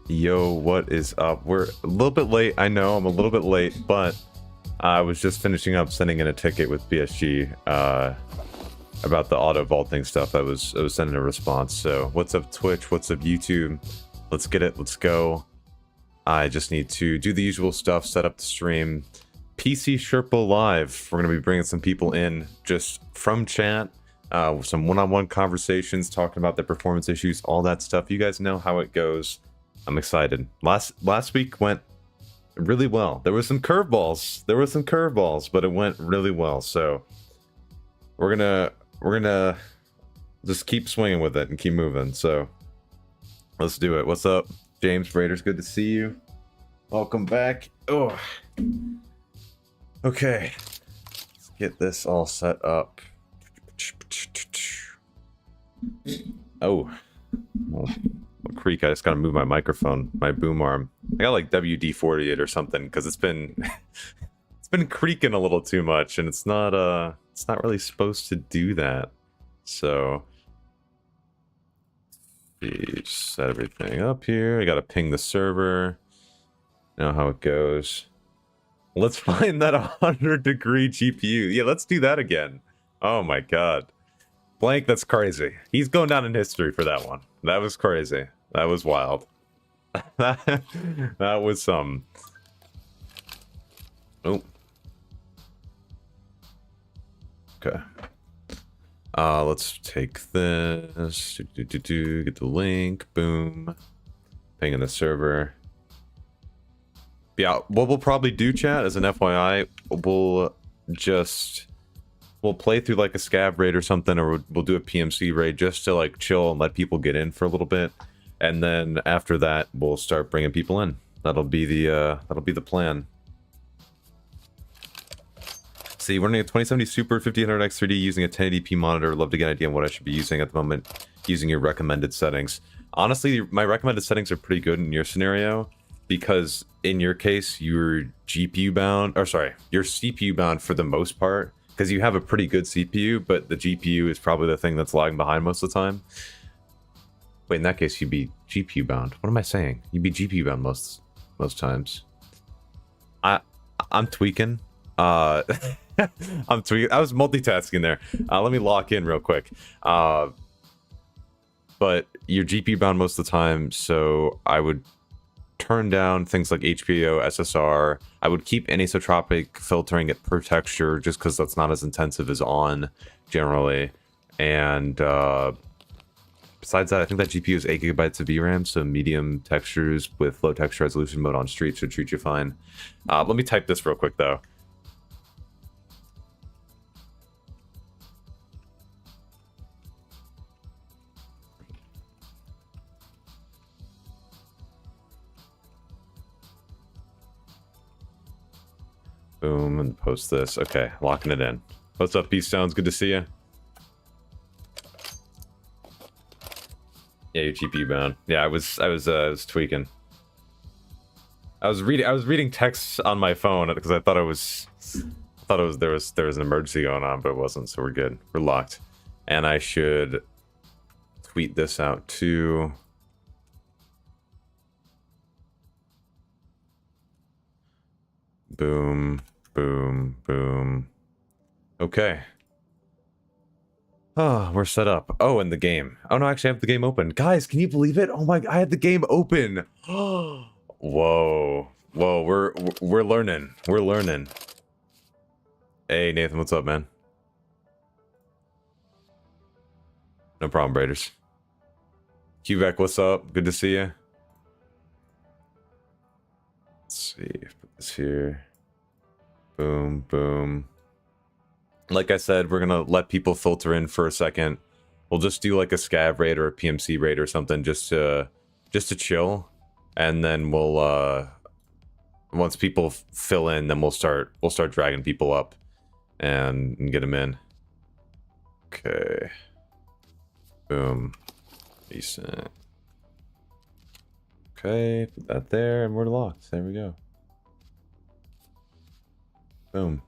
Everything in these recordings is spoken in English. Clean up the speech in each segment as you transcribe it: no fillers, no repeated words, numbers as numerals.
Yo, what is up? We're a little bit late. I know I'm a little bit late, but I was just finishing up sending in a ticket with PSG about the auto vaulting stuff. I was sending a response. So what's up Twitch? What's up YouTube? Let's get it. Let's go. I just need to do the usual stuff, set up the stream. PC Sherpa Live. We're going to be bringing some people in just from chat. Some one-on-one conversations, talking about their performance issues, all that stuff. You guys know how it goes. I'm excited. Last week went really well. There were some curveballs, but it went really well. So we're gonna just keep swinging with it and keep moving. So let's do it. What's up, James Raiders? Good to see you. Welcome back. Oh, okay. Let's get this all set up. Oh. Creak, I just gotta move my microphone, my boom arm. I got like WD-40 it or something because it's been creaking a little too much, and it's not really supposed to do that. So just set everything up here. I gotta ping the server. Know how it goes. Let's find that 100-degree GPU. Yeah, let's do that again. Oh my god. Blank, that's crazy. He's going down in history for that one. That was crazy. That was wild. That was some. Oh. Okay. Let's take this. Get the link. Boom. Ping in the server. Yeah, what we'll probably do, chat, as an FYI, we'll play through like a scav raid or something, or we'll do a PMC raid just to like chill and let people get in for a little bit, and then after that we'll start bringing people in. That'll be the plan. See, we're running a 2070 Super 5800X3D using a 1080p monitor. Love to get an idea on what I should be using at the moment using your recommended settings. Honestly, my recommended settings are pretty good in your scenario, because in your case you're GPU bound, or sorry, you're CPU bound for the most part, because you have a pretty good CPU, but the GPU is probably the thing that's lagging behind most of the time. Wait, in that case, you'd be GPU bound. What am I saying? You'd be GPU bound most times. I'm tweaking. I'm tweaking. I was multitasking there. Let me lock in real quick. But you're GPU bound most of the time, so I would turn down things like HBAO, SSR. I would keep anisotropic filtering at per texture just because that's not as intensive as on generally. And besides that, I think that GPU is 8 gigabytes of VRAM, so medium textures with low texture resolution mode on street should treat you fine. Let me type this real quick though. Boom, and post this. Okay, locking it in. What's up, Peace Sounds? Good to see you. Yeah, you're GPU bound. Yeah, I was tweaking. I was reading texts on my phone because I thought there was an emergency going on, but it wasn't. So we're good. We're locked. And I should tweet this out too. Boom. Boom, boom. Okay. Oh, we're set up. Oh, and the game. Oh no, actually I have the game open. Guys, can you believe it? Oh my, I had the game open. Whoa. Whoa, we're learning. We're learning. Hey Nathan, what's up, man? No problem, Braiders. Qvec, what's up? Good to see you. Let's see, put this here. Boom, boom. Like I said, we're gonna let people filter in for a second. We'll just do like a scav raid or a PMC raid or something just to chill, and then we'll once people fill in, then we'll start dragging people up and get them in. Okay. Boom. Decent. Okay, put that there, and we're locked. There we go. Boom.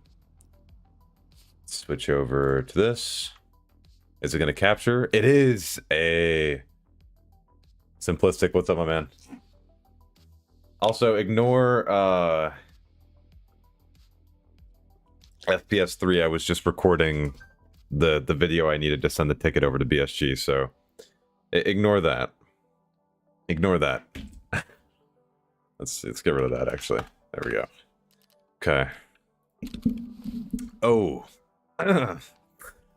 Switch over to this. Is it going to capture? It is. A simplistic. What's up, my man? Also, ignore FPS 3. I was just recording the video I needed to send the ticket over to BSG, so ignore that. Ignore that. Let's get rid of that, actually. There we go. Okay. Oh.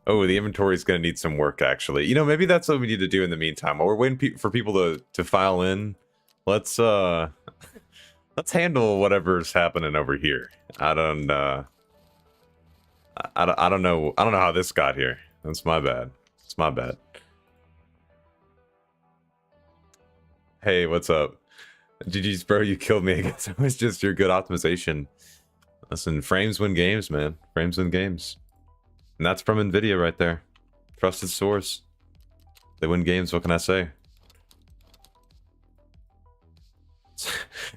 Oh, the inventory is going to need some work, actually. You know, maybe that's what we need to do in the meantime. While we're waiting for people to file in, let's handle whatever's happening over here. I don't know how this got here. That's my bad. It's my bad. Hey, what's up? GG's, bro, you killed me. I guess it was just your good optimization. Listen, frames win games, man. Frames win games. And that's from Nvidia right there. Trusted source. They win games, what can I say?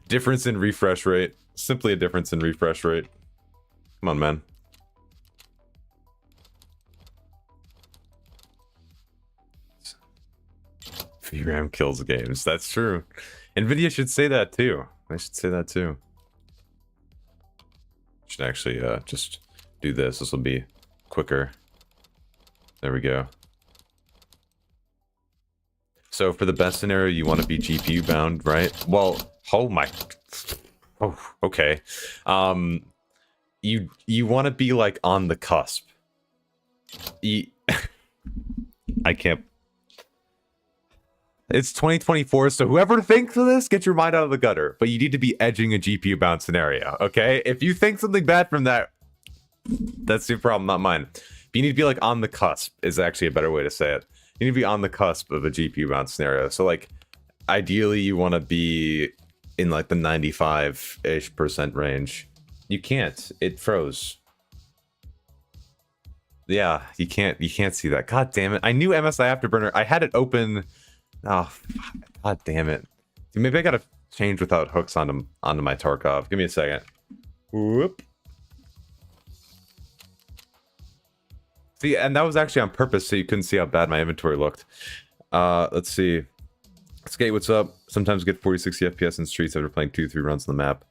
Difference in refresh rate. Simply a difference in refresh rate. Come on, man. VRAM kills games. That's true. Nvidia should say that too. I should say that too. Should actually just do this. This will be quicker. There we go. So for the best scenario, you want to be GPU bound, right? Well, oh my. Oh, okay. You want to be like on the cusp. I can't. It's 2024, so whoever thinks of this, get your mind out of the gutter. But you need to be edging a GPU bound scenario, okay? If you think something bad from that, that's your problem, not mine. But you need to be like on the cusp is actually a better way to say it. You need to be on the cusp of a GPU bound scenario. So like, ideally you want to be in like the 95-ish% range. You can't. It froze. Yeah, you can't see that. God damn it. I knew MSI Afterburner. I had it open. Oh, god damn it. Dude, maybe I gotta change without hooks onto my Tarkov. Give me a second. Whoop. See, and that was actually on purpose so you couldn't see how bad my inventory looked. Let's see. Skate, what's up? Sometimes get 40-60 FPS in streets after playing 2-3 runs on the map.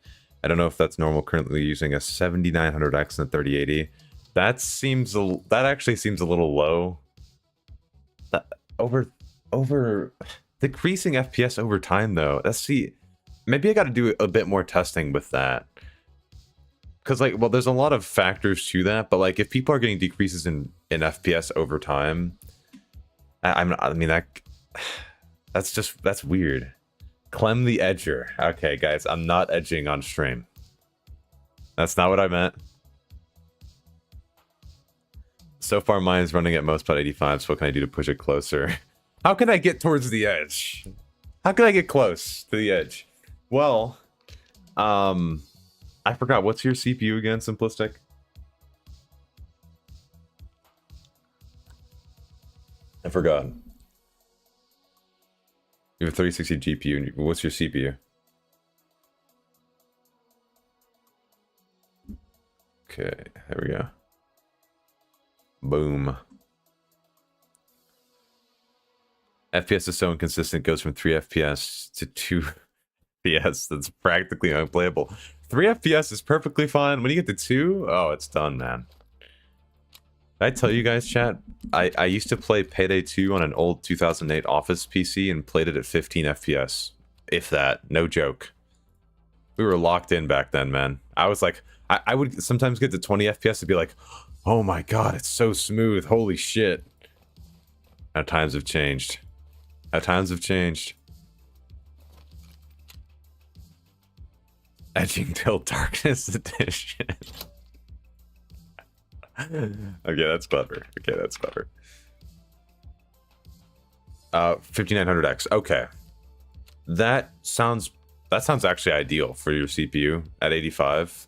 I don't know if that's normal, currently using a 7900X and a 3080. That actually seems a little low. Over decreasing FPS over time though. Let's see. Maybe I got to do a bit more testing with that. Because like, well, there's a lot of factors to that, but like if people are getting decreases in FPS over time, I mean that's weird. Clem the edger. Okay, guys, I'm not edging on stream. That's not what I meant. So far, mine's running at most about 85. So what can I do to push it closer? How can I get towards the edge? How can I get close to the edge? Well, I forgot. What's your CPU again, Simplistic? I forgot. You have a 3060 GPU. What's your CPU? Okay, there we go. Boom. FPS is so inconsistent, goes from 3 FPS to 2 FPS. That's practically unplayable. 3 FPS is perfectly fine. When you get to 2, oh, it's done, man. Did I tell you guys, chat? I used to play Payday 2 on an old 2008 Office PC and played it at 15 FPS. If that. No joke. We were locked in back then, man. I was like, I would sometimes get to 20 FPS and be like, oh my god, it's so smooth. Holy shit. How times have changed. How times have changed. Edging till Darkness Edition. Okay, that's clever. Okay, that's clever. 5900X. Okay. That sounds actually ideal for your CPU at 85.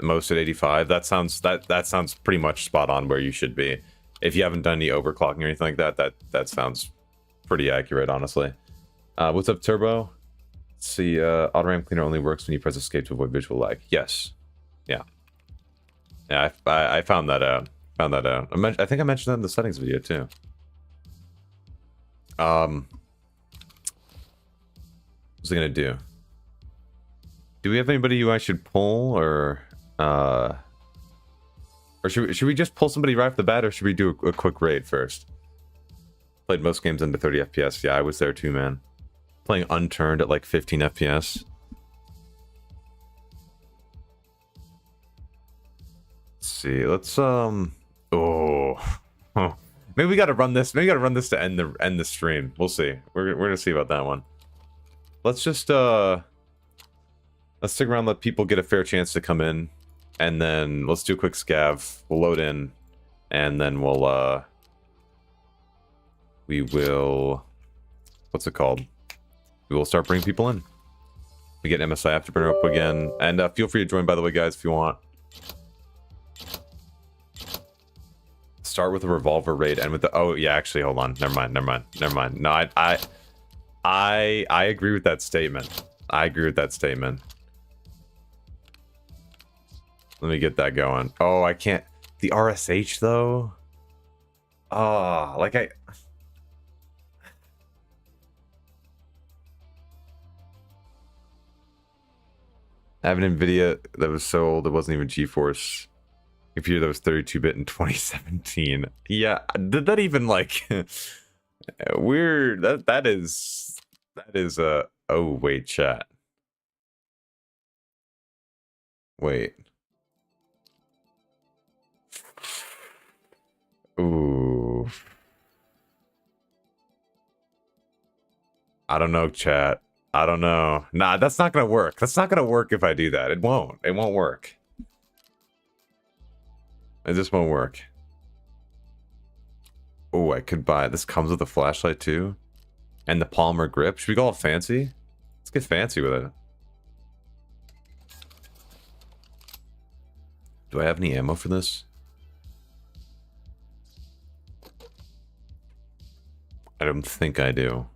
Most at 85. That sounds pretty much spot on where you should be. If you haven't done any overclocking or anything like that, that sounds pretty accurate, honestly. What's up, Turbo? Let's see, auto RAM cleaner only works when you press escape to avoid visual lag. Yes. Yeah. Yeah, I found that out. I think I mentioned that in the settings video too. What's it gonna do? Do we have anybody who I should pull, or should we just pull somebody right off the bat, or should we do a quick raid first? Played most games under 30 FPS. Yeah, I was there too, man. Playing unturned at like 15 FPS. Let's see. Let's maybe we got to run this. Maybe we got to run this to end the stream. We'll see. We're gonna see about that one. Let's just let's stick around, let people get a fair chance to come in, and then let's do a quick scav. We'll load in, and then we will, what's it called? We will start bringing people in. We get MSI Afterburner up again, and feel free to join, by the way, guys, if you want. Start with a revolver raid, and with the, oh yeah, actually, hold on, never mind. No, I agree with that statement. Let me get that going. Oh, I can't, the RSH though. Oh, like I have an Nvidia that was so old it wasn't even GeForce computer that was 32-bit in 2017. Yeah, did that even like weird? That is oh wait, chat. Wait. Ooh. I don't know, chat. I don't know. Nah, that's not gonna work. That's not gonna work if I do that. It won't. It won't work. It just won't work. Oh, I could buy... This comes with a flashlight, too. And the polymer grip. Should we go all fancy? Let's get fancy with it. Do I have any ammo for this? I don't think I do.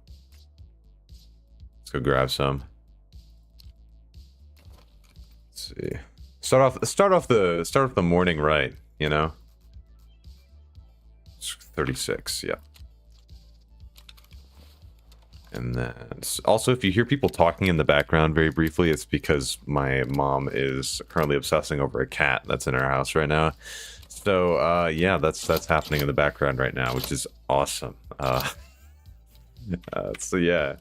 Let's go grab some. Let's see. Start off the morning right, you know? It's 36, yeah. And then also, if you hear people talking in the background very briefly, it's because my mom is currently obsessing over a cat that's in our house right now. So yeah, that's happening in the background right now, which is awesome. So yeah.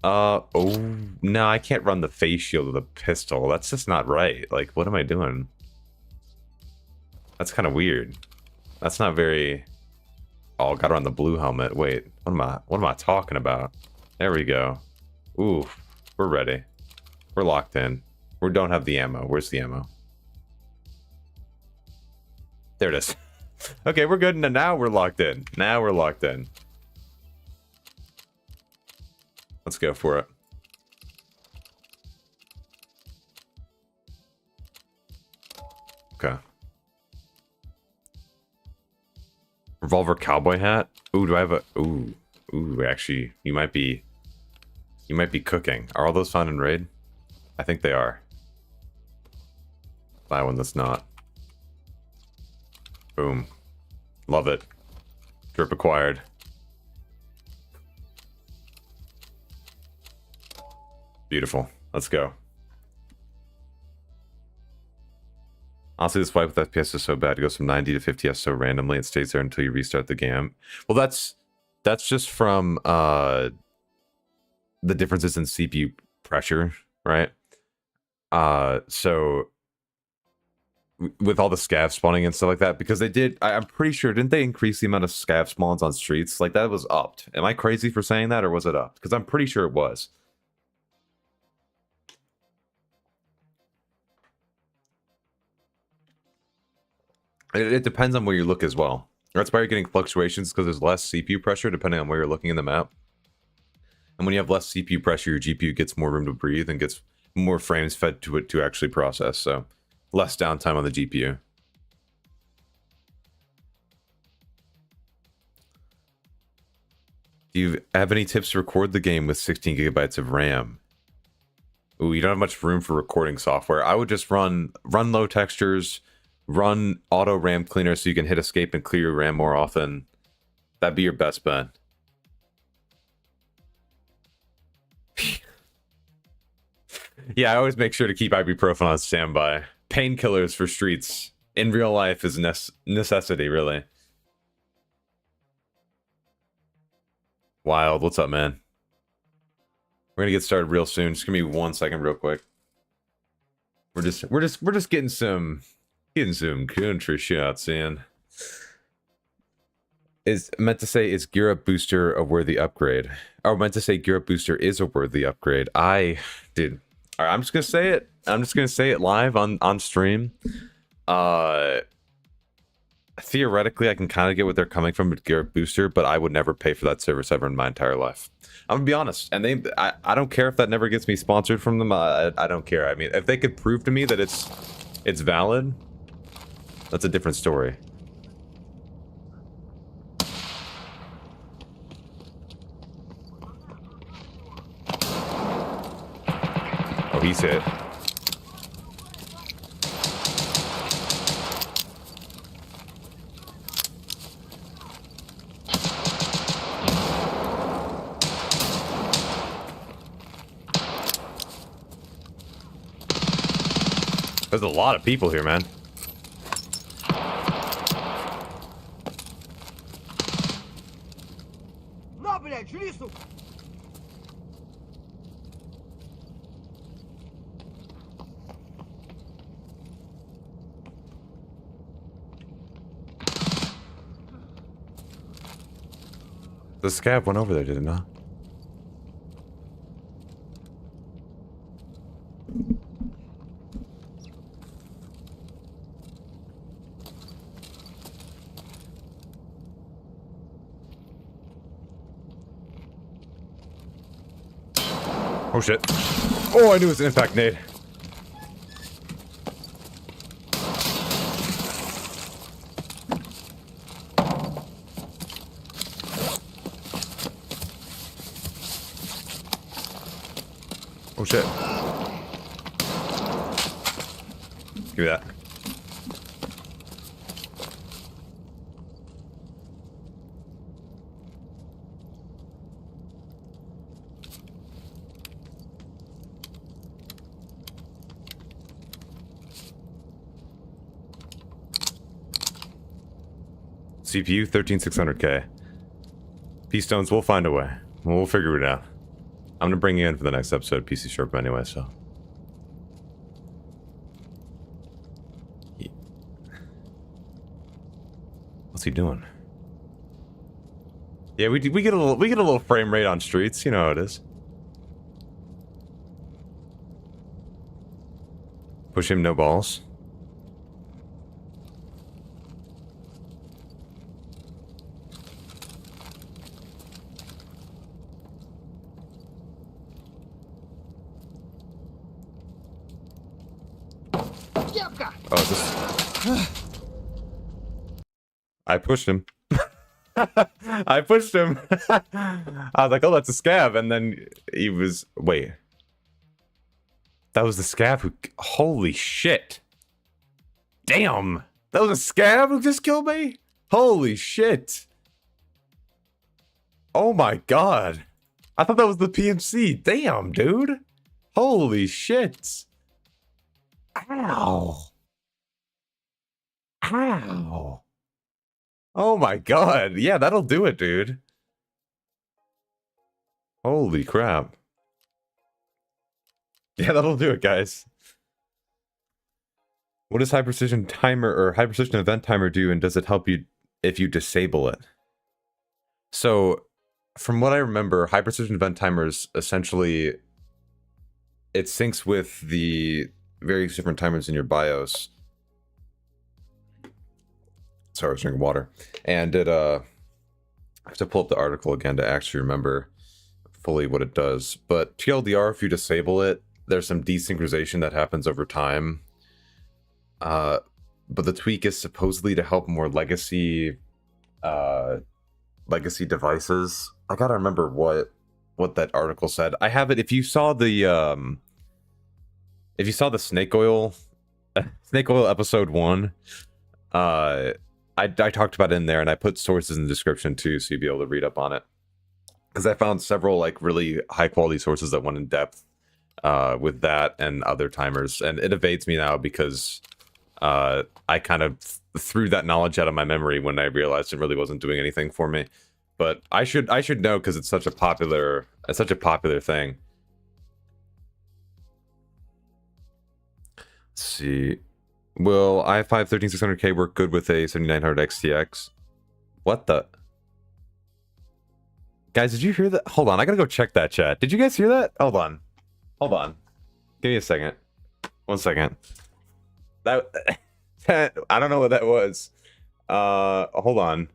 Oh no, I can't run the face shield with a pistol. That's just not right. Like, what am I doing? That's kind of weird. That's not very... Oh, gotta run the blue helmet. Wait, what am I talking about? There we go. Ooh, we're ready. We're locked in. We don't have the ammo. Where's the ammo? There it is. Okay, we're good. Now we're locked in. Now we're locked in. Let's go for it. Okay. Revolver cowboy hat. Ooh, do I have a... Ooh, actually, you might be cooking. Are all those found in raid? I think they are. Buy one that's not. Boom. Love it. Drip acquired. Beautiful. Let's go. Honestly, this wipe with FPS is so bad. It goes from 90 to 50 FPS so randomly. It stays there until you restart the game. Well, that's just from the differences in CPU pressure, right? So with all the scav spawning and stuff like that, because they did, I'm pretty sure, didn't they increase the amount of scav spawns on streets? Like, that was upped. Am I crazy for saying that, or was it upped? Because I'm pretty sure it was. It depends on where you look as well. That's why you're getting fluctuations, because there's less CPU pressure depending on where you're looking in the map. And when you have less CPU pressure, your GPU gets more room to breathe and gets more frames fed to it to actually process. So less downtime on the GPU. Do you have any tips to record the game with 16 gigabytes of RAM? Ooh, you don't have much room for recording software. I would just run low textures, run auto RAM cleaner so you can hit escape and clear your RAM more often. That'd be your best bet. Yeah, I always make sure to keep ibuprofen on standby. Painkillers for streets in real life is necessity, really. Wild, what's up, man? We're gonna get started real soon. Just give me 1 second, real quick. We're just getting some country shots in. Is meant to say, is Gear Up Booster a worthy upgrade? Oh, meant to say Gear Up Booster is a worthy upgrade. Dude. All right, I'm just gonna say it. I'm just gonna say it live on stream. Theoretically, I can kind of get what they're coming from with Gear Up Booster, but I would never pay for that service ever in my entire life. I'm gonna be honest, and I don't care if that never gets me sponsored from them. I don't care. I mean, if they could prove to me that it's valid, that's a different story. Oh, he's hit. There's a lot of people here, man. The scab went over there, did it not? Oh shit. Oh, I knew it was an impact nade. Oh shit. Give me that. CPU 13600K. P-Stones, we'll find a way. We'll figure it out. I'm gonna bring you in for the next episode of PC Sherpa anyway, so. What's he doing? Yeah, we get a little frame rate on streets, you know how it is. Push him, no balls. Oh, this... I pushed him. I pushed him. I was like, oh, that's a scab. And then he was... Wait. That was the scab who... Holy shit. Damn. That was a scab who just killed me? Holy shit. Oh my god. I thought that was the PMC. Damn, dude. Holy shit. Ow. Ow. Oh my god. Yeah, that'll do it, dude. Holy crap. Yeah, that'll do it, guys. What does high precision timer or high precision event timer do, and does it help you if you disable it? So, from what I remember, high precision event timers essentially it syncs with the various different timers in your BIOS. Sorry, I was drinking water. And it, I have to pull up the article again to actually remember fully what it does. But TLDR, if you disable it, there's some desynchronization that happens over time. But the tweak is supposedly to help more legacy devices. I gotta remember what that article said. I have it. If you saw the snake oil episode 1, I talked about it in there, and I put sources in the description too, so you'll be able to read up on it. Because I found several like really high quality sources that went in depth with that and other timers, and it evades me now because I kind of threw that knowledge out of my memory when I realized it really wasn't doing anything for me. But I should know because it's such a popular thing. Let's see. Will i5 13600K work good with a 7900 XTX? What the? Guys, did you hear that? Hold on, I gotta go check that chat. Did you guys hear that? Hold on. Hold on. Give me a second. 1 second. That I don't know what that was. Hold on.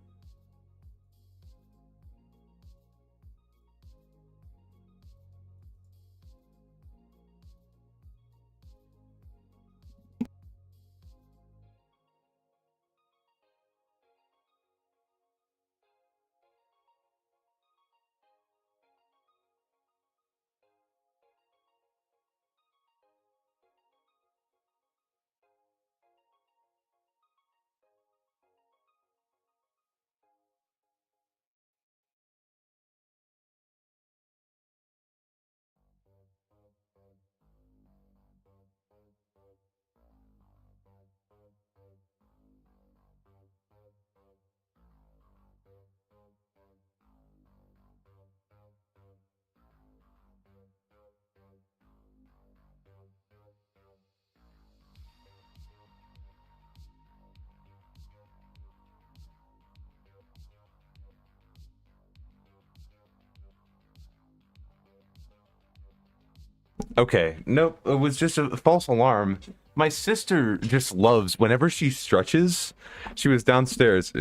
Okay, nope, it was just a false alarm. My sister just loves, whenever she stretches, she was downstairs,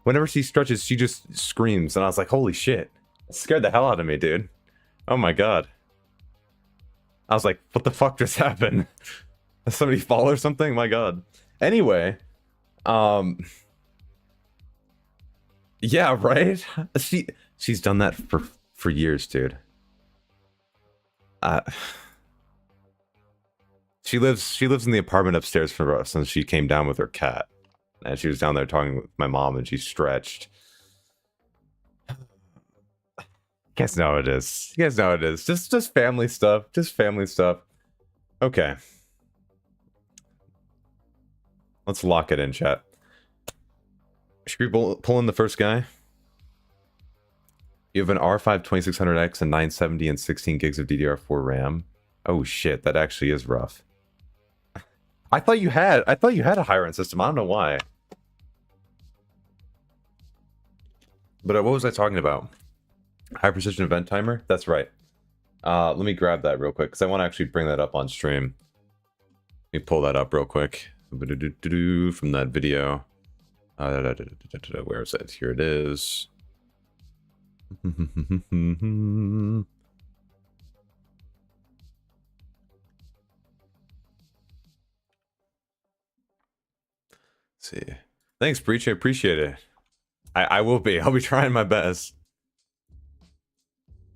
whenever she stretches, she just screams, and I was like, holy shit. It scared the hell out of me, dude. Oh my god. I was like, what the fuck just happened? Did somebody fall or something? My god. Anyway, yeah, right? She's done that for years, dude. She lives in the apartment upstairs from us, and she came down with her cat, and she was down there talking with my mom, and she stretched. You guys know how it is. You guys know how it is. Just family stuff. Just family stuff. Okay. Let's lock it in, chat. Should we pull in the first guy? You have an R5 2600X and 970 and 16 gigs of DDR4 RAM. Oh shit, that actually is rough. I thought you had a higher end system. I don't know why. But what was I talking about? High precision event timer? That's right. Let me grab that real quick because I want to actually bring that up on stream. Let me pull that up real quick from that video. Where is it? Here it is. See. Thanks, Breach. I appreciate it. I will be. I'll be trying my best.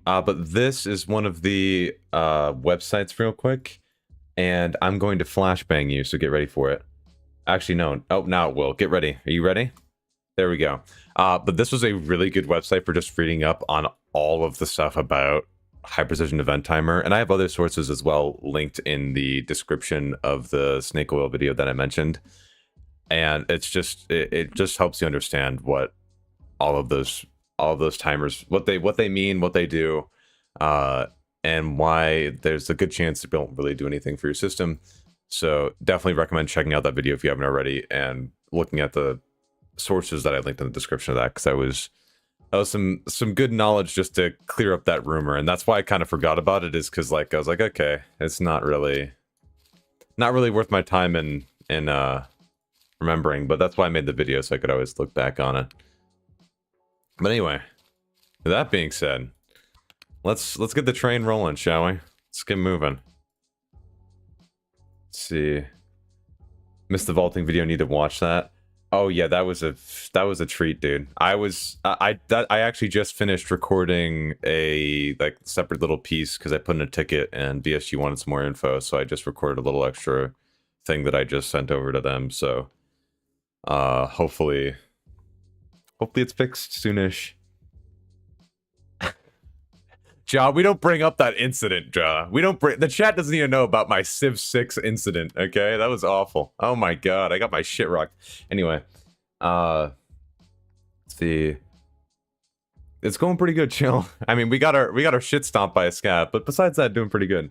But this is one of the websites real quick. And I'm going to flashbang you, so get ready for it. Actually, no. Oh, now it will. Get ready. Are you ready? There we go. But this was a really good website for just reading up on all of the stuff about high precision event timer. And I have other sources as well linked in the description of the snake oil video that I mentioned. And it's just it just helps you understand what all of those timers, what they mean, what they do, and why there's a good chance they don't really do anything for your system. So definitely recommend checking out that video if you haven't already, and looking at the sources that I linked in the description of that, because that was some good knowledge just to clear up that rumor. And that's why I kind of forgot about it, is because I was like, okay, it's not really worth my time in remembering. But that's why I made the video, so I could always look back on it. But anyway, with that being said, let's get the train rolling, shall we? Let's get moving. Let's see. Missed the vaulting video. Need to watch that. Oh yeah, that was a treat, dude. I actually just finished recording a separate little piece because I put in a ticket and VSG wanted some more info, so I just recorded a little extra thing that I just sent over to them. So hopefully it's fixed soonish. Ja, we don't bring up that incident, Ja. We don't bring... The chat doesn't even know about my Civ 6 incident, okay? That was awful. Oh my god, I got my shit rocked. Anyway, let's see. It's going pretty good, chill. I mean, we got our shit stomped by a scat, but besides that, doing pretty good.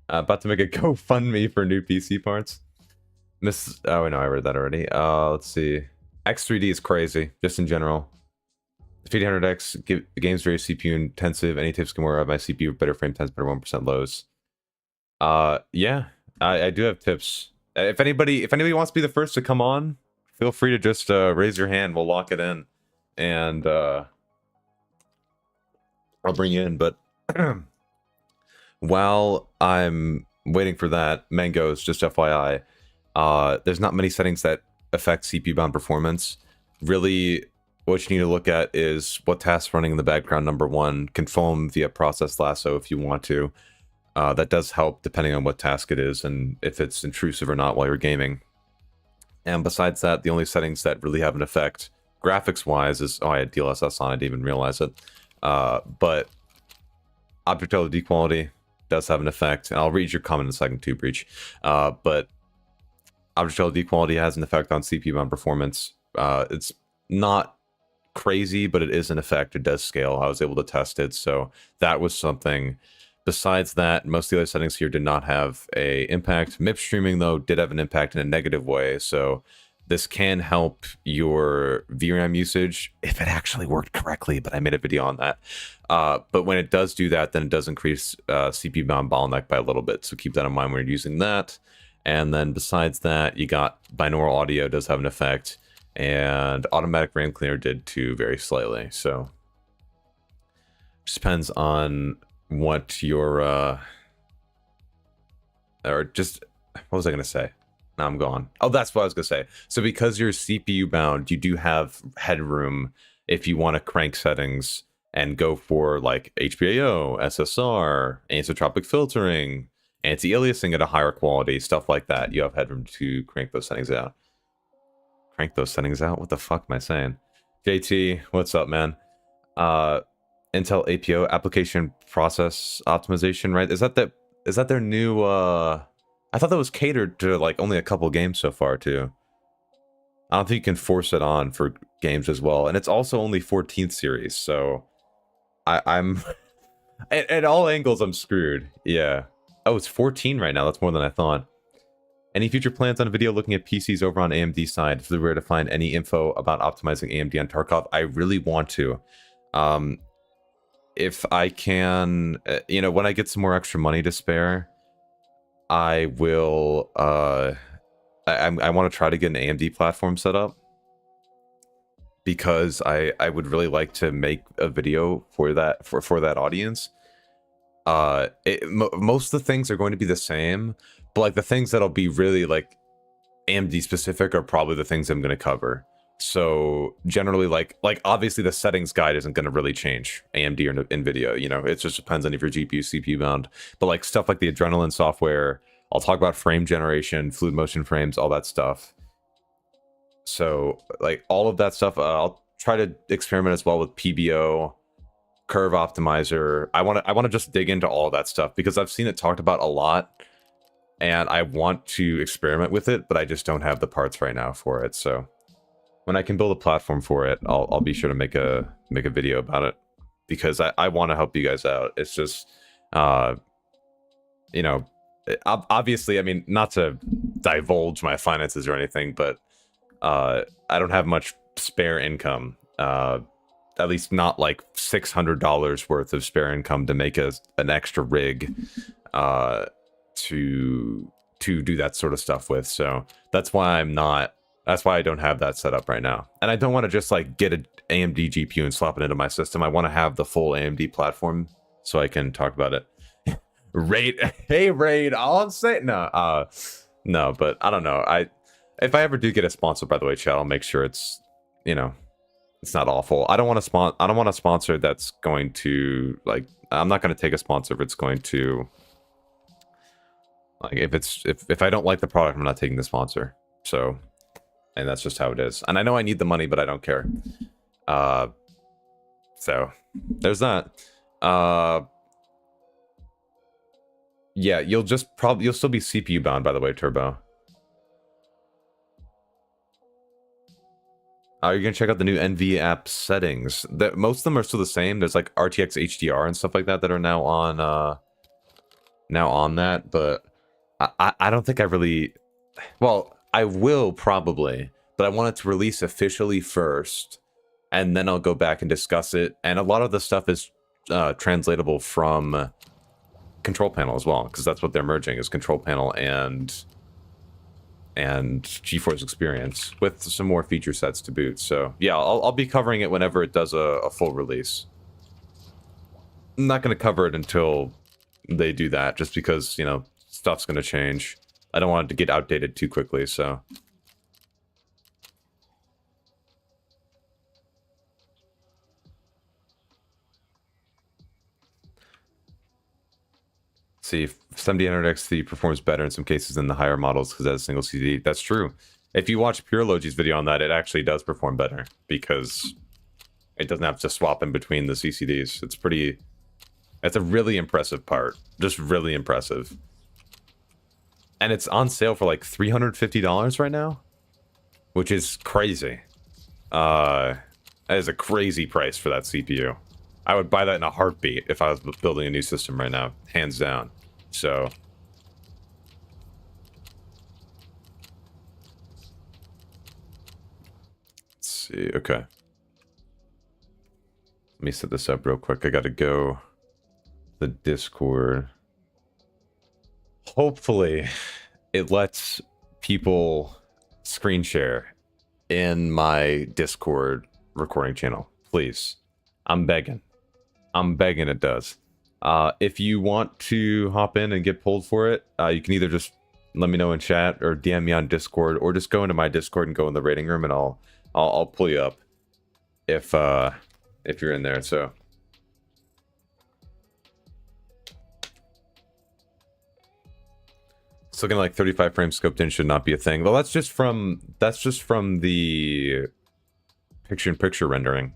About to make a GoFundMe for new PC parts. Oh, no, I read that already. Let's see. X3D is crazy, just in general. 5800X, the game's very CPU intensive. Any tips can wear out my CPU, better frame times, better 1% lows. Yeah, I do have tips. If anybody wants to be the first to come on, feel free to just raise your hand. We'll lock it in, and I'll bring you in. But while I'm waiting for that, Mangoes, just FYI, there's not many settings that affect CPU-bound performance. Really, what you need to look at is what tasks running in the background, number one. Confirm via process lasso if you want to. That does help depending on what task it is and if it's intrusive or not while you're gaming. And besides that, the only settings that really have an effect, graphics-wise, is... Oh, I had DLSS on, I didn't even realize it. But object LOD quality does have an effect. And I'll read your comment in a second too, Breach. But object LOD quality has an effect on CPU-bound performance. It's not crazy, but it is an effect. It does scale. I was able to test it, so that was something. Besides that, most of the other settings here did not have a impact. MIP streaming, though, did have an impact in a negative way, so this can help your VRAM usage if it actually worked correctly, but I made a video on that. But when it does do that, then it does increase CPU-bound bottleneck by a little bit, so keep that in mind when you're using that. And then besides that, you got binaural audio does have an effect, and automatic RAM cleaner did too, very slightly. So just depends on what your or just, what was I gonna say? Now I'm gone. Oh, that's what I was gonna say. So because you're CPU bound, you do have headroom if you want to crank settings and go for like HBAO, SSR, anisotropic filtering, anti-aliasing at a higher quality, stuff like that. You have headroom to crank those settings out. Crank those settings out? What the fuck am I saying? JT, what's up, man? Intel APO, application process optimization, right? Is that their new I thought that was catered to like only a couple games so far too. I don't think you can force it on for games as well. And it's also only 14th series, so I'm at all angles I'm screwed. Yeah. Oh, it's 14 right now. That's more than I thought. Any future plans on a video looking at PCs over on AMD side? If there were to find any info about optimizing AMD on Tarkov, I really want to. If I can, you know, when I get some more extra money to spare, I will, I want to try to get an AMD platform set up. Because I would really like to make a video for that, for that audience. Most of the things are going to be the same, but like the things that'll be really like AMD specific are probably the things I'm going to cover. So generally, like obviously the settings guide isn't going to really change AMD or Nvidia. You know, it just depends on if your GPU CPU bound. But like stuff like the Adrenaline software, I'll talk about frame generation, fluid motion frames, all that stuff. So like all of that stuff, I'll try to experiment as well with PBO, curve optimizer. I want to just dig into all of that stuff because I've seen it talked about a lot, and I want to experiment with it, but I just don't have the parts right now for it. So when I can build a platform for it, I'll be sure to make a video about it because I want to help you guys out. It's just, you know, obviously, I mean, not to divulge my finances or anything, but I don't have much spare income. At least not like $600 worth of spare income to make an extra rig to do that sort of stuff with. So that's why I don't have that set up right now. And I don't want to just like get an AMD GPU and slap it into my system. I want to have the full AMD platform so I can talk about it. Raid, hey Raid, all I'm saying, no, but I don't know. If I ever do get a sponsor, by the way, chat, I'll make sure it's, you know, it's not awful. I don't want a sponsor that's going to like. I'm not going to take a sponsor if it's going to like if I don't like the product, I'm not taking the sponsor. So, and that's just how it is. And I know I need the money, but I don't care. So there's that. Yeah, you'll still be CPU bound, by the way, Turbo. You're gonna check out the new Nvidia app settings. Most of them are still the same. There's like RTX HDR and stuff like that are now on that, but I don't think I really. Well, I will probably, but I want it to release officially first, and then I'll go back and discuss it. And a lot of the stuff is translatable from control panel as well, because that's what they're merging is control panel and GeForce Experience with some more feature sets to boot. So yeah, I'll be covering it whenever it does a full release. I'm not going to cover it until they do that, just because, you know, stuff's going to change. I don't want it to get outdated too quickly, so. See, 7000XT performs better in some cases than the higher models because it has a single CD. That's true. If you watch Purology's video on that, it actually does perform better because it doesn't have to swap in between the CCDs. It's a really impressive part. Just really impressive. And it's on sale for like $350 right now, which is crazy. That is a crazy price for that CPU. I would buy that in a heartbeat if I was building a new system right now, hands down. So let's see. Okay, let me set this up real quick. I gotta go the Discord. Hopefully it lets people screen share in my Discord recording channel. Please, I'm begging it does. If you want to hop in and get pulled for it, you can either just let me know in chat or DM me on Discord, or just go into my Discord and go in the rating room, and I'll pull you up if you're in there. So it's looking like 35 frames scoped in should not be a thing. Well, that's just from the picture-in-picture rendering.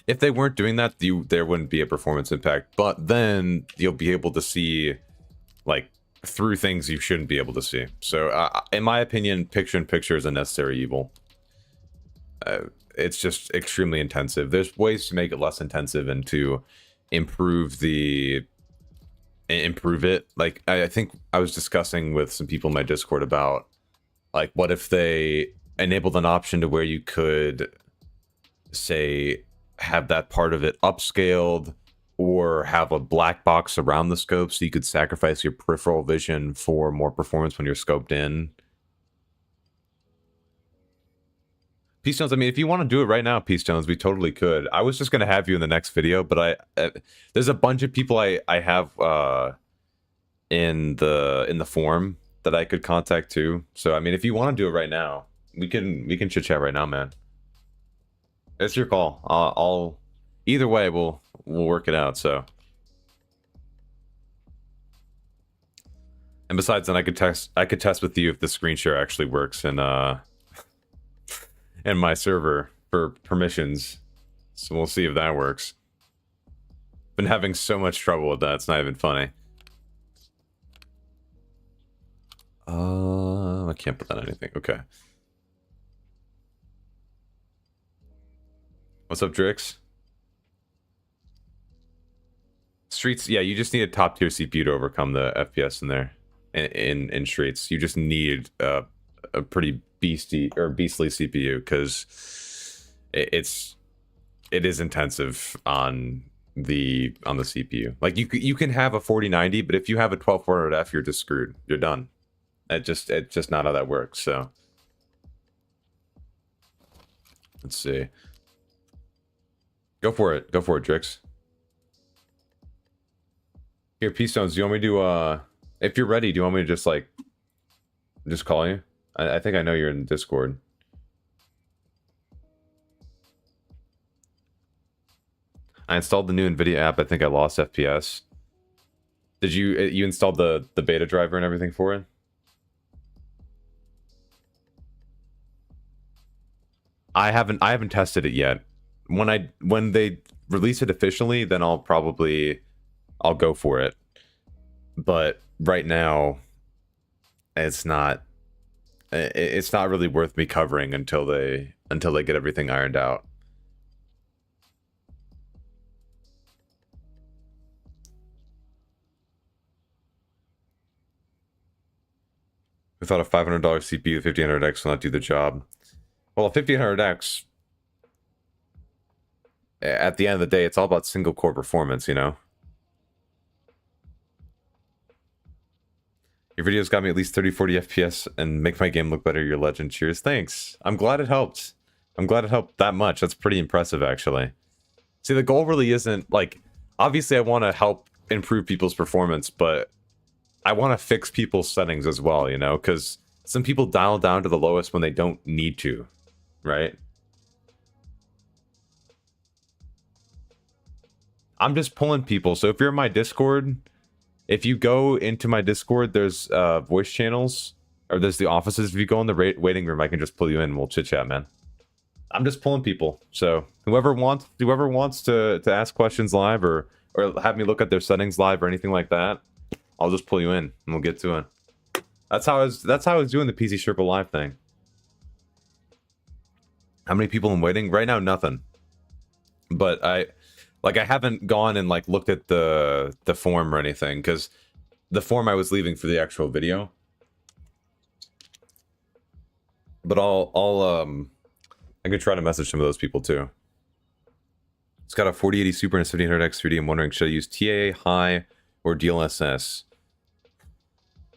If they weren't doing that, there wouldn't be a performance impact. But then you'll be able to see, like, through things you shouldn't be able to see. So, in my opinion, picture-in-picture is a necessary evil. It's just extremely intensive. There's ways to make it less intensive and to improve it. Like, I think I was discussing with some people in my Discord about, like, what if they enabled an option to where you could, say, have that part of it upscaled, or have a black box around the scope so you could sacrifice your peripheral vision for more performance when you're scoped in. Peace Stones, I mean, if you want to do it right now, Peace Stones, we totally could. I was just going to have you in the next video, but there's a bunch of people I have in the forum that I could contact too. So, I mean, if you want to do it right now, we can chit chat right now, man. It's your call. I'll either way, we'll work it out. So, and besides, then I could test with you if the screen share actually works in in my server for permissions. So we'll see if that works. Been having so much trouble with that. It's not even funny. I can't put that on anything. Okay. What's up, Drix? Streets, yeah, you just need a top tier CPU to overcome the FPS in there. In Streets, you just need a pretty beastly CPU, because it is intensive on the CPU. Like, you can have a 4090, but if you have a 12400F, you're just screwed. You're done. It's just not how that works. So let's see. Go for it, Drix. Here, Peace Stones, do you want me to, if you're ready, do you want me to just call you? I think I know you're in Discord. I installed the new Nvidia app. I think I lost FPS. Did you installed the beta driver and everything for it? I haven't tested it yet. When they release it officially, then I'll go for it. But right now, it's not really worth me covering until they get everything ironed out. We thought a $500 CPU, 1500X will not do the job. Well, a 1500X, at the end of the day, it's all about single core performance, you know? Your videos got me at least 30, 40 FPS and make my game look better. Your legend. Cheers. Thanks. I'm glad it helped. I'm glad it helped that much. That's pretty impressive, actually. See, the goal really isn't, like, obviously I want to help improve people's performance, but I want to fix people's settings as well, you know? Because some people dial down to the lowest when they don't need to, right? I'm just pulling people. So if you're in my Discord, if you go into my Discord, there's voice channels, or there's the offices. If you go in the waiting room, I can just pull you in and we'll chit chat, man. I'm just pulling people. So whoever wants to ask questions live or have me look at their settings live or anything like that, I'll just pull you in and we'll get to it. That's how I was doing the PC Sherpa live thing. How many people in waiting? Right now, nothing. But I haven't gone and like looked at the form or anything, because the form I was leaving for the actual video. But I could try to message some of those people too. It's got a 4080 Super and a 1700X 3D. I'm wondering, should I use TAA High or DLSS?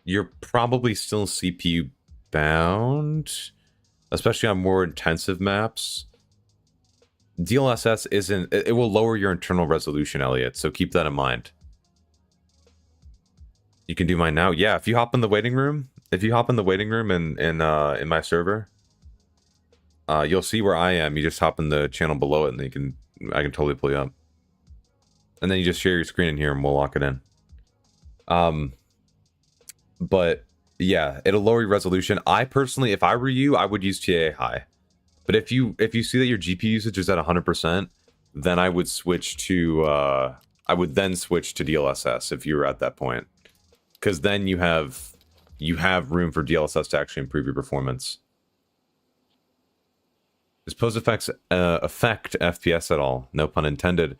You're probably still CPU bound, especially on more intensive maps. DLSS isn't, it will lower your internal resolution, Elliot, so keep that in mind. You can do mine now. Yeah, if you hop in the waiting room, in my server, you'll see where I am. You just hop in the channel below it, and I can totally pull you up. And then you just share your screen in here, and we'll lock it in. But yeah, it'll lower your resolution. I personally, if I were you, I would use TAA High. But if you see that your GPU usage is at 100%, then I would switch to switch to DLSS if you were at that point, because then you have room for DLSS to actually improve your performance. Does pose effects affect FPS at all? No pun intended.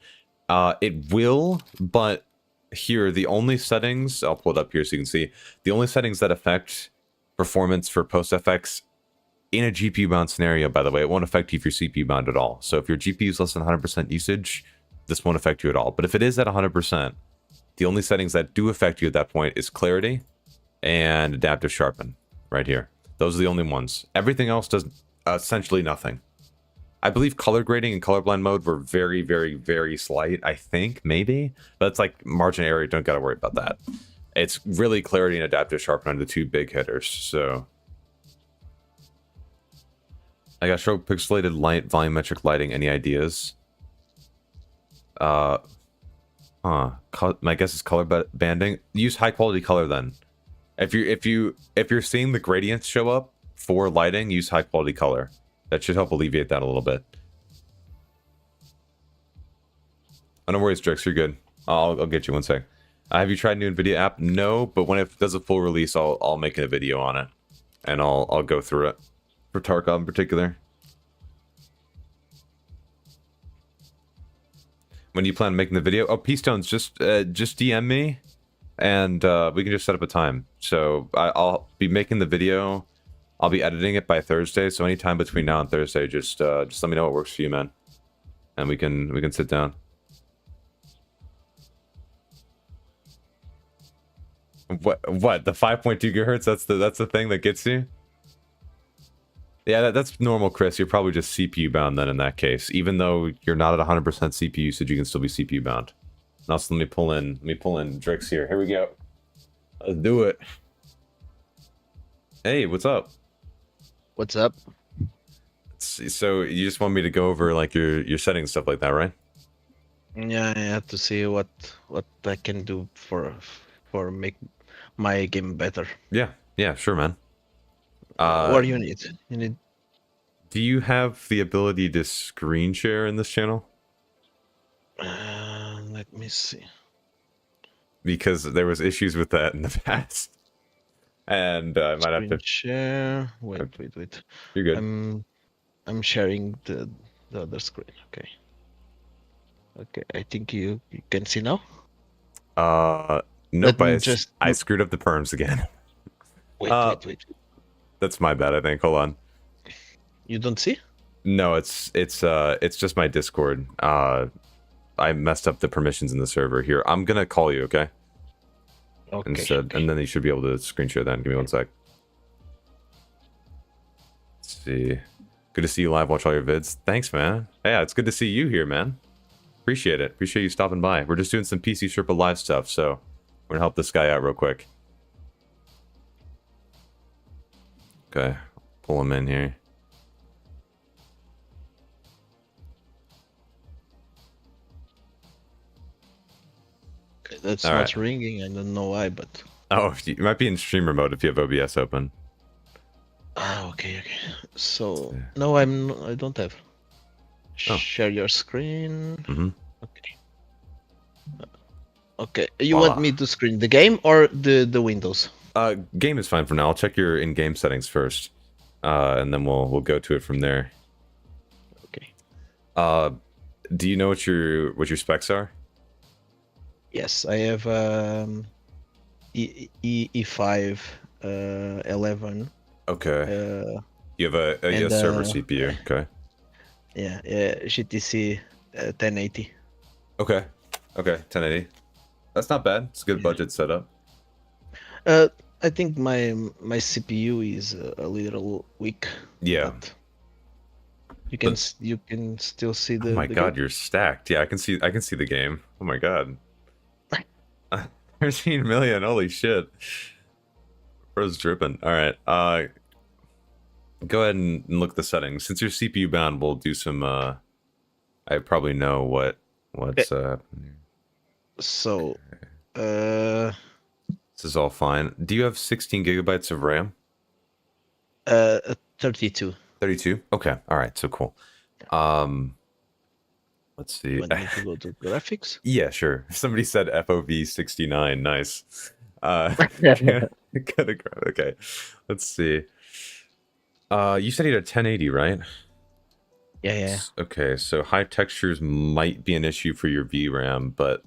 It will, but here the only settings, I'll pull it up here so you can see, the only settings that affect performance for post FX in a GPU bound scenario, by the way, it won't affect you if you're CPU bound at all. So if your GPU is less than 100% usage, this won't affect you at all. But if it is at 100%, the only settings that do affect you at that point is clarity and adaptive sharpen right here. Those are the only ones. Everything else does essentially nothing. I believe color grading and colorblind mode were very, very, very slight, I think, maybe. But it's like margin area, don't gotta worry about that. It's really clarity and adaptive sharpen are the two big hitters, so... I got stroke pixelated light, volumetric lighting. Any ideas? My guess is color banding. Use high quality color then. If you're seeing the gradients show up for lighting, use high quality color. That should help alleviate that a little bit. Oh, no worries, Drix. You're good. I'll get you one sec. Have you tried new Nvidia app? No, but when it does a full release, I'll make a video on it, and I'll go through it. For Tarkov in particular. When do you plan on making the video? Oh, P-Stones, just DM me, and we can just set up a time. So I'll be making the video. I'll be editing it by Thursday. So anytime between now and Thursday, just let me know what works for you, man, and we can sit down. What? The 5.2 gigahertz? That's the thing that gets you? Yeah, that's normal, Chris. You're probably just CPU bound then in that case. Even though you're not at 100% CPU usage, you can still be CPU bound. Now, so let me pull in Drix here. Here we go. Let's do it. Hey, what's up? What's up? So you just want me to go over like your settings, stuff like that, right? Yeah, I have to see what I can do for make my game better. Yeah, sure, man. What do you need? You need. Do you have the ability to screen share in this channel? Let me see. because there was issues with that in the past, and I might have Screen to. share. Wait. You're good. I'm sharing the other screen. Okay. Okay. I think you can see now. Nope. Let me just I screwed up the perms again. wait. That's my bad. I think. Hold on. You don't see? No, it's just my Discord. I messed up the permissions in the server. Here, I'm gonna call you, okay? Okay. Instead, and then you should be able to screen share that. Give me one sec. Let's see. Good to see you live. Watch all your vids. Thanks, man. Yeah, it's good to see you here, man. Appreciate it. Appreciate you stopping by. We're just doing some PC Sherpa live stuff, so we're gonna help this guy out real quick. Okay, pull him in here. Okay, that's All not right. ringing. I don't know why, but. Oh, you might be in streamer mode if you have OBS open. Ah, okay. So no, I don't have. Oh. Share your screen. Mm-hmm. Okay. Okay. You want me to screen the game or the Windows? Game is fine for now. I'll check your in-game settings first, and then we'll go to it from there. Okay. Do you know what your specs are? Yes, I have E5 11. Okay. You have a server CPU. Okay. Yeah, GTC 1080. Okay. 1080. That's not bad. It's a good budget setup. I think my CPU is a little weak. Yeah. You can still see the. Oh my god, game. you're stacked. Yeah, I can see the game. Oh my god. 13 million. Holy shit. Bro's dripping. All right. Go ahead and look at the settings. Since you're CPU bound, we'll do some. I probably know what's happening. So, this is all fine. Do you have 16 gigabytes of RAM? 32. 32. Okay. All right. So cool. Let's see. You want me to go to graphics? Yeah, sure. Somebody said FOV 69. Nice. Okay. Let's see. You said you had a 1080, right? Yeah. Okay, so high textures might be an issue for your VRAM, but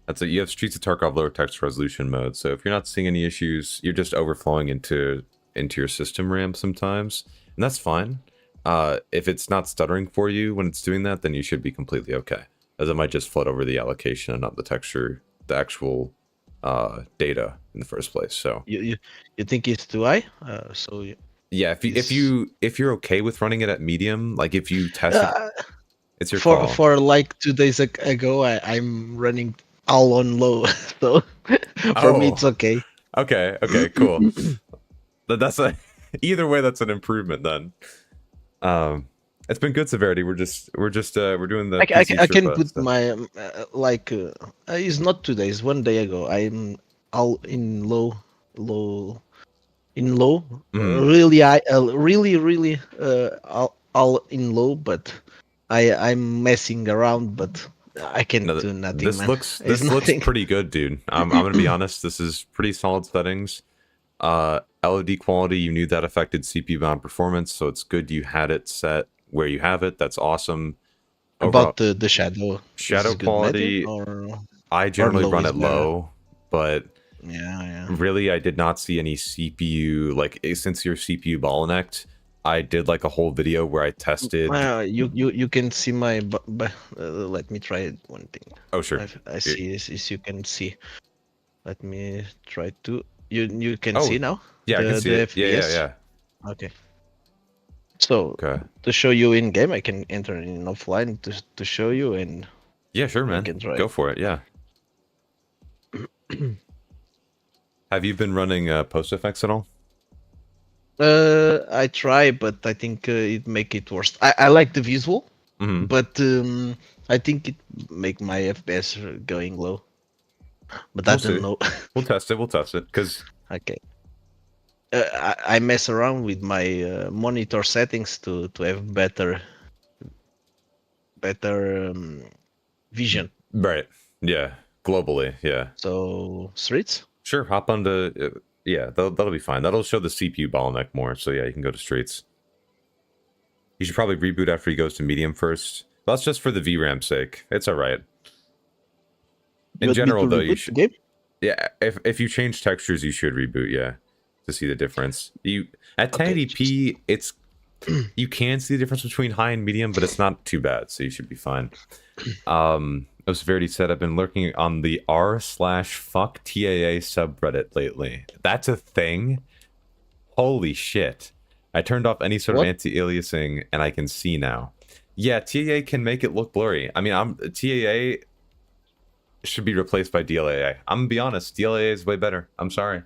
that's it. You have Streets of Tarkov lower texture resolution mode, so if you're not seeing any issues, you're just overflowing into your system RAM sometimes, and that's fine. If it's not stuttering for you when it's doing that, then you should be completely okay, as it might just flood over the allocation and not the texture, the actual data in the first place. So you think it's too high? Yeah, if you're okay with running it at medium, like if you test it, it's your call. For like 2 days ago, I'm running all on low, so for me it's okay. Okay, cool. That's either way, that's an improvement then. It's been good severity. We're doing the. I can put stuff. My it's not 2 days. 1 day ago, I'm all in low. Really high, really all in low, but I'm messing around, but I can't do nothing. This man. looks pretty good, dude. I'm gonna be honest. This is pretty solid settings. LOD quality, you knew that affected CPU bound performance, so it's good you had it set where you have it. That's awesome. About the shadow quality, I generally run it low, but yeah. Really, I did not see any CPU, like, since your CPU bottlenecked, I did like a whole video where I tested. You can see my, let me try one thing. Oh, sure. I see this, you can see. Let me try to, you can see now? Yeah, I can see it. FPS? Yeah. Okay. So, to show you in game, I can enter in offline to show you, and yeah, sure, man. Go for it. Yeah. Have you been running post effects at all? I try, but I think it make it worse. I like the visual, but I think it make my FPS going low. But I don't know. We'll test it. Because okay. I mess around with my monitor settings to have better vision. Right. Yeah. Globally, yeah. So streets. Sure, hop onto. Yeah, that'll be fine. That'll show the CPU bottleneck more. So yeah, you can go to streets. You should probably reboot after he goes to medium first. That's just for the VRAM's sake. It's all right. In general, though, you should. Yeah, if you change textures, you should reboot. Yeah, to see the difference. You at 1080p, it's you can see the difference between high and medium, but it's not too bad, so you should be fine. As Verity said, I've been lurking on the r/fuck TAA subreddit lately. That's a thing. Holy shit! I turned off any sort of anti-aliasing, and I can see now. Yeah, TAA can make it look blurry. I mean, TAA should be replaced by DLAA. I'm gonna be honest, DLAA is way better. I'm sorry.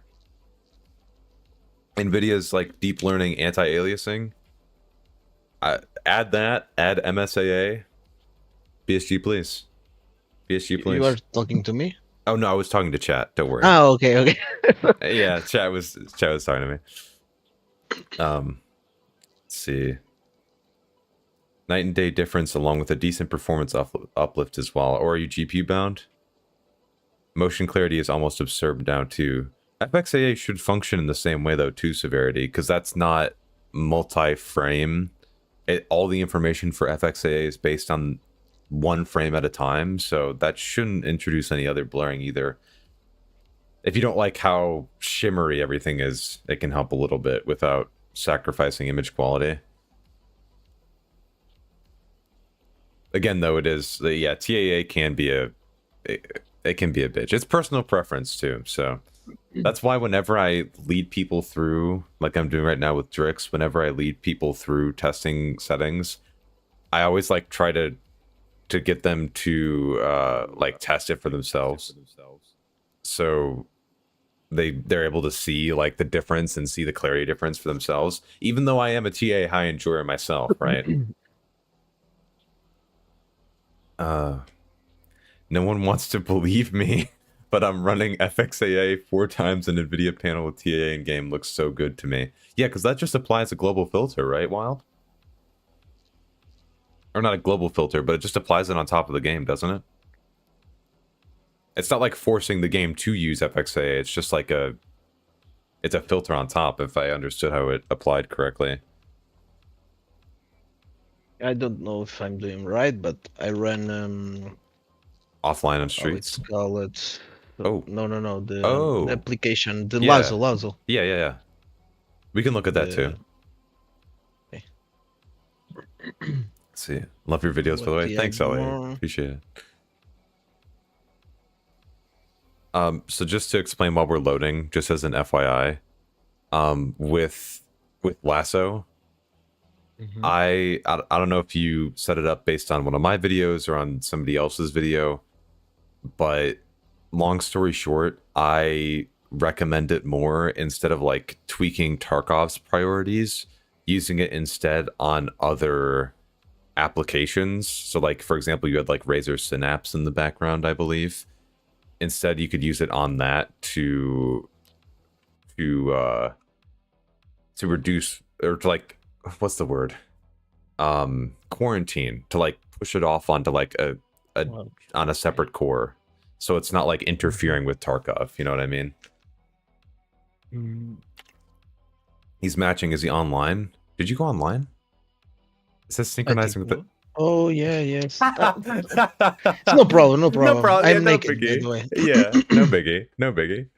Nvidia's like deep learning anti-aliasing. Add that. Add MSAA. BSG, please. BSG, please. You are talking to me? Oh no, I was talking to chat. Don't worry. Oh, okay. Yeah, chat was talking to me. Let's see. Night and day difference, along with a decent performance uplift as well. Or are you GPU bound? Motion clarity is almost absurd now too. FXAA should function in the same way though too, Severity, because that's not multi-frame. All the information for FXAA is based on one frame at a time, so that shouldn't introduce any other blurring either. If you don't like how shimmery everything is, it can help a little bit without sacrificing image quality. Again, though, it is yeah, TAA can be it can be a bitch. It's personal preference too, so that's why whenever I lead people through, like I'm doing right now with Drix, whenever I lead people through testing settings, I always like try to get them to like test it for themselves, so they're able to see like the difference and see the clarity difference for themselves. Even though I am a TAA high enjoyer myself, right? No one wants to believe me, but I'm running FXAA 4 times an Nvidia panel with TAA in game. Looks so good to me. Yeah, because that just applies a global filter, right, Wild? Or not a global filter, but it just applies it on top of the game, doesn't it? It's not like forcing the game to use FXAA. It's just like it's a filter on top, if I understood how it applied correctly. I don't know if I'm doing right, but I run offline on streets. Let's call it. Oh no! The application, the Lazo. Yeah. We can look at that too. Okay. Let's see. Love your videos, by the way. Thanks, Elliot. Appreciate it. So just to explain while we're loading, just as an FYI, with Lasso. I don't know if you set it up based on one of my videos or on somebody else's video, but long story short, I recommend it more instead of like tweaking Tarkov's priorities, using it instead on other applications. So like, for example, you had like Razer Synapse in the background, I believe. Instead, you could use it on that to reduce, or to like, what's the word? Quarantine, to like push it off onto like on a separate core, so it's not like interfering with Tarkov. You know what I mean? He's matching. Is he online? Did you go online? Is this synchronizing with it? Oh yeah, yes. No problem. No problem. I'm yeah, naked, no by the way. Yeah, no biggie. No biggie.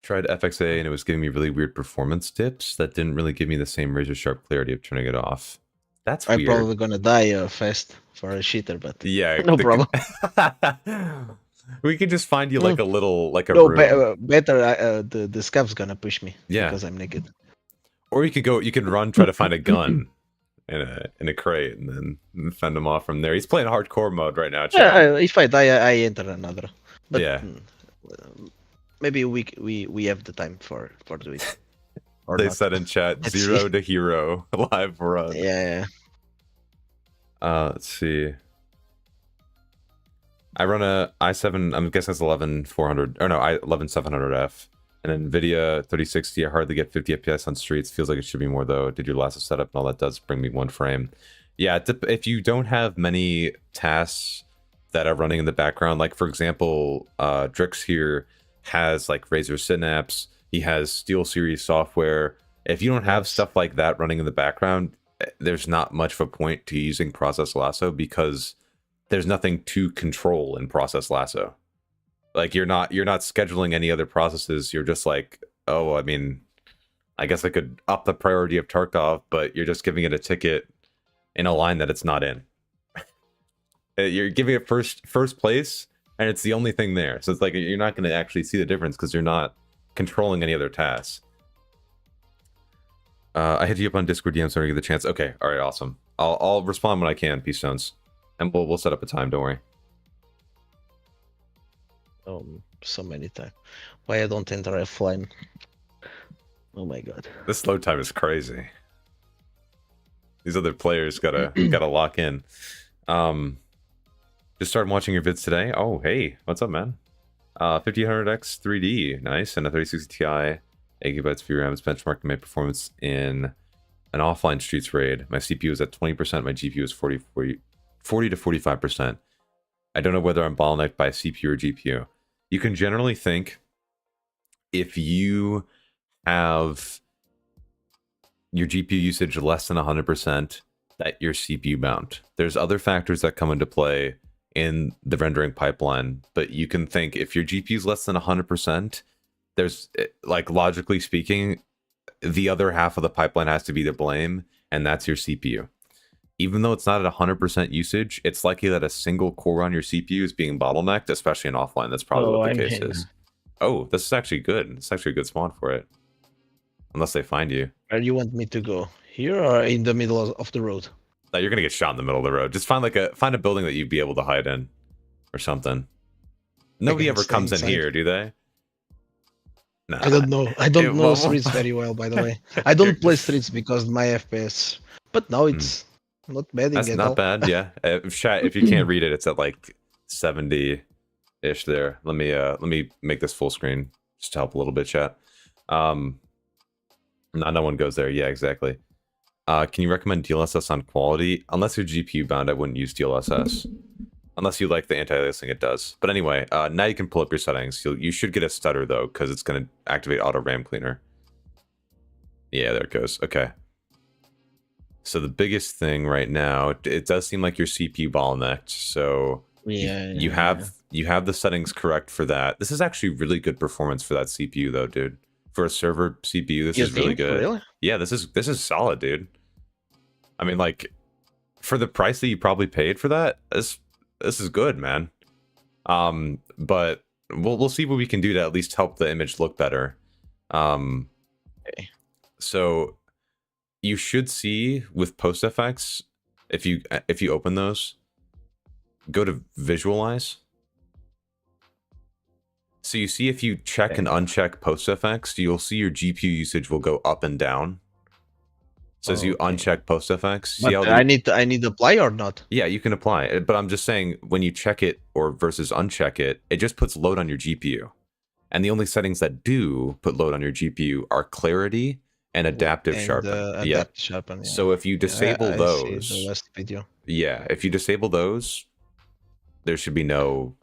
Tried FXA and it was giving me really weird performance dips that didn't really give me the same razor sharp clarity of turning it off. That's weird. I'm probably gonna die fast for a cheater, but yeah, no problem. We can just find you like a little room. Better. The scav's gonna push me. Yeah, because I'm naked. Or you could go. You can run, try to find a gun in a crate, and then fend him off from there. He's playing hardcore mode right now. Yeah, if I die, I enter another. But yeah. Maybe we have the time for doing it. They said in chat, 0 to hero live run. Yeah. Let's see. I run a i7. I'm guessing it's 11400. Or no, 11700F. And Nvidia 3060. I hardly get 50 FPS on streets. Feels like it should be more though. Did your last setup and all that does bring me 1 frame. Yeah, if you don't have many tasks that are running in the background. Like for example, Drix here has like Razer Synapse. He has SteelSeries software. If you don't have stuff like that running in the background, there's not much of a point to using Process Lasso because there's nothing to control in Process Lasso. Like you're not scheduling any other processes. You're just like, oh, I mean, I guess I could up the priority of Tarkov, but you're just giving it a ticket in a line that it's not in. You're giving it first place, and it's the only thing there. So it's like you're not going to actually see the difference because you're not controlling any other tasks. I hit you up on Discord DM so I get the chance. Okay, all right, awesome. I'll respond when I can, Peace Stones, and we'll set up a time. Don't worry. So many times. Why I don't enter offline? Oh my god. This load time is crazy. These other players gotta lock in. Just started watching your vids today. Oh, hey, what's up, man? 5000X 3D, nice, and a 3060 Ti, 8 GB VRAMs, benchmarked my performance in an offline Streets raid. My CPU is at 20%, my GPU is 40 to 45%. I don't know whether I'm bottlenecked by CPU or GPU. You can generally think if you have your GPU usage less than 100%, that you're CPU bound. There's other factors that come into play in the rendering pipeline, but you can think if your GPU is less than 100%, there's, like, logically speaking, the other half of the pipeline has to be to blame, and that's your CPU. Even though it's not at 100% usage, it's likely that a single core on your CPU is being bottlenecked, especially in offline. That's probably what the case is. Oh, this is actually good. It's actually a good spawn for it. Unless they find you. Where do you want me to go? Here or in the middle of the road? No, you're gonna get shot in the middle of the road. Just find a building that you'd be able to hide in, or something. Nobody ever comes in here, do they? Nah. I don't know. I don't know Streets very well, by the way. I don't play Streets because of my FPS. But now it's not bad. That's not bad. Yeah. If you can't read it, it's at like 70-ish there. Let me make this full screen just to help a little bit, chat. No one goes there. Yeah, exactly. Can you recommend DLSS on quality? Unless you're GPU bound, I wouldn't use DLSS. Unless you like the anti-aliasing, it does. But anyway, now you can pull up your settings. You should get a stutter, though, because it's going to activate auto RAM cleaner. Yeah, there it goes. Okay. So the biggest thing right now, it does seem like your CPU bottlenecked. So you have the settings correct for that. This is actually really good performance for that CPU, though, dude. For a server CPU, this is really good. Really? Yeah, this is solid, dude. I mean, like, for the price that you probably paid for that, this is good, man. But we'll see what we can do to at least help the image look better. Okay. So you should see with post effects, if you open those, go to visualize. So you see if you check and uncheck post effects, you'll see your GPU usage will go up and down. So as you uncheck post effects, see how I need to apply or not? Yeah, you can apply it, but I'm just saying when you check it or versus uncheck it, it just puts load on your GPU. And the only settings that do put load on your GPU are clarity and adaptive sharpen. Yeah. Sharpen, yeah. So if you disable those, the last video. Yeah, if you disable those, there should be no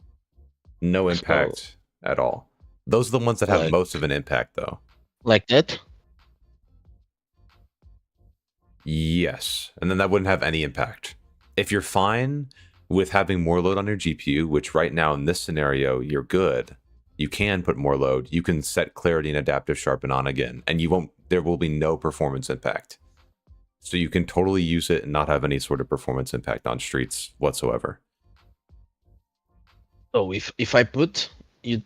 impact at all. Those are the ones that have most of an impact, though. Like that? Yes, and then that wouldn't have any impact. If you're fine with having more load on your GPU, which right now in this scenario, you're good, you can put more load. You can set clarity and adaptive sharpen on again, and there will be no performance impact. So you can totally use it and not have any sort of performance impact on Streets whatsoever. So if I put, you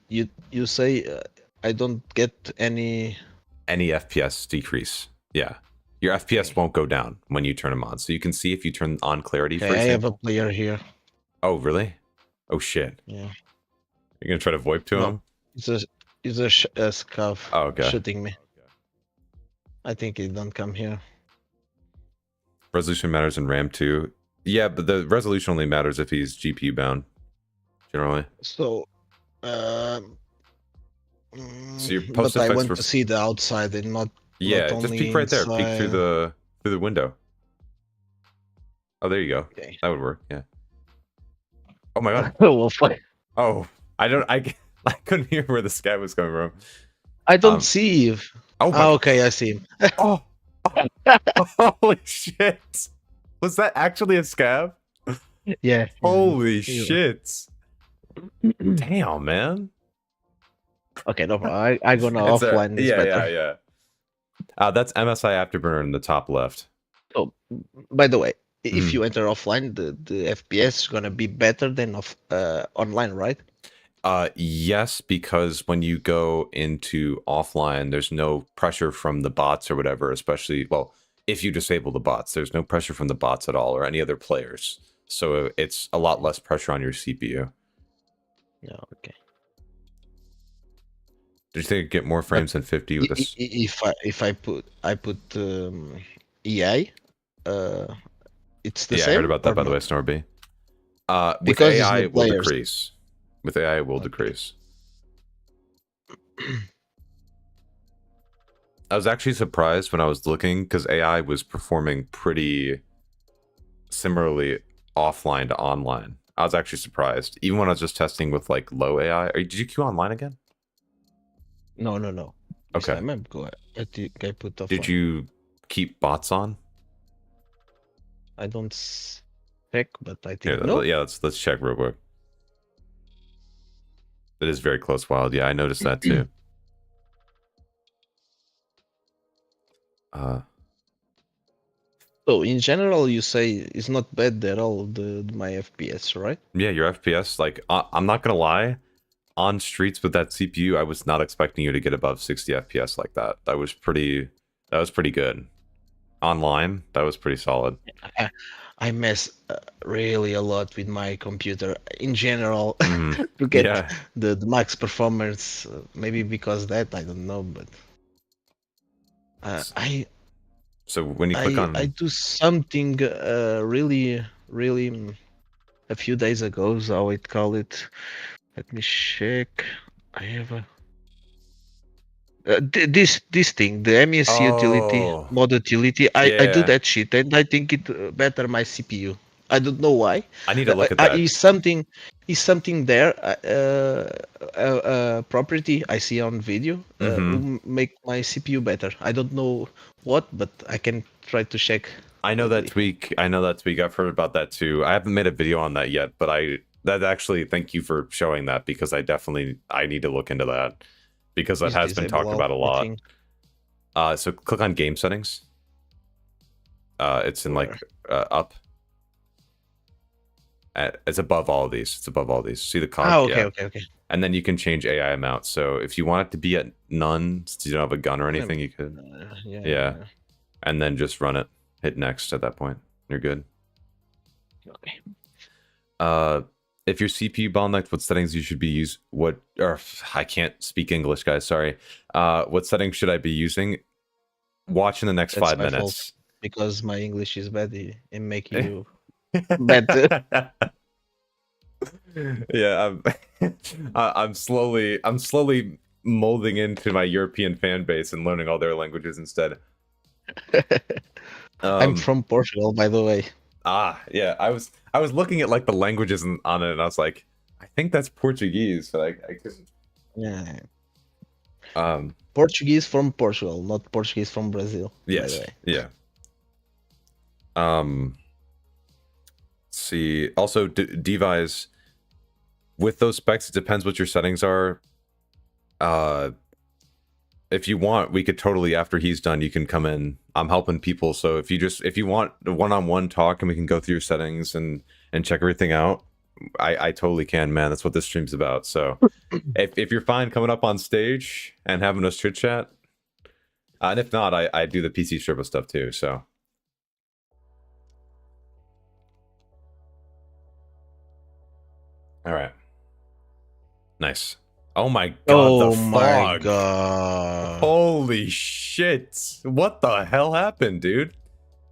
say I don't get any FPS decrease. Yeah. Your FPS won't go down when you turn them on. So you can see if you turn on clarity, for example. I have a player here. Oh, really? Oh, shit. Yeah. You're going to try to VoIP to him? It's a scav shooting me. I think he don't come here. Resolution matters in RAM too. Yeah, but the resolution only matters if he's GPU bound, generally. So, so your post but I want to see the outside and not. Yeah, just peek right there. Peek through the window. Oh, there you go. Okay. That would work. Yeah. Oh my god. Well, fine. Oh, I couldn't hear where the scav was coming from. I don't see if. Oh my. Okay, I see him. Oh, holy shit! Was that actually a scav? Yeah. Holy shit! Damn, man. Okay, no problem. I gonna It's offline this better. Yeah. That's MSI Afterburner in the top left. Oh, by the way, if you enter offline, the FPS is gonna be better than online, right? Yes, because when you go into offline, there's no pressure from the bots or whatever, especially, well, if you disable the bots, there's no pressure from the bots at all or any other players. So it's a lot less pressure on your CPU. Yeah, okay. Did you think it'd get more frames than 50 with this? If I put EI, it's the same. I heard about that, by the way, Snorby. With because AI, it will players. decrease. With AI, it will decrease. I was actually surprised when I was looking because AI was performing pretty similarly offline to online. I was actually surprised, even when I was just testing with like low AI. Did you queue online again? No. Okay. I think I put offline. Did you keep bots on? I don't check, but I think no. Yeah, let's check real quick. It is very close wild. Yeah, I noticed that too. So in general, you say it's not bad at all, my FPS, right? Yeah, your FPS, like, I'm not gonna lie, on streets with that CPU, I was not expecting you to get above 60 FPS like that. That was pretty good. Online, that was pretty solid. I mess really a lot with my computer in general to get the max performance. Maybe because that, I don't know, but So when you click on... I do something really a few days ago, so I call it. Let me check. I have a this thing, the MES utility, mod utility. I do that shit, and I think it better my CPU. I don't know why. I need to look at that. Is something there? Property I see on video will make my CPU better. I don't know what, but I can try to check. I know that tweak. I've heard about that too. I haven't made a video on that yet, but that actually, thank you for showing that, because I need to look into that, because that has been talked about a lot. So click on game settings. It's in like up. It's above all of these. See the cog? Oh, okay. And then you can change AI amount. So if you want it to be at none, since you don't have a gun or anything, you could. Yeah. And then just run it. Hit next at that point. You're good. Okay. If your CPU bottlenecked, what settings you should be I can't speak English, guys, sorry. What settings should I be using? Watch in the next 5 minutes. Fault, because my English is bad and make you better. Yeah, I'm slowly molding into my European fan base and learning all their languages instead. I'm from Portugal, by the way. Yeah. I was looking at like the languages on it, and I was like, I think that's Portuguese, but I couldn't. Yeah. Portuguese from Portugal, not Portuguese from Brazil. Yes. Yeah. See. Also, device with those specs, it depends what your settings are. If you want, we could totally, after he's done, you can come in. I'm helping people, so if you want a one-on-one talk and we can go through your settings and check everything out, I totally can, man. That's what this stream's about. So if you're fine coming up on stage and having us chit chat, and if not, I do the PC Sherpa stuff too. So all right, nice. Oh my god, the fog. My god. Holy shit. What the hell happened, dude?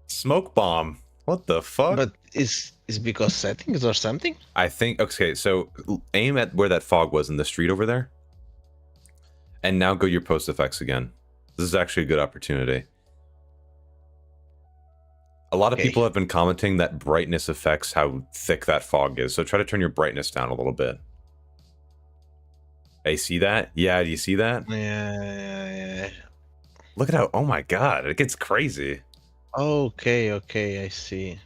Smoke bomb. What the fuck? But is because settings or something? I think, okay, so aim at where that fog was in the street over there. And now go your post effects again. This is actually a good opportunity. A lot of people have been commenting that brightness affects how thick that fog is. So try to turn your brightness down a little bit. Hey, see that? Yeah, do you see that? Yeah. Look at how, oh my god, it gets crazy. Okay, I see.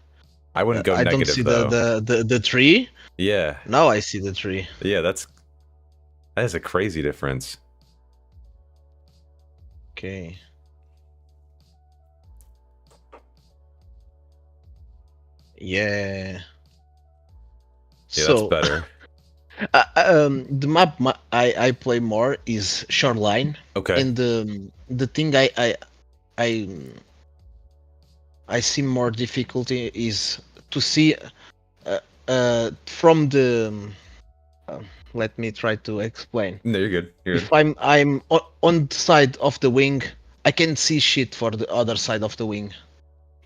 I wouldn't go I negative, don't see though. the tree. Yeah. Now I see the tree. Yeah, that is a crazy difference. Okay. Yeah. Yeah, so, that's better. The map I play more is Shoreline. Okay. And the thing I see more difficulty is to see from the. Let me try to explain. No, you're good. If I'm on the side of the wing, I can see shit for the other side of the wing.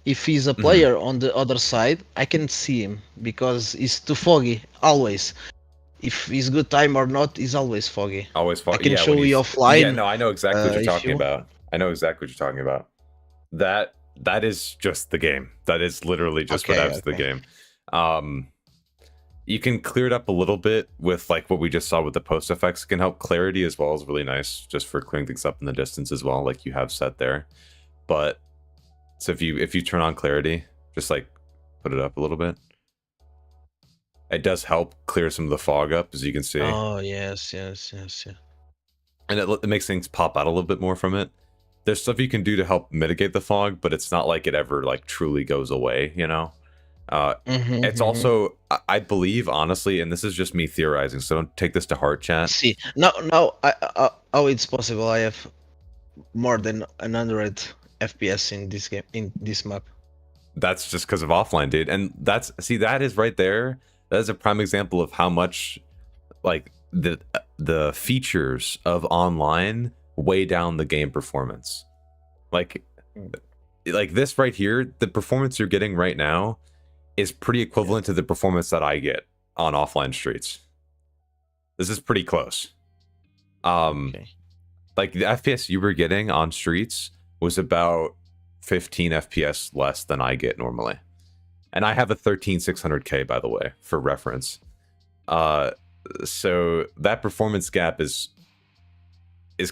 If he's a player on the other side, I can see him because it's too foggy always. If he's good time or not, he's always foggy. Always foggy. I can show you offline. Yeah, no, I know exactly what you're talking about. I know exactly what you're talking about. That is just the game. That is literally just what adds to the game. You can clear it up a little bit with like what we just saw with the post effects. It can help clarity as well, is really nice just for clearing things up in the distance as well, like you have set there. But so if you turn on clarity, just like put it up a little bit, it does help clear some of the fog up, as you can see. Oh yes. And it makes things pop out a little bit more from it. There's stuff you can do to help mitigate the fog, but it's not like it ever like truly goes away, you know? It's also, I believe, honestly, and this is just me theorizing, so don't take this to heart, chat. See, now, how it's possible I have more than 100 FPS in this game, in this map? That's just because of offline, dude. And that is right there. That is a prime example of how much, like, the features of online weigh down the game performance. Like this right here, the performance you're getting right now is pretty equivalent to the performance that I get on offline streets. This is pretty close. Like the FPS you were getting on streets was about 15 FPS less than I get normally. And I have a 13600K, by the way, for reference. So that performance gap is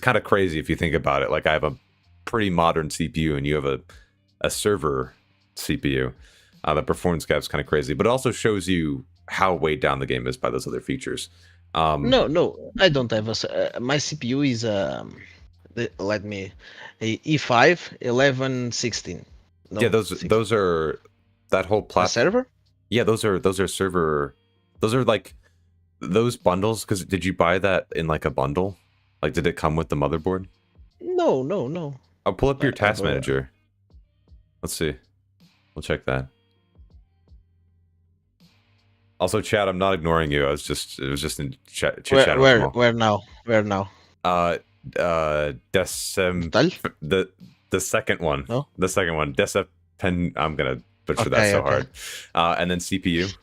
kind of crazy if you think about it. Like I have a pretty modern CPU and you have a server CPU. The performance gap is kind of crazy, but it also shows you how weighed down the game is by those other features. No, I don't have my CPU is let me a E5 1116. No, yeah, those are that whole platform. Server? Yeah, those are server. Those are like those bundles. Because did you buy that in like a bundle? Like, did it come with the motherboard? No. I'll pull up your task manager. Let's see. We'll check that. Also, chat, I'm not ignoring you. It was just in chat. Where now? The second one. No? The second one. I'm gonna butcher that so hard. And then CPU.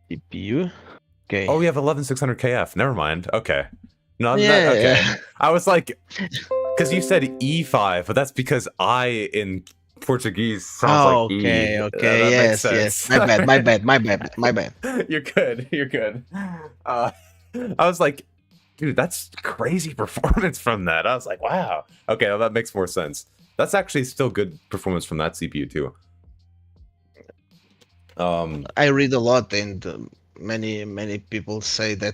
CPU. Okay. Oh, we have 11600 KF. Never mind. Okay. No, yeah, okay. Yeah. I was like, because you said E5, but that's because I in Portuguese sounds like E. Okay. Yes. My bad. You're good. I was like, dude, that's crazy performance from that. I was like, wow. Okay, well, that makes more sense. That's actually still good performance from that CPU too. I read a lot, and many people say that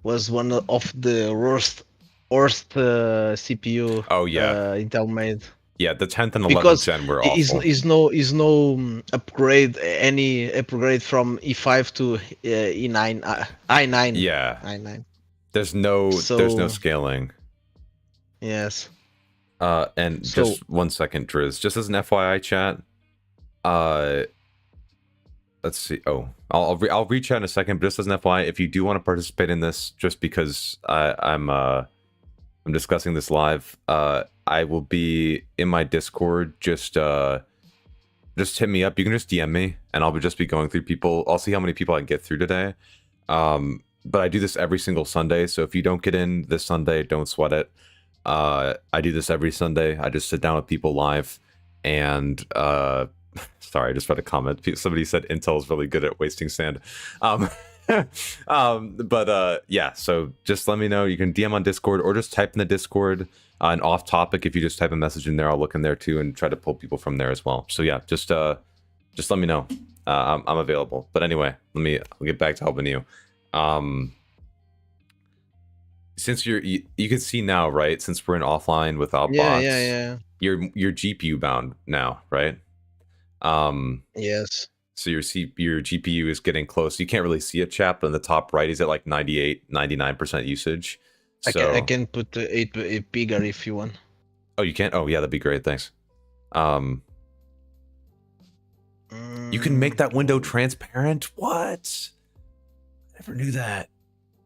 was one of the worst CPU. Oh yeah, Intel made. Yeah, the 10th and 11th gen were awful. Is no upgrade, any upgrade from E5 to E9 i9. Yeah, i9. There's no scaling. Yes. And just 1 second, Driz. Just as an FYI, chat. Let's see. Oh, I'll reach out in a second. But just as an FYI, if you do want to participate in this, just because I'm discussing this live, I will be in my Discord. Just hit me up. You can just DM me, and I'll just be going through people. I'll see how many people I can get through today. But I do this every single Sunday, so if you don't get in this Sunday, don't sweat it. I do this every Sunday. I just sit down with people live, And sorry, I just read a comment. Somebody said Intel is really good at wasting sand. Yeah, so just let me know. You can DM on Discord or just type in the Discord an off topic. If you just type a message in there, I'll look in there too and try to pull people from there as well. So yeah, just let me know. I'm available. But anyway, I'll get back to helping you. Since you can see now, right? Since we're in offline without bots, yeah. You're GPU bound now, right? Yes. So your GPU is getting close. You can't really see it, chat, but in the top right, he's at like 99% usage. So I can put it bigger if you want. Oh, you can? Oh, yeah, that'd be great. Thanks. You can make that window transparent? What? I never knew that.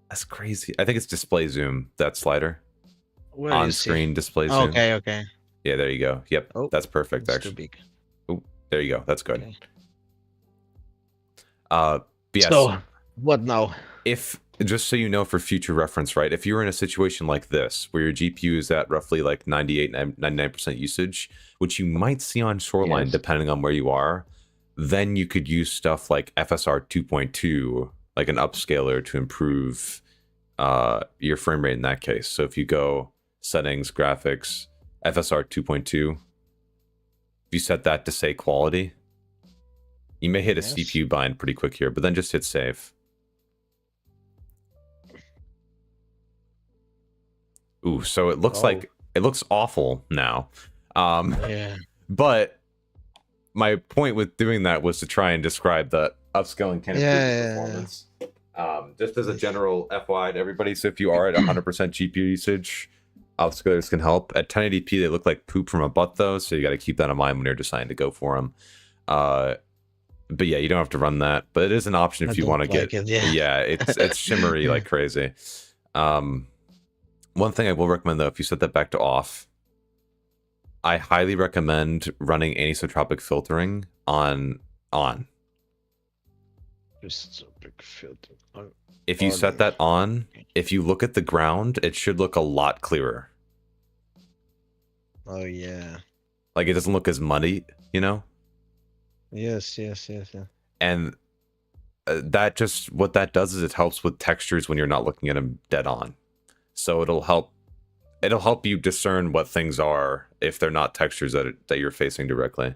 That's crazy. I think it's display zoom, that slider. Where on screen display zoom. Okay. Yeah, there you go. Yep, that's perfect, that's actually. too big. Oh, there you go. That's good. Okay. Yes. So, what now? If, just so you know for future reference, right, if you're in a situation like this, where your GPU is at roughly like 98, 99% usage, which you might see on Shoreline depending on where you are, then you could use stuff like FSR 2.2, like an upscaler, to improve your frame rate in that case. So if you go settings, graphics, FSR 2.2, if you set that to say quality, you may hit a CPU bind pretty quick here, but then just hit save. Ooh, so it looks like it looks awful now. But my point with doing that was to try and describe that upscaling can improve performance. Just as a general FYI to everybody, so if you are at 100% GPU usage, upscalers can help. At 1080p, they look like poop from a butt, though, so you got to keep that in mind when you're deciding to go for them. But yeah, you don't have to run that, but it is an option if you want to get. It's shimmery like crazy. One thing I will recommend, though, if you set that back to off, I highly recommend running anisotropic filtering on. Resampling filter. If you set that on, if you look at the ground, it should look a lot clearer. Oh yeah. Like it doesn't look as muddy, you know? Yes. And that just, what that does is it helps with textures when you're not looking at them dead on. So it'll help you discern what things are if they're not textures that you're facing directly.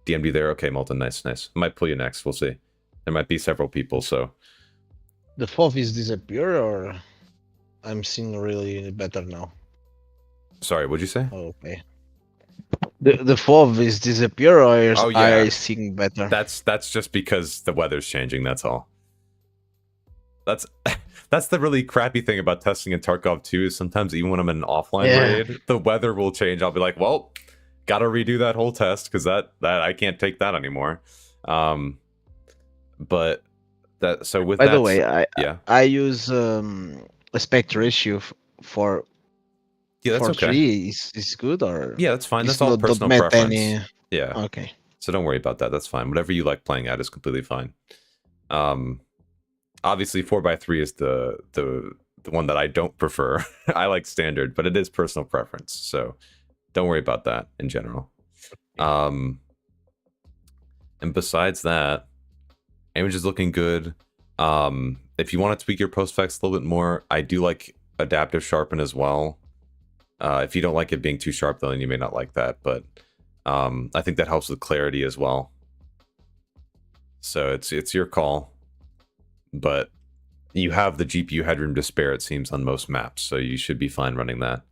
DMD there, okay, Molten, nice. Might pull you next, we'll see. There might be several people, so. The FOV is disappear, or I'm seeing really better now? Sorry, what'd you say? Okay. The FOV is disappear, or I seeing better? That's just because the weather's changing, that's all. That's the really crappy thing about testing in Tarkov 2 is sometimes even when I'm in an offline raid, the weather will change. I'll be like, well, gotta redo that whole test because that I can't take that anymore. But that, so with by that, the way, I use aspect ratio for 3 is good, or that's fine. That's all personal preference. Yeah. Okay. So don't worry about that. That's fine. Whatever you like playing at is completely fine. Obviously 4x3 is the one that I don't prefer. I like standard, but it is personal preference. So don't worry about that in general. And besides that, image is looking good. If you want to tweak your post-effects a little bit more, I do like adaptive sharpen as well. If you don't like it being too sharp, then you may not like that, but I think that helps with clarity as well. So it's your call, but you have the GPU headroom to spare, it seems, on most maps, so you should be fine running that.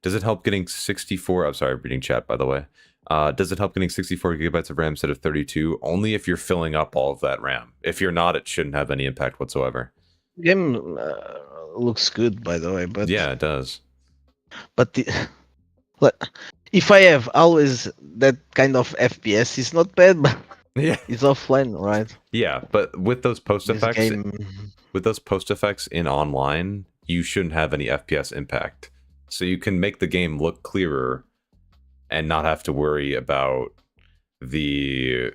Does it help getting 64? I'm sorry, reading chat, by the way. Does it help getting 64 gigabytes of RAM instead of 32? Only if you're filling up all of that RAM. If you're not, it shouldn't have any impact whatsoever. Game looks good, by the way, but yeah, it does. But if I have always that kind of FPS, it's not bad, but it's offline, right? Yeah, but with those post effects, in online, you shouldn't have any FPS impact. So you can make the game look clearer and not have to worry about the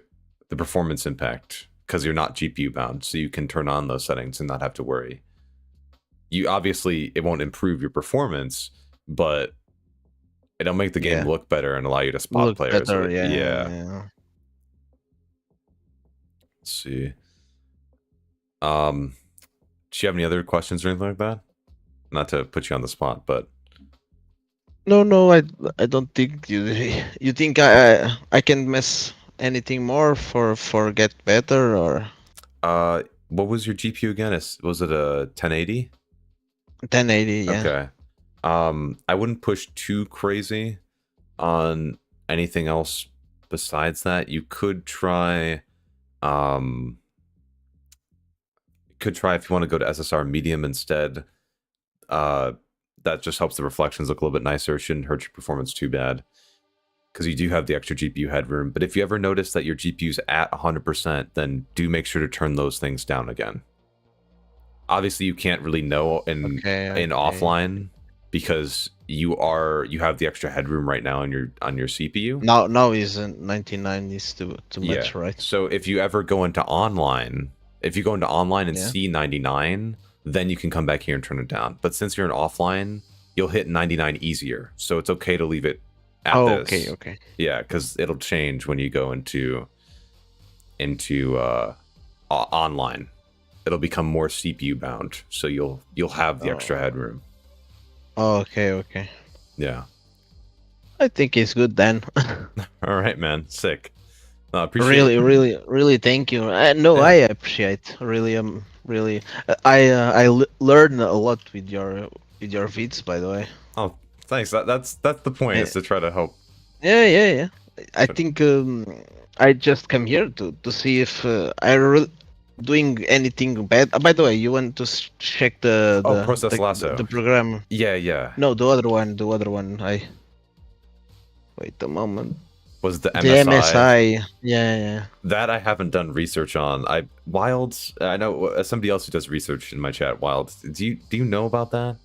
performance impact because you're not GPU bound. So you can turn on those settings and not have to worry. You obviously, it won't improve your performance, but it'll make the game Yeah. look better and allow you to spot Look players. better, yeah. Yeah. Let's see. Do you have any other questions or anything like that? Not to put you on the spot, but No, I don't think you you think I can mess anything more for get better or what was your GPU again? Was it a 1080? 1080, yeah. Okay. I wouldn't push too crazy on anything else besides that. You could try if you want to go to SSR medium instead. That just helps the reflections look a little bit nicer. It shouldn't hurt your performance too bad because you do have the extra GPU headroom. But if you ever notice that your GPU's at 100%, then do make sure to turn those things down again. Obviously, you can't really know in offline because you have the extra headroom right now on your CPU. Now is 99 is too much, right? So if you ever go into online, and see 99, then you can come back here and turn it down. But since you're in offline, you'll hit 99 easier. So it's okay to leave it at this. Okay. Yeah, because it'll change when you go into online. It'll become more CPU bound, so you'll have the extra headroom. Okay. Yeah. I think it's good then. All right, man. Sick. Appreciate really thank you. I appreciate really. I learned a lot with your vids, by the way. Oh, thanks. That's the point, is to try to help. Yeah. I think I just come here to see if doing anything bad. By the way, you want to check the Process Lasso, the program? Yeah. No, the other one. Wait a moment. Was the MSI? The MSI, yeah. That I haven't done research on. Wilds. I know somebody else who does research in my chat. Wilds. Do you know about that?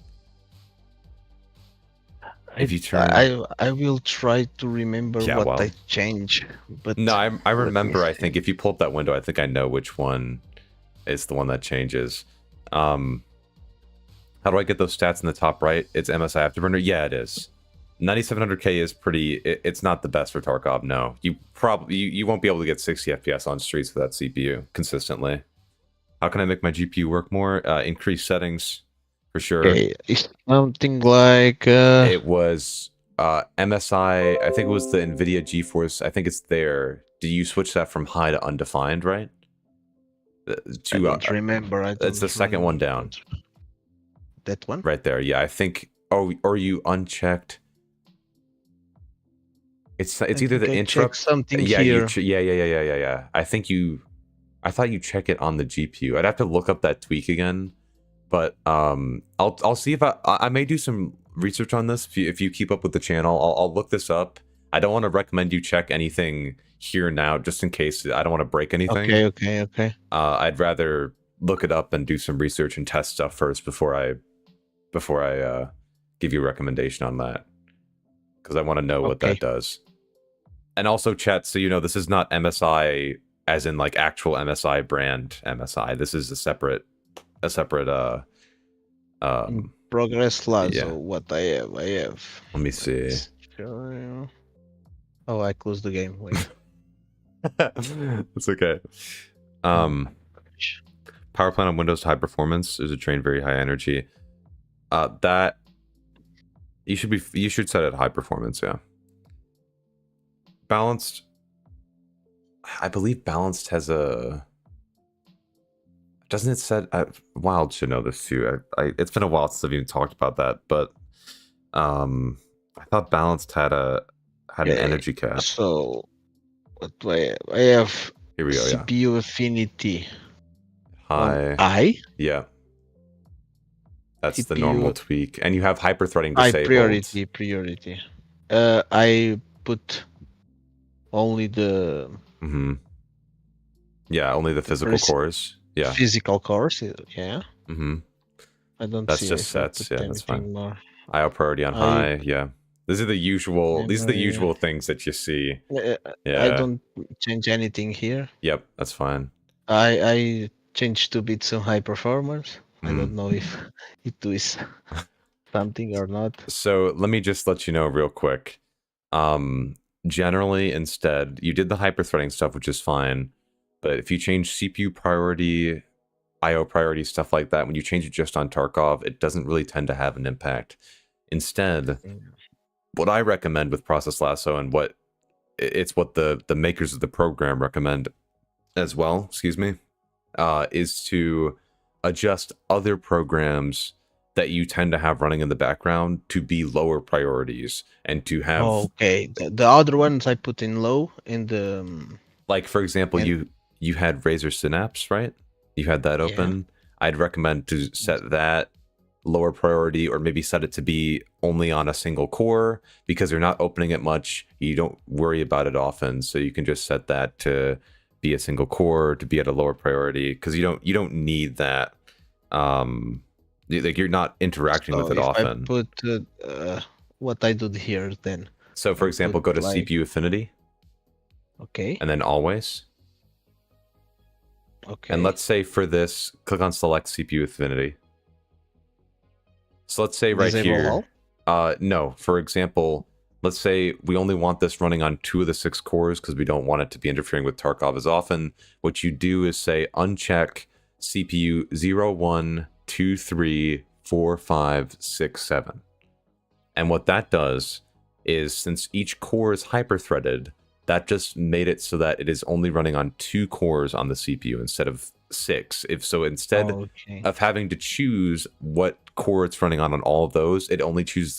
If you turn, I will try to remember what I changed. But no, I remember. I think if you pull up that window, I think I know which one is the one that changes. How do I get those stats in the top right? It's MSI Afterburner. Yeah, it is. 9700K is pretty. It's not the best for Tarkov. No, you won't be able to get 60 FPS on streets with that CPU consistently. How can I make my GPU work more? Increase settings, for sure. Okay. It's something like it was MSI. I think it was the Nvidia GeForce. I think it's there. Did you switch that from high to undefined, right? I don't remember. It's the second one down. That one? Right there. Yeah, I think. Oh, or you unchecked. It's either the interrupt something here. Yeah. I thought you check it on the GPU. I'd have to look up that tweak again, but I'll see if I may do some research on this. If you keep up with the channel, I'll look this up. I don't want to recommend you check anything here now, just in case I don't want to break anything. Okay. I'd rather look it up and do some research and test stuff first before I give you a recommendation on that, because I want to know what that does. And also, chat, so you know, this is not MSI as in like actual MSI brand MSI. This is a separate Progress Lasso. What I have. Let me see. Oh, I closed the game. Wait. It's okay. Power plant on Windows high performance is a drain very high energy. That you should set it high performance, yeah. Balanced, I believe balanced has a, doesn't it set, Wild should know this too. It's been a while since I've even talked about that, but I thought balanced had an energy cap. So what do I have? Here we go. CPU affinity high. Yeah, that's CPU, the normal tweak, and you have hyperthreading disabled. Priority. I put only the. Yeah, only the physical cores. Yeah. Physical cores. Yeah. I don't. That's see just sets. Yeah, that's fine. More. IO priority on high. Yeah. These are the usual. These are the usual things that you see. Yeah. I don't change anything here. Yep, that's fine. I changed 2 bits on high performance. I don't know if it is. something or not? So let me just let you know real quick. Generally, instead, you did the hyper-threading stuff, which is fine. But if you change CPU priority, IO priority, stuff like that, when you change it just on Tarkov, it doesn't really tend to have an impact. Instead, what I recommend with Process Lasso and what the makers of the program recommend as well, excuse me, is to adjust other programs that you tend to have running in the background to be lower priorities and to have Okay, the other ones I put in low in the like, for example, and- you had Razer Synapse, right? You had that Yeah. open. I'd recommend to set that lower priority, or maybe set it to be only on a single core, because you're not opening it much. You don't worry about it often, so you can just set that to be a single core, to be at a lower priority, because you don't need that. Like, you're not interacting with it if often. I put what I did here then. So, for example, go to like- CPU affinity, Okay. and then always. Okay. And let's say for this, click on select CPU affinity. So let's say right Disable here, no, for example, let's say we only want this running on 2 of the 6 cores because we don't want it to be interfering with Tarkov as often. What you do is say uncheck CPU 0, 1, 2, 3, 4, 5, 6, 7. And what that does is, since each core is hyper-threaded, that just made it so that it is only running on 2 cores on the CPU instead of 6. Instead of having to choose what core it's running on all of those, it only chooses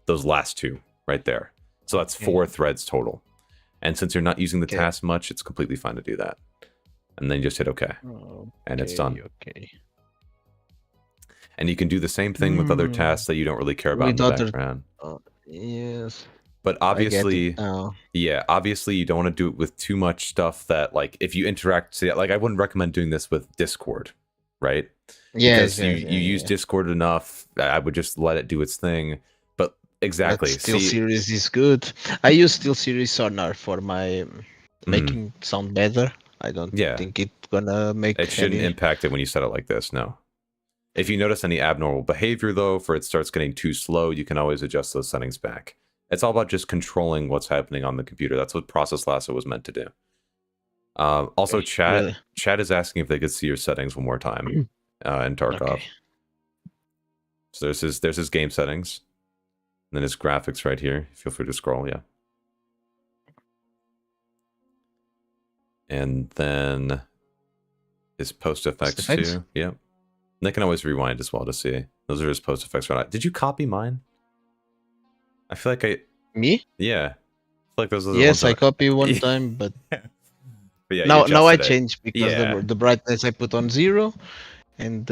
those last 2 right there. So that's 4 threads total. And since you're not using the task much, it's completely fine to do that. And then just hit OK. And it's done. Okay. And you can do the same thing with other tasks that you don't really care about in the background. Yes. But obviously, yeah, obviously you don't want to do it with too much stuff that, like, if you interact, like, I wouldn't recommend doing this with Discord, right? Yes, because you use Discord enough, I would just let it do its thing. But exactly, but SteelSeries is good. I use SteelSeries Sonar for my making sound better. I don't think it's gonna make it shouldn't impact it when you set it like this. No. If you notice any abnormal behavior, though, if it starts getting too slow, you can always adjust those settings back. It's all about just controlling what's happening on the computer. That's what Process Lasso was meant to do. Also, chat is asking if they could see your settings one more time in Tarkov. Okay. So there's his game settings, and then his graphics right here. Feel free to scroll, yeah. And then his post effects too. Yep. And they can always rewind as well to see. Those are his post effects right now. Did you copy mine? I feel like Me? Yeah. I feel like those are the ones I copy one time, but yeah, now I changed because the brightness I put on 0, and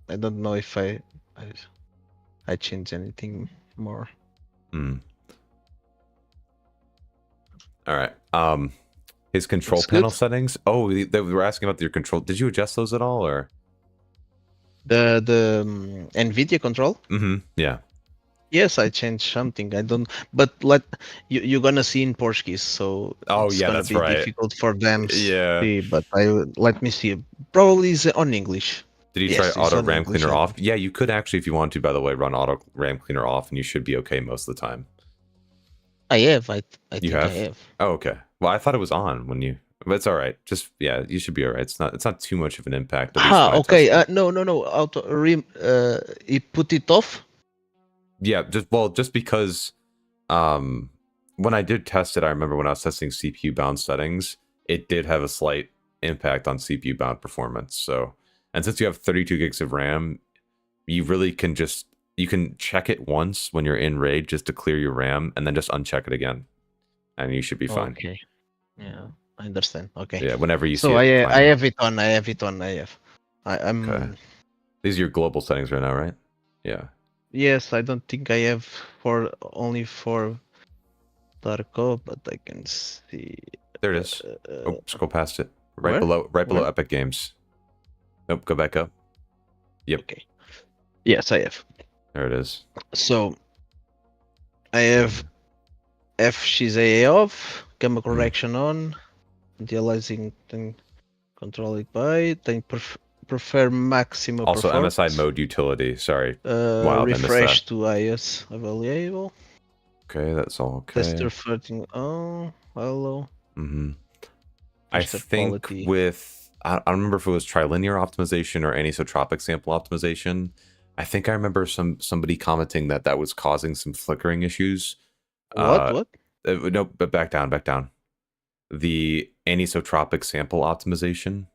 I don't know if I changed anything more. All right. His control panel settings. Oh, they were asking about your control. Did you adjust those at all, or the Nvidia control? Yeah. Yes, I changed something. I don't, but you're gonna see in Portuguese, so it's gonna be difficult for them. See, but let me see. Probably is on English. Did you try auto RAM cleaner off? Yeah, you could actually, if you want to. By the way, run auto RAM cleaner off, and you should be okay most of the time. I have. I think I have. Oh, okay. Well, I thought it was on when you. But it's all right. Just you should be all right. It's not too much of an impact. Okay. No. Auto RAM. You put it off. Yeah, just because when I did test it, I remember when I was testing CPU bound settings, it did have a slight impact on CPU bound performance. So, and since you have 32 gigs of RAM, you really can you can check it once when you're in RAID just to clear your RAM, and then just uncheck it again, and you should be fine. Okay. Yeah, I understand. Okay. Yeah, whenever you see it. So I have it on. I have. I'm. Okay. These are your global settings right now, right? Yeah. Yes, I don't think I have only for Tarkov, but I can see. There it is. Scroll past it. Right below Epic Games. Nope, go back up. Yep. Okay. Yes, I have. There it is. So I have HBAO off, camera correction on, anti-aliasing thing, control it by, then prefer maximum Also, performance. MSI mode utility. Sorry. Wow, I missed Refresh that. to iOS available. Okay, that's all okay. Tester flirting. Oh, hello. I Tester think quality. with I don't remember if it was trilinear optimization or anisotropic sample optimization. I think I remember somebody commenting that that was causing some flickering issues. What? No, but back down, back down. The anisotropic sample optimization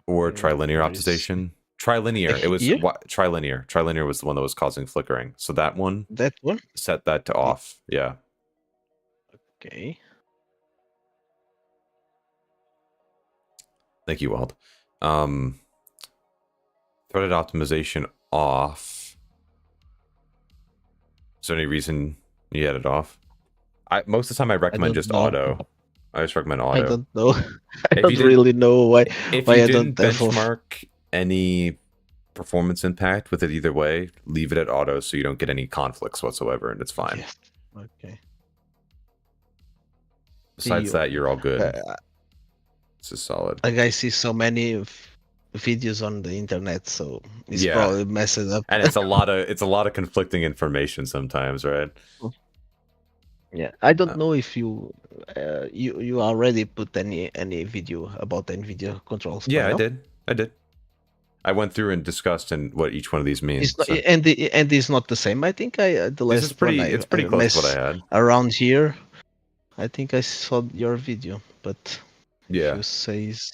or trilinear Where is optimization. Trilinear. It was here? trilinear. Trilinear was the one that was causing flickering. So that one, That one? set that to off. Yeah. Okay. Thank you, Weld. Threaded optimization off. Is there any reason you had it off? Most of the time I recommend just know. auto. I just recommend auto. I don't know. I If don't you didn't- really know why. If why you I didn't don't have off. benchmark any performance impact with it either way, leave it at auto so you don't get any conflicts whatsoever, and it's fine. Yes. Okay. Besides that, you're all good. This is solid. Like I see so many videos on the internet, so it's Yeah. probably messing up. And it's a lot of conflicting information sometimes, right? Yeah, I don't know if you you already put any video about Nvidia controls. Yeah, or I no? did. I went through and discussed and what each one of these means. It's not, so. and it's not the same. I think the This last is pretty. one It's pretty close to what I had. around here. I think I saw your video, but Yeah, you says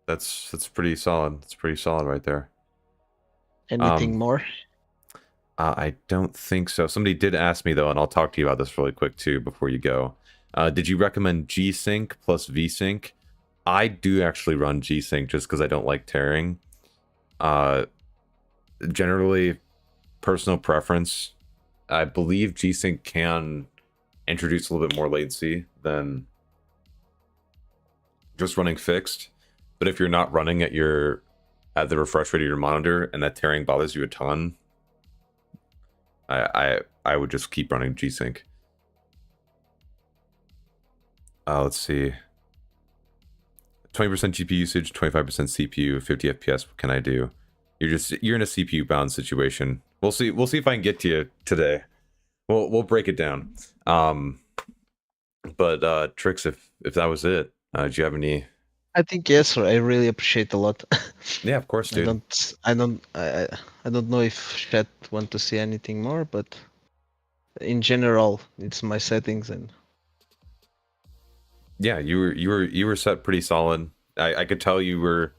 that's pretty solid. It's pretty solid right there. anything more? I don't think so. Somebody did ask me though, and I'll talk to you about this really quick too before you go. Did you recommend G-Sync plus V-Sync? I do actually run G-Sync just because I don't like tearing. Generally, personal preference. I believe G-Sync can introduce a little bit more latency than just running fixed. But if you're not running at the refresh rate of your monitor and that tearing bothers you a ton, I would just keep running G-Sync. Let's see. 20% GPU usage, 25% CPU, 50 FPS. What can I do? You're in a CPU bound situation. We'll see if I can get to you today. We'll break it down. But Trix, if that was it, do you have any? I think yes, sir. I really appreciate a lot. Yeah, of course, dude. I don't know if chat want to see anything more, but in general, it's my settings and. Yeah, you were set pretty solid. I could tell you've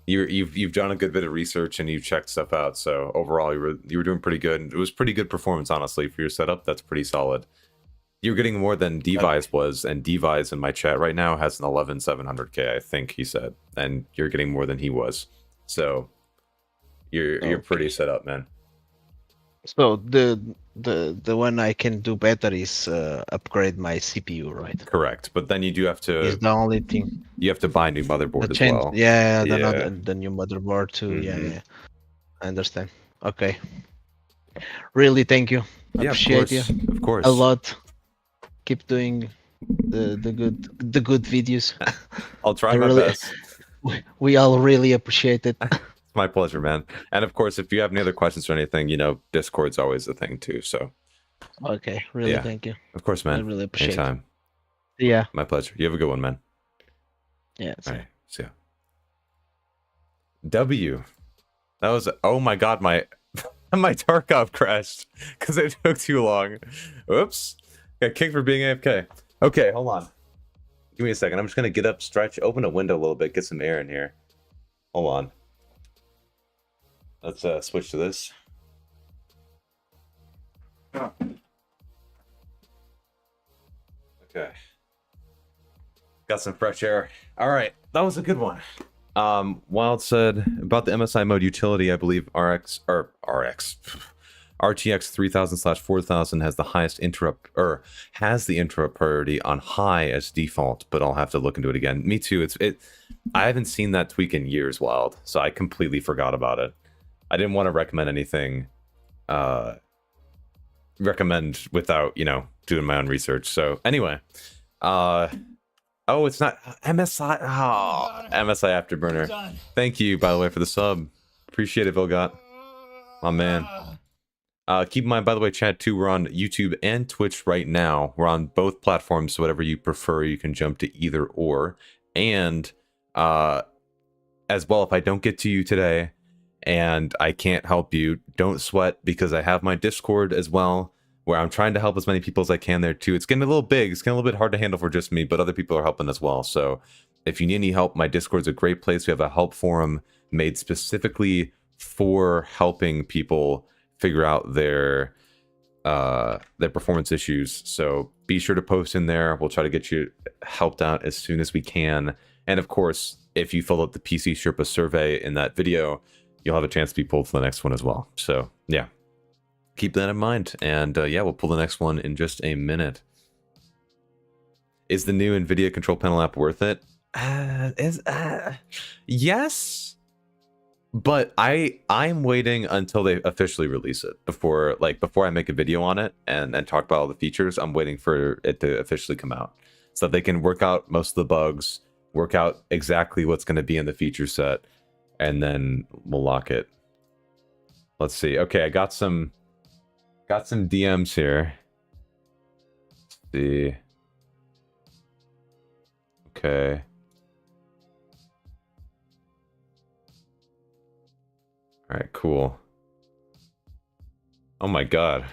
done a good bit of research and you've checked stuff out. So overall, you were doing pretty good. And it was pretty good performance, honestly, for your setup. That's pretty solid. You're getting more than Device was, and Device in my chat right now has an 11700K, I think he said, and you're getting more than he was. So you're pretty set up, man. So the one I can do better is upgrade my CPU, right? Correct, but then you do have to. It's the only thing. You have to buy a new motherboard as change, well. yeah, Yeah. the new motherboard too. Mhm. Yeah, I understand. Okay. Really, thank you. Yeah, Appreciate you of course. a lot. Keep doing the good videos. I'll try my best. We all really appreciate it. It's my pleasure, man. And of course, if you have any other questions or anything, Discord's always a thing too. So. Okay, really, Yeah. thank you. Of course, man. I really appreciate Anytime. it. Yeah. My pleasure. You have a good one, man. Yeah. All right. See ya. W. That was. Oh my God, my Tarkov crashed because it took too long. Oops. Got kicked for being AFK. Okay, hold on. Give me a second. I'm just gonna get up, stretch, open a window a little bit, get some air in here. Hold on. Let's switch to this. Okay. Got some fresh air. All right, that was a good one. Wild said about the MSI mode utility, I believe RTX 3000/4000 has the highest interrupt has the interrupt priority on high as default, but I'll have to look into it again. Me too. I haven't seen that tweak in years, Wild, so I completely forgot about it. I didn't want to recommend anything without, doing my own research. So anyway, Oh, it's not MSI. Oh, MSI Afterburner. Thank you, by the way, for the sub. Appreciate it, Vilgot. My man. Keep in mind, by the way, chat too, we're on YouTube and Twitch right now. We're on both platforms, so whatever you prefer, you can jump to either or. And as well, if I don't get to you today and I can't help you, don't sweat, because I have my Discord as well, where I'm trying to help as many people as I can there too. It's getting a little big. It's getting a little bit hard to handle for just me, but other people are helping as well. So if you need any help, my Discord's a great place. We have a help forum made specifically for helping people figure out their performance issues. So be sure to post in there. We'll try to get you helped out as soon as we can. And of course, if you fill out the PC Sherpa survey in that video, you'll have a chance to be pulled for the next one as well. So yeah, keep that in mind. And yeah, we'll pull the next one in just a minute. Is the new Nvidia control panel app worth it? Yes. But I'm waiting until they officially release it before I make a video on it and talk about all the features. I'm waiting for it to officially come out so that they can work out most of the bugs, work out exactly what's going to be in the feature set, and then we'll lock it. Let's see. Okay, I got some DMs here. Let's see. Okay. All right, cool. Oh my god.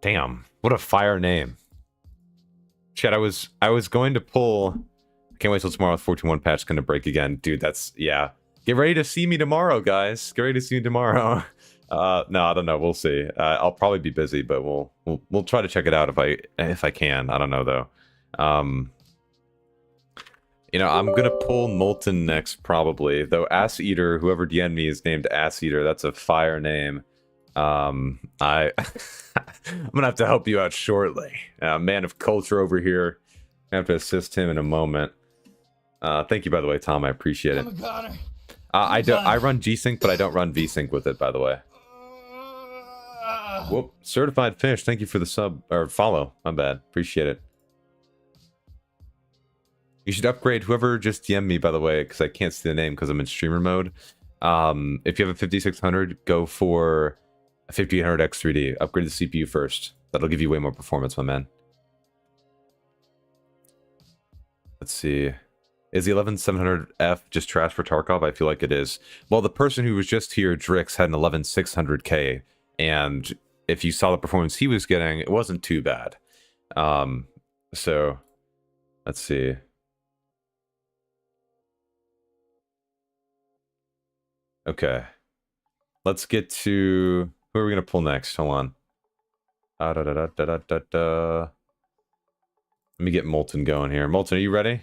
Damn, what a fire name. Chat, I was going to pull. Can't wait till tomorrow. 14.1 patch gonna break again. Dude, that's, yeah. Get ready to see me tomorrow, guys. Get ready to see me tomorrow. No, I don't know. We'll see. I'll probably be busy, but we'll try to check it out if I can. I don't know though. You know, I'm gonna pull Molten next probably. Though Ass Eater, whoever DM'd me is named Ass Eater. That's a fire name. I'm gonna have to help you out shortly. Man of culture over here. I have to assist him in a moment. Thank you, by the way, Tom. I appreciate it. I run G-Sync, but I don't run V-Sync with it, by the way. Whoop. Certified Fish, thank you for the sub, or follow. My bad. Appreciate it. You should upgrade whoever just DM'd me, by the way, because I can't see the name because I'm in streamer mode. If you have a 5600, go for a 5800 X3D. Upgrade the CPU first. That'll give you way more performance, my man. Let's see. Is the 11700F just trash for Tarkov? I feel like it is. Well, the person who was just here, Drix, had an 11600K, and if you saw the performance he was getting, it wasn't too bad. So, let's see. Okay. Let's get to... Who are we going to pull next? Hold on. Let me get Molten going here. Molten, are you ready?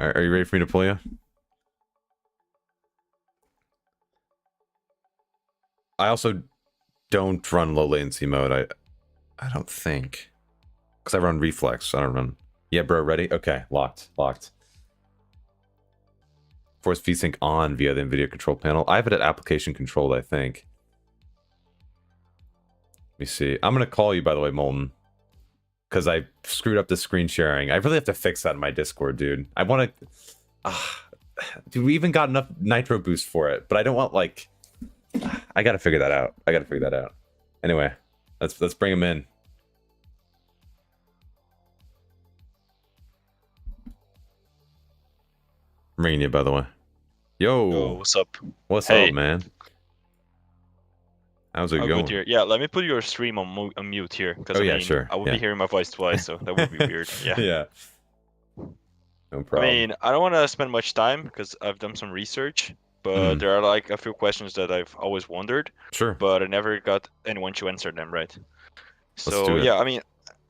Are you ready for me to pull you? I also don't run low latency mode. I don't think. Because I run Reflex. I don't run... Yeah, bro, ready? Okay, locked. Force VSync on via the NVIDIA control panel. I have it at application controlled, I think. Let me see. I'm going to call you, by the way, Molten. Because I screwed up the screen sharing. I really have to fix that in my Discord, dude. I want to... dude, we even got enough nitro boost for it. But I don't want, like... I got to figure that out. Anyway, let's bring him in. I'm ringing you, by the way. Yo, what's up? What's up, man? How's it going? Here. Yeah, let me put your stream on mute here, because sure. I would be hearing my voice twice, so that would be weird. Yeah. Yeah. No problem. I mean, I don't want to spend much time because I've done some research, but there are like a few questions that I've always wondered. Sure. But I never got anyone to answer them, right? So yeah, I mean,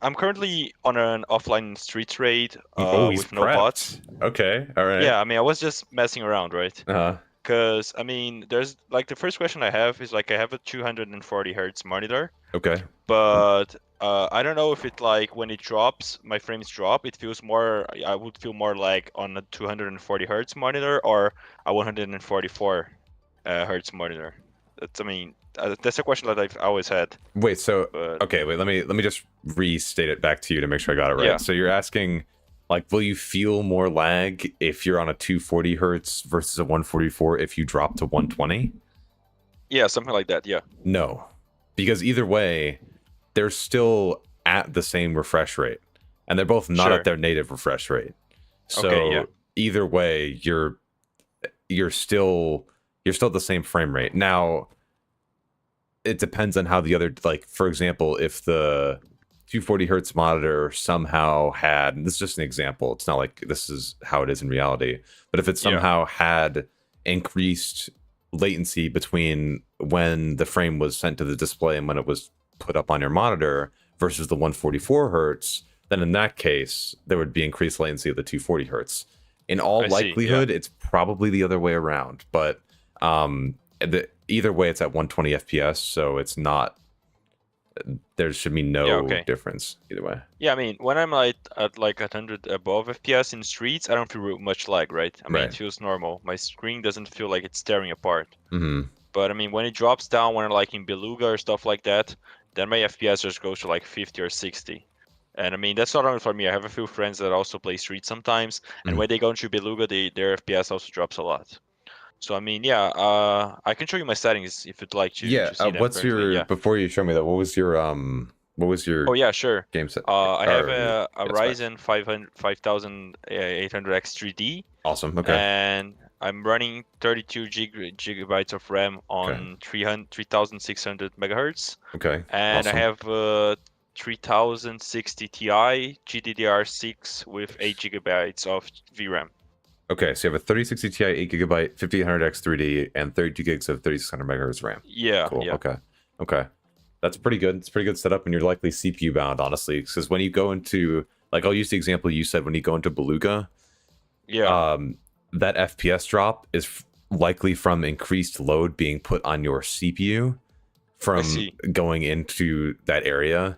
I'm currently on an offline street raid with no bots. Okay, all right. Yeah, I mean, I was just messing around, right? Uh-huh. Because, I mean, there's, like, the first question I have is, like, I have a 240 hertz monitor. Okay. But I don't know if it, like, when it drops, my frames drop, it feels more, I would feel more like on a 240 hertz monitor or a 144 hertz monitor. That's, I mean, that's a question that I've always had. Wait, so But okay, wait, let me just restate it back to you to make sure I got it right. Yeah. So you're asking, like, will you feel more lag if you're on a 240 hertz versus a 144 if you drop to 120? yeah, something like that. Yeah. No, because either way, they're still at the same refresh rate, and they're both not Sure. at their native refresh rate. So Okay, yeah. either way, you're still at the same frame rate. Now, it depends on how the other, like, for example, if the 240 hertz monitor somehow had, and this is just an example, it's not like this is how it is in reality, but if it somehow had increased latency between when the frame was sent to the display and when it was put up on your monitor versus the 144 hertz, then in that case, there would be increased latency of the 240 hertz. In all likelihood, it's probably the other way around, but either way, it's at 120 FPS, so it's not. There should be no difference either way. Yeah, I mean, when I'm at like 100 above FPS in streets, I don't feel much lag, right? I mean, it feels normal. My screen doesn't feel like it's tearing apart. But I mean, when it drops down, when I'm like in Beluga or stuff like that, then my FPS just goes to like 50 or 60. And I mean, that's not only for me. I have a few friends that also play street sometimes, and when they go into Beluga, their FPS also drops a lot. So I mean, yeah, I can show you my settings if you'd like to. Yeah, to see them what's currently. your before you show me that? What was your Oh yeah, sure. game set? I have a Ryzen 5800X3D. Awesome. Okay. And I'm running 32 gigabytes of RAM on 3600 megahertz. Okay. And awesome. I have 3060 Ti GDDR6 with 8 gigabytes of VRAM. Okay, so you have a 3060 Ti 8 gigabyte 5800X3D and 32 gigs of 3600 megahertz RAM. Yeah. Cool. Yeah. Okay. That's pretty good. It's pretty good setup, and you're likely CPU bound, honestly, because when you go into, like, I'll use the example you said, when you go into Beluga, that FPS drop is likely from increased load being put on your CPU from going into that area.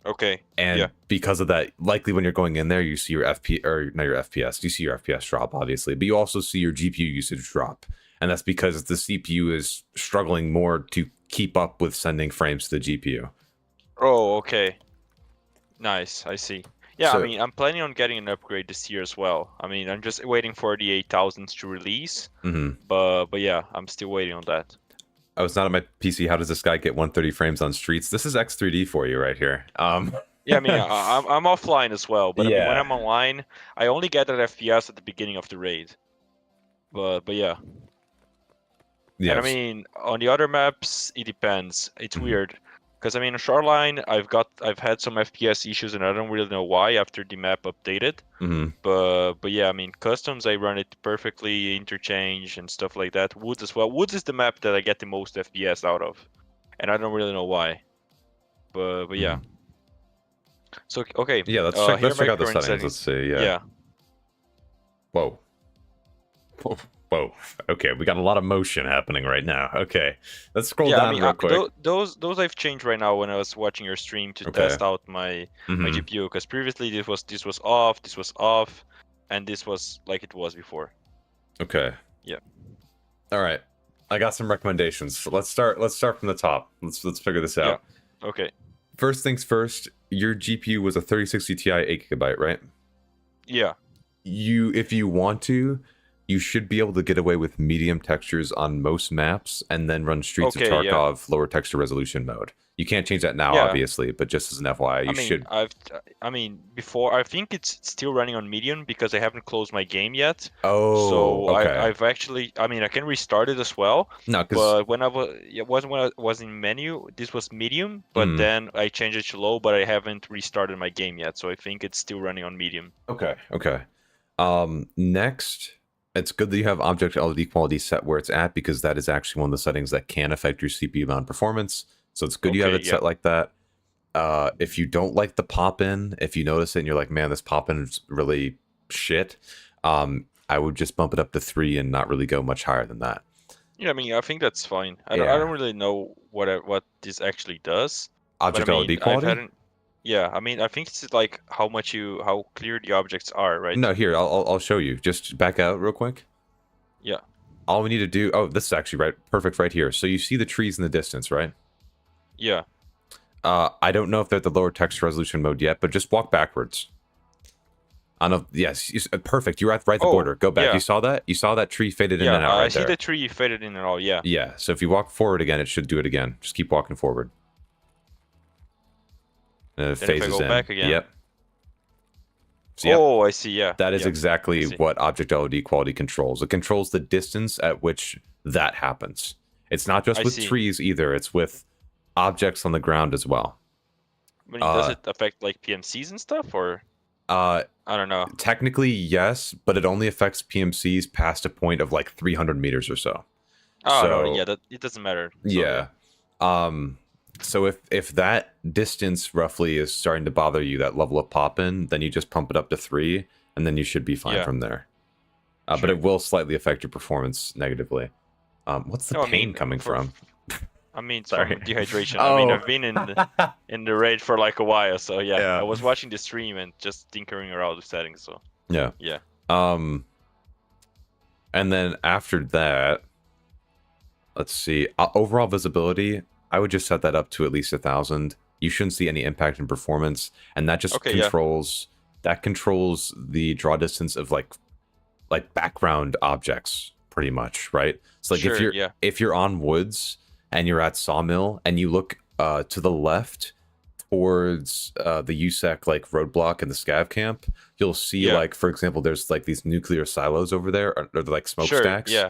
Okay. And because of that, likely when you're going in there, you see your FPS, you see your FPS drop, obviously, but you also see your GPU usage drop. And that's because the CPU is struggling more to keep up with sending frames to the GPU. Oh, okay. Nice, I see. Yeah, so, I mean, I'm planning on getting an upgrade this year as well. I mean, I'm just waiting for the 8000s to release. But yeah, I'm still waiting on that. I was not on my PC. How does this guy get 130 frames on streets? This is X3D for you right here. Yeah, I mean, I'm offline as well, but I mean, when I'm online, I only get that FPS at the beginning of the raid. But yeah. And I mean, on the other maps, it depends. It's weird. Because I mean, on Shoreline, I've had some FPS issues, and I don't really know why after the map updated. But yeah, I mean, customs, I run it perfectly, interchange and stuff like that. Woods as well. Woods is the map that I get the most FPS out of, and I don't really know why. But yeah. So okay. Yeah, let's check out the settings. Let's see. Yeah. Whoa. Okay, we got a lot of motion happening right now. Okay, let's scroll down real quick. Those I've changed right now when I was watching your stream to test out my GPU, because previously this was off, and this was like it was before. Okay. Yeah. All right. I got some recommendations. So let's start from the top. Let's figure this out. Yeah. Okay. First things first. Your GPU was a 3060 Ti 8 gigabyte, right? Yeah. If you want to, you should be able to get away with medium textures on most maps and then run Streets of Tarkov lower texture resolution mode. You can't change that now, obviously, but just as an FYI, you should. I mean, before, I think it's still running on medium because I haven't closed my game yet. Oh, so okay. I've actually, I mean, I can restart it as well. No, but when I was in menu, this was medium, but then I changed it to low, but I haven't restarted my game yet, so I think it's still running on medium. Okay. Next. It's good that you have object LOD quality set where it's at, because that is actually one of the settings that can affect your CPU bound performance. So it's good you have it set like that. If you don't like the pop-in, if you notice it and you're like, man, this pop-in is really shit, I would just bump it up to 3 and not really go much higher than that. Yeah, I mean, I think that's fine. I don't really know what this actually does. Object LOD quality? Yeah, I mean, I think it's like how clear the objects are, right? No, here, I'll show you. Just back out real quick. Yeah. all we need to do. Oh, this is actually perfect right here. So you see the trees in the distance, right? Yeah. I don't know if they're at the lower texture resolution mode yet, but just walk backwards. I don't know. Yes, perfect. You're at the border. Go back. Yeah. You saw that? You saw that tree faded in and out right there. I see the tree faded in and out. Yeah. Yeah. So if you walk forward again, it should do it again. Just keep walking forward. And it phases if I go in. back again. Yep. So, yep. Oh, I see. Yeah. That is exactly what object LOD quality controls. It controls the distance at which that happens. It's not just with trees either. It's with objects on the ground as well. I mean, does it affect like PMCs and stuff, or? I don't know. Technically, yes, but it only affects PMCs past a point of like 300 meters or so. Oh, so, no, yeah, it doesn't matter. So, yeah. So if that distance roughly is starting to bother you, that level of pop-in, then you just pump it up to 3, and then you should be fine from there. Sure. But it will slightly affect your performance negatively. What's the pain coming from? I mean, sorry, from dehydration. I mean, I've been in the raid for like a while, so yeah. I was watching the stream and just tinkering around with settings. So yeah. And then after that, let's see. Overall visibility, I would just set that up to at least 1,000. You shouldn't see any impact in performance, and that just controls the draw distance of like background objects, pretty much, right? So like if you're on woods and you're at Sawmill and you look to the left towards the USEC like roadblock and the scav camp, you'll see like, for example, there's like these nuclear silos over there, or like smokestacks. Yeah.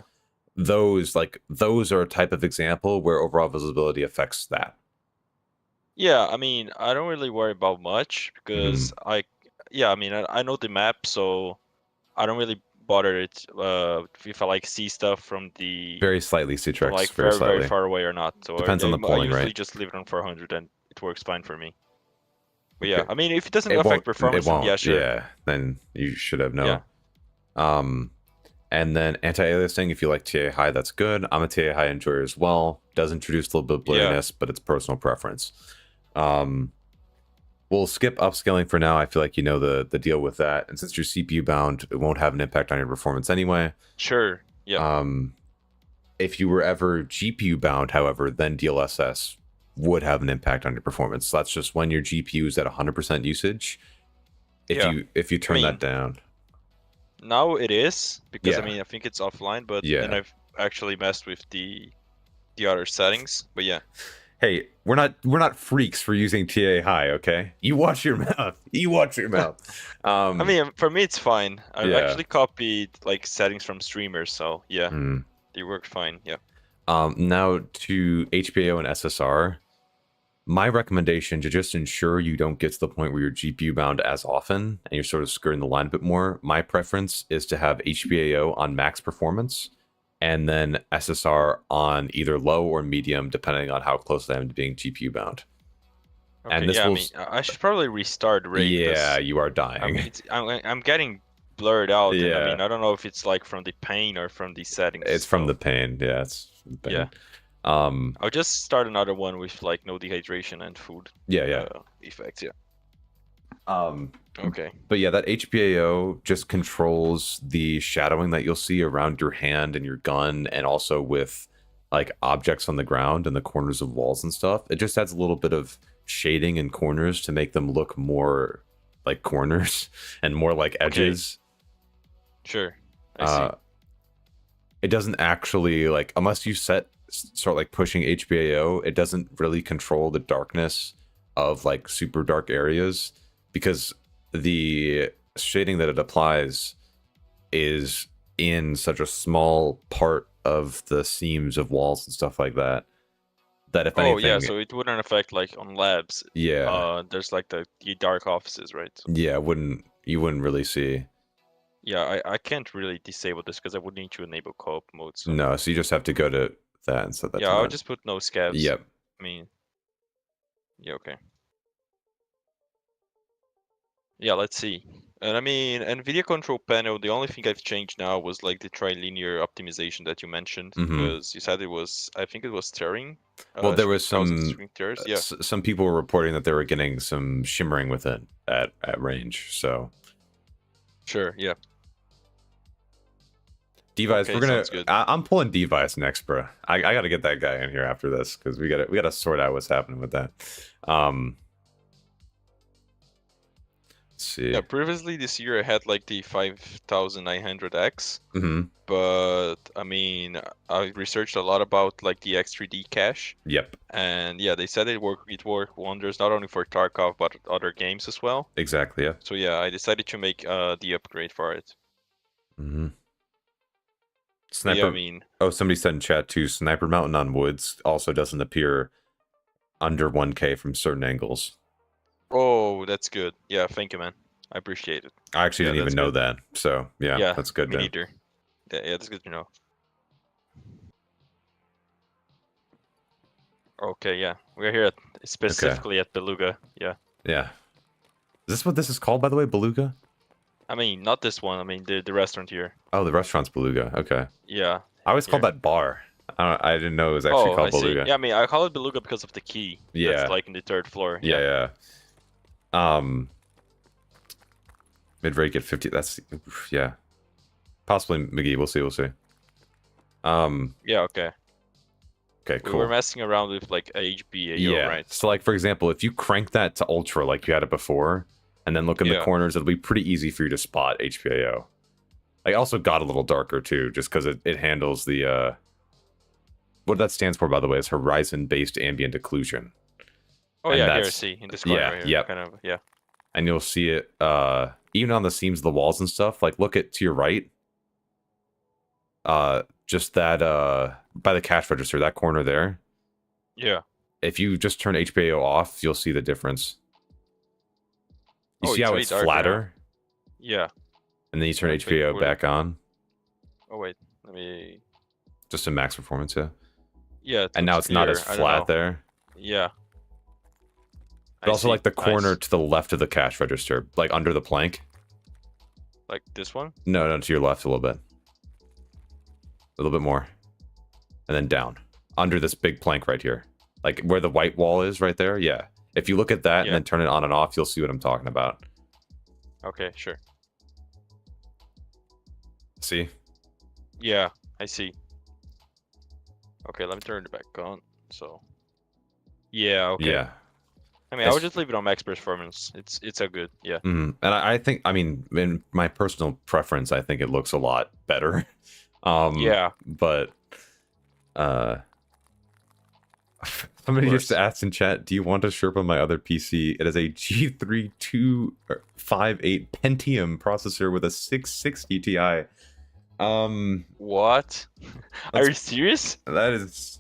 Those are a type of example where overall visibility affects that. Yeah, I mean, I don't really worry about much because I know the map, so I don't really bother it if I like see stuff from the very slightly see tracks like very far away or not. So depends on the polling, I usually right? just leave it on 400 and it works fine for me. But yeah, I mean, if it doesn't affect performance, then yeah, sure. Yeah, then you should have no. Yeah. And then anti-aliasing, if you like TAA High, that's good. I'm a TAA High enjoyer as well. Does introduce a little bit of blurriness, but it's personal preference. We'll skip upscaling for now. I feel like you know the deal with that. And since you're CPU bound, it won't have an impact on your performance anyway. Sure. Yeah. If you were ever GPU bound, however, then DLSS would have an impact on your performance. So that's just when your GPU is at 100% usage. If you turn that down. Now it is, because I mean, I think it's offline, but then I've actually messed with the other settings. But yeah. Hey, we're not freaks for using TAA High, okay? You watch your mouth. You watch your mouth. I mean, for me it's fine. I've actually copied like settings from streamers, so yeah, they work fine. Yeah. Now to HBAO and SSR. My recommendation, to just ensure you don't get to the point where you're GPU bound as often and you're sort of skirting the line a bit more, my preference is to have HBAO on max performance and then SSR on either low or medium, depending on how close I am to being GPU bound. Okay, and this I mean, I should probably restart raid. Yeah, you are dying. I mean, I'm getting blurred out. Yeah. And I mean, I don't know if it's like from the pain or from the settings. It's from the pain. Yeah, it's from the pain. Yeah. I'll just start another one with like no dehydration and food. Effects. Okay. But yeah, that HBAO just controls the shadowing that you'll see around your hand and your gun, and also with like objects on the ground and the corners of walls and stuff. It just adds a little bit of shading in corners to make them look more like corners and more like edges. Okay. Sure. I see. It doesn't actually like, unless you start like pushing HBAO, it doesn't really control the darkness of like super dark areas, because the shading that it applies is in such a small part of the seams of walls and stuff like that, that if anything, so it wouldn't affect like on labs. There's like the dark offices, right? So, you wouldn't really see. I can't really disable this because I would need to enable co-op mode. So. No, so you just have to go to that and set that. I'll just put no scavs. Yep. I mean, okay. Yeah, let's see. And I mean, NVIDIA control panel, the only thing I've changed now was like the trilinear optimization that you mentioned, because you said it was, I think it was tearing. Well, there was some tears. Some people were reporting that they were getting some shimmering with it at range. So sure, yeah. Device, Okay, we're gonna. sounds good. I'm pulling Device next, bro. I gotta get that guy in here after this because we gotta sort out what's happening with that. Let's see. Yeah, previously this year I had like the 5900X, Mm-hmm. but I mean I researched a lot about like the X3D cache, Yep. and yeah, they said it worked wonders not only for Tarkov but other games as well. Exactly. Yeah. So yeah, I decided to make the upgrade for it. Mm-hmm. But Sniper. yeah, I mean, Oh, somebody said in chat too. Sniper Mountain on Woods also doesn't appear under 1K from certain angles. oh, that's good. Yeah, thank you, man. I appreciate it. I actually didn't even know that. So yeah, that's good. Me neither. Yeah, that's good to know. Okay, yeah, we're here specifically at Beluga. Yeah. Yeah. Is this what this is called, by the way, Beluga? I mean, not this one. I mean, the restaurant here. Oh, the restaurant's Beluga. Okay. Yeah. I always called that bar. I didn't know it was actually called Beluga. Yeah, I mean, I call it Beluga because of the key. Yeah. That's like in the 3rd floor. Yeah. Mid-rate get 50. That's yeah. Possibly McGee. We'll see. Yeah. Okay. Okay. Cool. We were messing around with like HBAO, right? So, like for example, if you crank that to ultra like you had it before, and then look in the corners, it'll be pretty easy for you to spot HBAO. I also got a little darker too, just because it handles the what that stands for, by the way, is horizon-based ambient occlusion. Oh and yeah, here, see in this corner right here. Kind of, yeah. And you'll see it even on the seams of the walls and stuff. Like look to your right. Just that by the cash register, that corner there. Yeah. If you just turn HBAO off, you'll see the difference. You see how it's flatter? Yeah. And then you turn HBAO back on. Oh wait, let me. Just in max performance, yeah. Yeah. And now it's not as flat there. Yeah. But also like the corner to the left of the cash register, like under the plank. Like this one? No, to your left a little bit. A little bit more. And then down. Under this big plank right here. Like where the white wall is right there, yeah. If you look at that and then turn it on and off, you'll see what I'm talking about. Okay, sure. See? Yeah, I see. Okay, let me turn it back on. So, yeah, okay. Yeah. I mean, I would just leave it on max performance. It's a good, yeah. And I think, I mean, in my personal preference, I think it looks a lot better. Yeah. But somebody just asked in chat, do you want to Sherpa my other PC? It is a G3258 Pentium processor with a 660 Ti. What? Are you serious? That's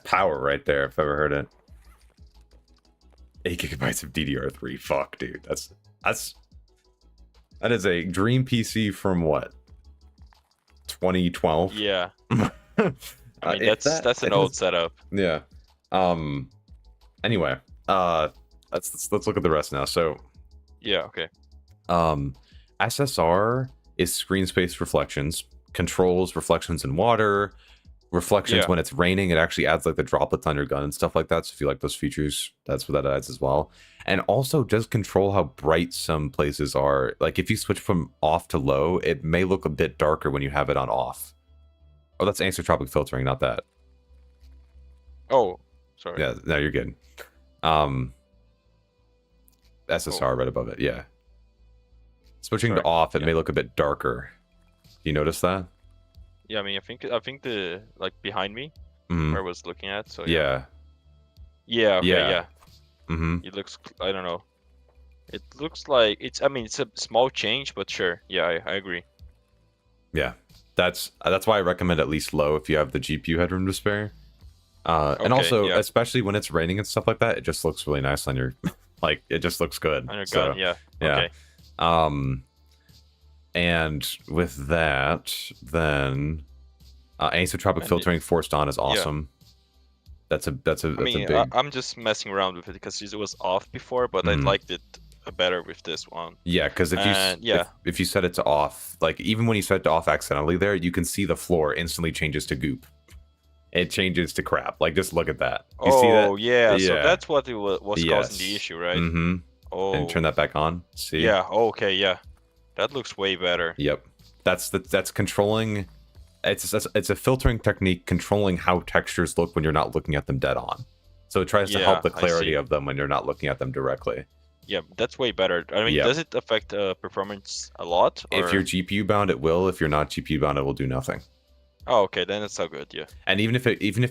power right there, if I've ever heard it. 8 gigabytes of DDR3. Fuck, dude. That is a dream PC from what? 2012? Yeah. I mean, that's an old setup. Yeah. Anyway, let's look at the rest now. So, yeah, okay. SSR is screen space reflections, controls reflections in water, reflections when it's raining. It actually adds like the droplets on your gun and stuff like that. So if you like those features, that's what that adds as well. And also does control how bright some places are. Like if you switch from off to low, it may look a bit darker when you have it on off. Oh, that's anisotropic filtering, not that. Oh, sorry. Yeah, no, you're good. SSR right above it, yeah. Switching to off, it may look a bit darker. Do you notice that? Yeah, I mean, I think the like behind me, where I was looking at. So yeah. Yeah. Okay. Yeah. It looks. I don't know. It looks like it's. I mean, it's a small change, but sure. Yeah, I agree. Yeah, that's why I recommend at least low if you have the GPU headroom to spare. And also, especially when it's raining and stuff like that, it just looks really nice on your. Like it just looks good. On your gun, yeah. Okay. And with that, then anisotropic filtering forced on is awesome. That's a big. I'm just messing around with it because it was off before, but I liked it better with this one. Yeah, because if you set it to off, like even when you set it to off accidentally, there you can see the floor instantly changes to goop. It changes to crap. Like just look at that. You see that? Yeah. So that's what it was causing the issue, right? Oh. And turn that back on. See? Yeah. Okay. Yeah. That looks way better. Yep. That's controlling. It's a filtering technique controlling how textures look when you're not looking at them dead on. So it tries to help the clarity of them when you're not looking at them directly. Yeah, that's way better. I mean, does it affect performance a lot? Or... If you're GPU bound, it will. If you're not GPU bound, it will do nothing. Oh, okay, then it's so good, yeah. And even if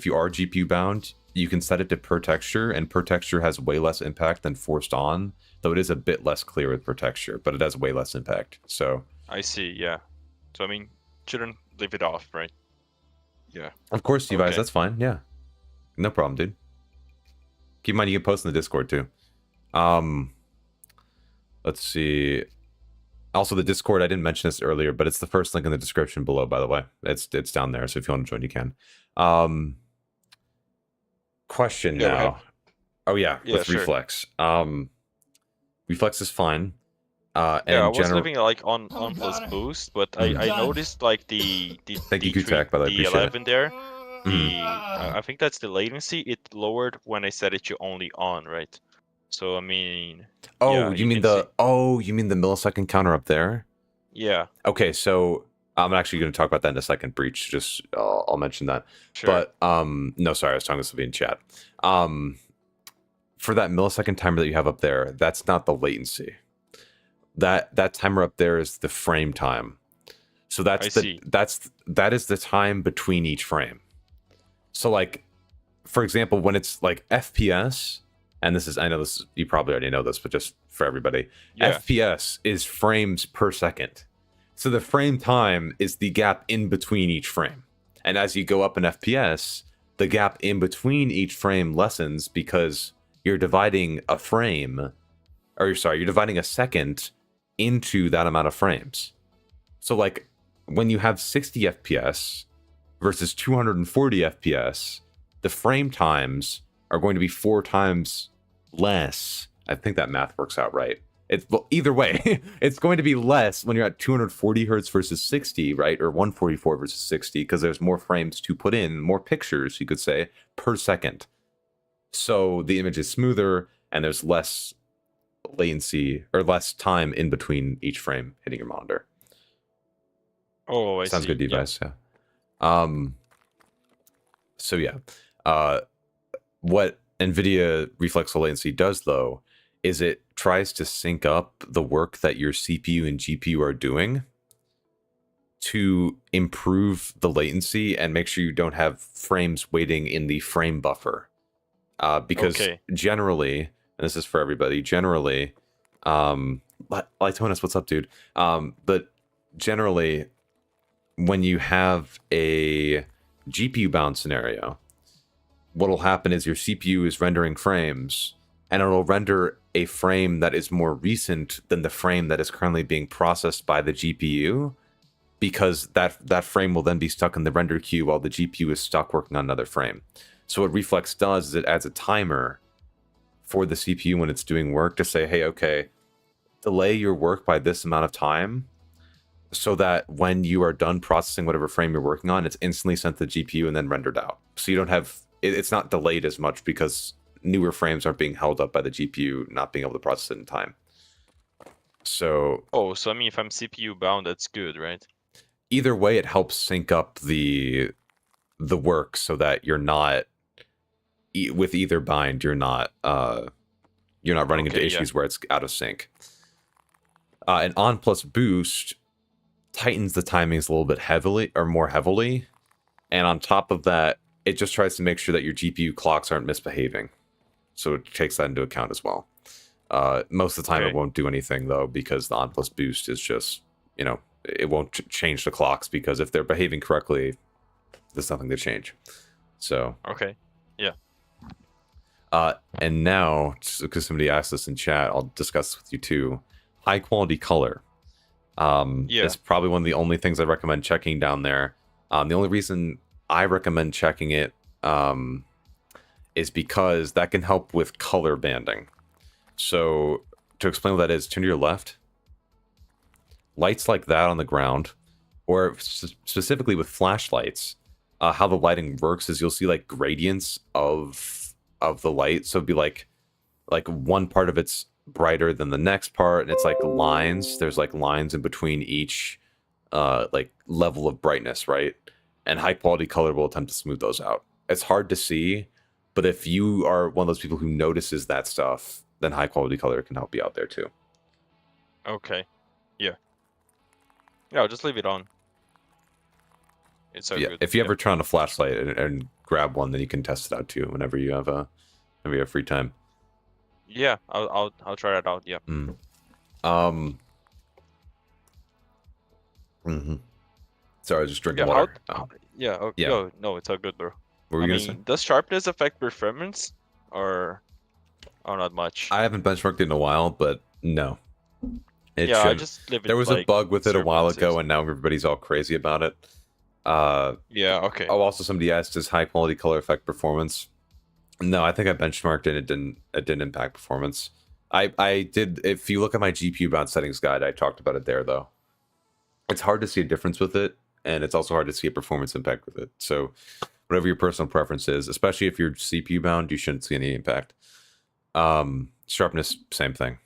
you are GPU bound, you can set it to per texture, and per texture has way less impact than forced on, though it is a bit less clear with per texture, but it has way less impact. So I see, yeah. So I mean, shouldn't leave it off, right? Yeah. Of course, you guys, that's fine. Yeah, no problem, dude. Keep in mind you can post in the Discord too. Let's see. Also, the Discord, I didn't mention this earlier, but it's the first link in the description below, by the way. It's down there, so if you want to join, you can. Question now. Oh, yeah, with sure. Reflex. Reflex is fine. And I was living like on plus boost, but I noticed like the Thank you, Kutak, by the way, the 11 there. I think that's the latency. It lowered when I set it to only on, right? So I mean. Oh, yeah, you mean the millisecond counter up there? Yeah. Okay, so I'm actually going to talk about that in a second. Breach. Just I'll mention that. Sure. But no, sorry, I was talking to somebody in chat. For that millisecond timer that you have up there, that's not the latency. That timer up there is the frame time. So that is the time between each frame. So like, for example, when it's like FPS, and I know this, you probably already know this, but just for everybody, FPS is frames per second. So the frame time is the gap in between each frame. And as you go up in FPS, the gap in between each frame lessens because you're dividing a frame, or you're dividing a second into that amount of frames. So like when you have 60 FPS versus 240 FPS, the frame times are going to be 4 times less. I think that math works out right. Either way, it's going to be less when you're at 240 hertz versus 60, right? Or 144 versus 60, because there's more frames to put in, more pictures, you could say, per second. So the image is smoother and there's less latency or less time in between each frame hitting your monitor. Oh, I Sounds see. good, device. Yeah. So yeah, what Nvidia Reflex Low Latency does though is it tries to sync up the work that your CPU and GPU are doing to improve the latency and make sure you don't have frames waiting in the frame buffer. Because generally, and this is for everybody, generally, Lytonis, what's up, dude? But generally, when you have a GPU bound scenario, what'll happen is your CPU is rendering frames, and it'll render a frame that is more recent than the frame that is currently being processed by the GPU, because that frame will then be stuck in the render queue while the GPU is stuck working on another frame. So what Reflex does is it adds a timer for the CPU when it's doing work to say, hey, okay, delay your work by this amount of time so that when you are done processing whatever frame you're working on, it's instantly sent to the GPU and then rendered out. So you don't have, it's not delayed as much because newer frames aren't being held up by the GPU not being able to process it in time. So... Oh, so I mean, if I'm CPU bound, that's good, right? Either way, it helps sync up the work so that you're not... With either bind, you're not running into issues where it's out of sync. And on plus boost tightens the timings a little bit heavily, or more heavily. And on top of that, it just tries to make sure that your GPU clocks aren't misbehaving. So it takes that into account as well. Most of the time it won't do anything though, because the on plus boost is just, it won't change the clocks, because if they're behaving correctly, there's nothing to change. So. Okay. Yeah. And now, because somebody asked this in chat, I'll discuss this with you too. High quality color. It's probably one of the only things I recommend checking down there. The only reason I recommend checking it is because that can help with color banding. So to explain what that is, turn to your left. Lights like that on the ground, or specifically with flashlights, how the lighting works is you'll see like gradients of the light. So it'd be like one part of it's brighter than the next part, and it's like lines. There's like lines in between each like level of brightness, right? And high quality color will attempt to smooth those out. It's hard to see, but if you are one of those people who notices that stuff, then high quality color can help you out there too. Okay. Yeah. Yeah, I'll just leave it on. It's so good. If you ever turn on a flashlight and grab one, then you can test it out too whenever you have free time. Yeah, I'll try that out. Yeah. Sorry, I was just drinking water. Oh, no, it's all good, bro. What were you gonna say? Does sharpness affect performance, or not much? I haven't benchmarked it in a while, but no. I just live in, there was a bug with it a while ago, and now everybody's all crazy about it. Yeah, okay. Oh, also somebody asked, does high quality color affect performance? No, I think I benchmarked it. It didn't impact performance. I did. If you look at my GPU bound settings guide, I talked about it there though. It's hard to see a difference with it, and it's also hard to see a performance impact with it. So whatever your personal preference is, especially if you're CPU bound, you shouldn't see any impact. Sharpness, same thing.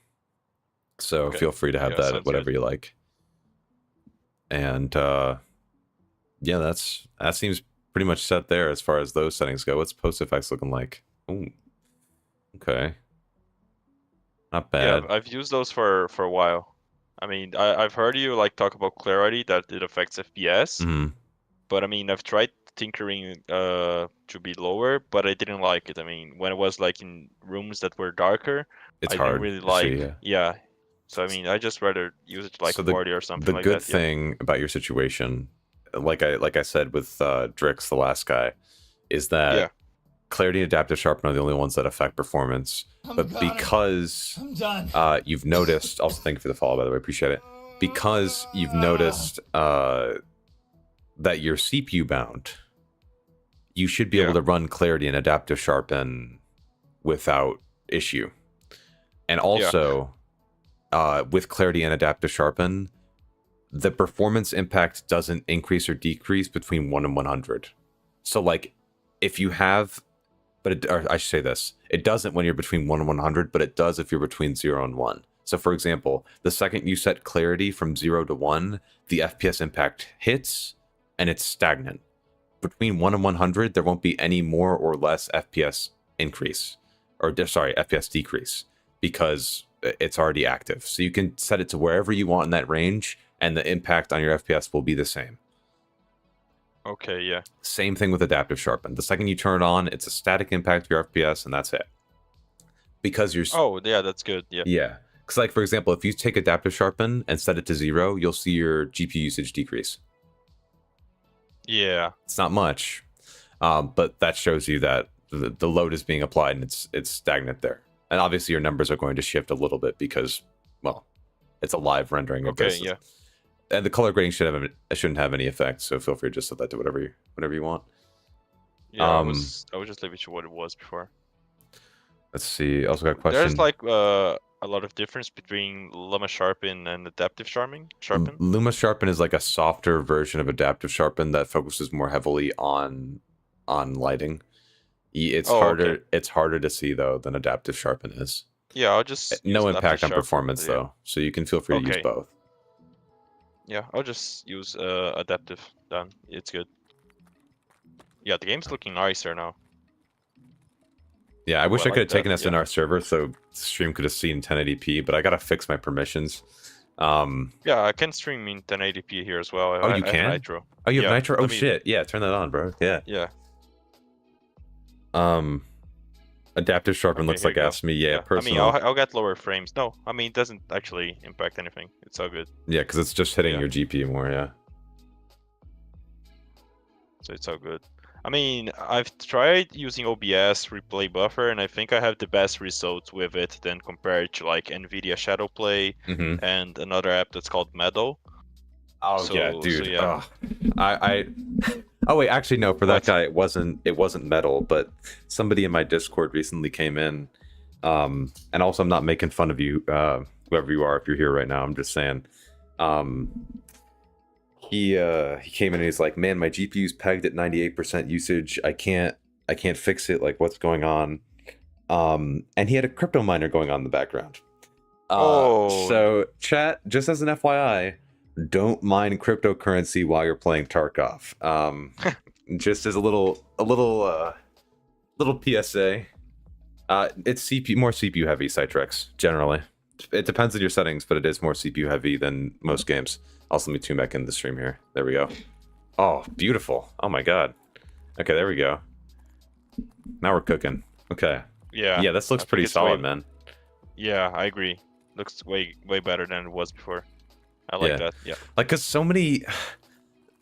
So feel free to have that at whatever you like. And yeah, that seems pretty much set there as far as those settings go. What's post effects looking like? Ooh, okay, not bad. Yeah, I've used those for a while. I mean, I've heard you like talk about clarity, that it affects FPS. But I mean, I've tried tinkering to be lower, but I didn't like it. I mean, when it was like in rooms that were darker, it's I hard didn't really like. See, yeah. So I mean, I just rather use it like 40 or something like that. The good thing about your situation, like I said with Drix, the last guy, is that clarity and adaptive sharpen are the only ones that affect performance. Because you've noticed, also thank you for the follow, by the way, appreciate it. Because you've noticed that you're CPU bound, you should be able to run clarity and adaptive sharpen without issue. And also, with clarity and adaptive sharpen, the performance impact doesn't increase or decrease between 1 and 100. So like, if you have, or I should say this, it doesn't when you're between 1 and 100, but it does if you're between 0 and 1. So for example, the second you set clarity from 0 to 1, the FPS impact hits and it's stagnant. Between 1 and 100, there won't be any more or less FPS increase, or sorry, FPS decrease, because it's already active. So you can set it to wherever you want in that range, and the impact on your FPS will be the same. Okay, yeah. Same thing with adaptive sharpen. The second you turn it on, it's a static impact of your FPS, and that's it. Because you're... Oh, yeah, that's good. Yeah. Yeah. Because, like, for example, if you take adaptive sharpen and set it to 0, you'll see your GPU usage decrease. Yeah. It's not much, but that shows you that the load is being applied and it's stagnant there. And obviously your numbers are going to shift a little bit because, well, it's a live rendering of this. Yeah. And the color grading shouldn't have any effect, so feel free to just set that to whatever you want. Yeah, I was just leaving to what it was before. Let's see. Also got a question. There's like a lot of difference between Luma Sharpen and adaptive sharpen. Luma Sharpen is like a softer version of adaptive sharpen that focuses more heavily on lighting. It's harder. Okay. It's harder to see though than adaptive sharpen is. Yeah, I'll just no impact on performance though, so you can feel free to use both. Yeah, I'll just use adaptive then. It's good. Yeah, the game's looking nicer now. Yeah, I wish I could have taken us in our server so the stream could have seen 1080p, but I gotta fix my permissions. Yeah, I can stream in 1080p here as well. You can? I have Nitro. Oh, you have Nitro? Oh shit! Yeah, turn that on, bro. Yeah. Yeah. Adaptive sharpen looks like asked me. Yeah, personally. I mean, I'll get lower frames. No, I mean, it doesn't actually impact anything. It's all good. Yeah, because it's just hitting your GPU more, yeah. So it's all good. I mean, I've tried using OBS replay buffer, and I think I have the best results with it than compared to like Nvidia Shadowplay and another app that's called Meadow. Oh yeah, dude. So, yeah. Oh wait, actually no. For that guy, it wasn't Metal, but somebody in my Discord recently came in, and also I'm not making fun of you, whoever you are, if you're here right now. I'm just saying, he came in and he's like, man, my GPU's pegged at 98% usage. I can't fix it. Like, what's going on? And he had a crypto miner going on in the background. So chat, just as an FYI. don't mine cryptocurrency while you're playing Tarkov. Just as a little PSA. It's more CPU heavy, Citrix, generally. It depends on your settings, but it is more CPU heavy than most games. Also, let me tune back into the stream here. There we go. Oh, beautiful. Oh my god. Okay, there we go. Now we're cooking. Okay. Yeah, this looks pretty solid, man. Yeah, I agree. Looks way better than it was before. I like that. Yeah. Like, cause so many,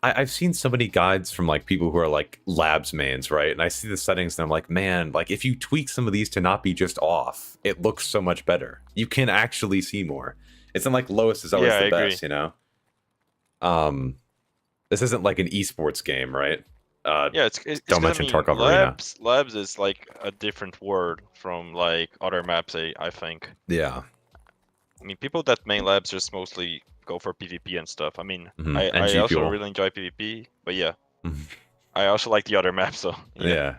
I've seen so many guides from like people who are like labs mains, right? And I see the settings and I'm like, man, like if you tweak some of these to not be just off, it looks so much better. You can actually see more. It's not like lowest is always the best, you know? This isn't like an esports game, right? Yeah, it's don't mention Tarkov Arena. Labs is like a different word from like other maps, I think. Yeah. I mean, people that main labs just mostly go for PvP and stuff. I mean, I GPL. also really enjoy PvP, but yeah, I also like the other maps. So yeah.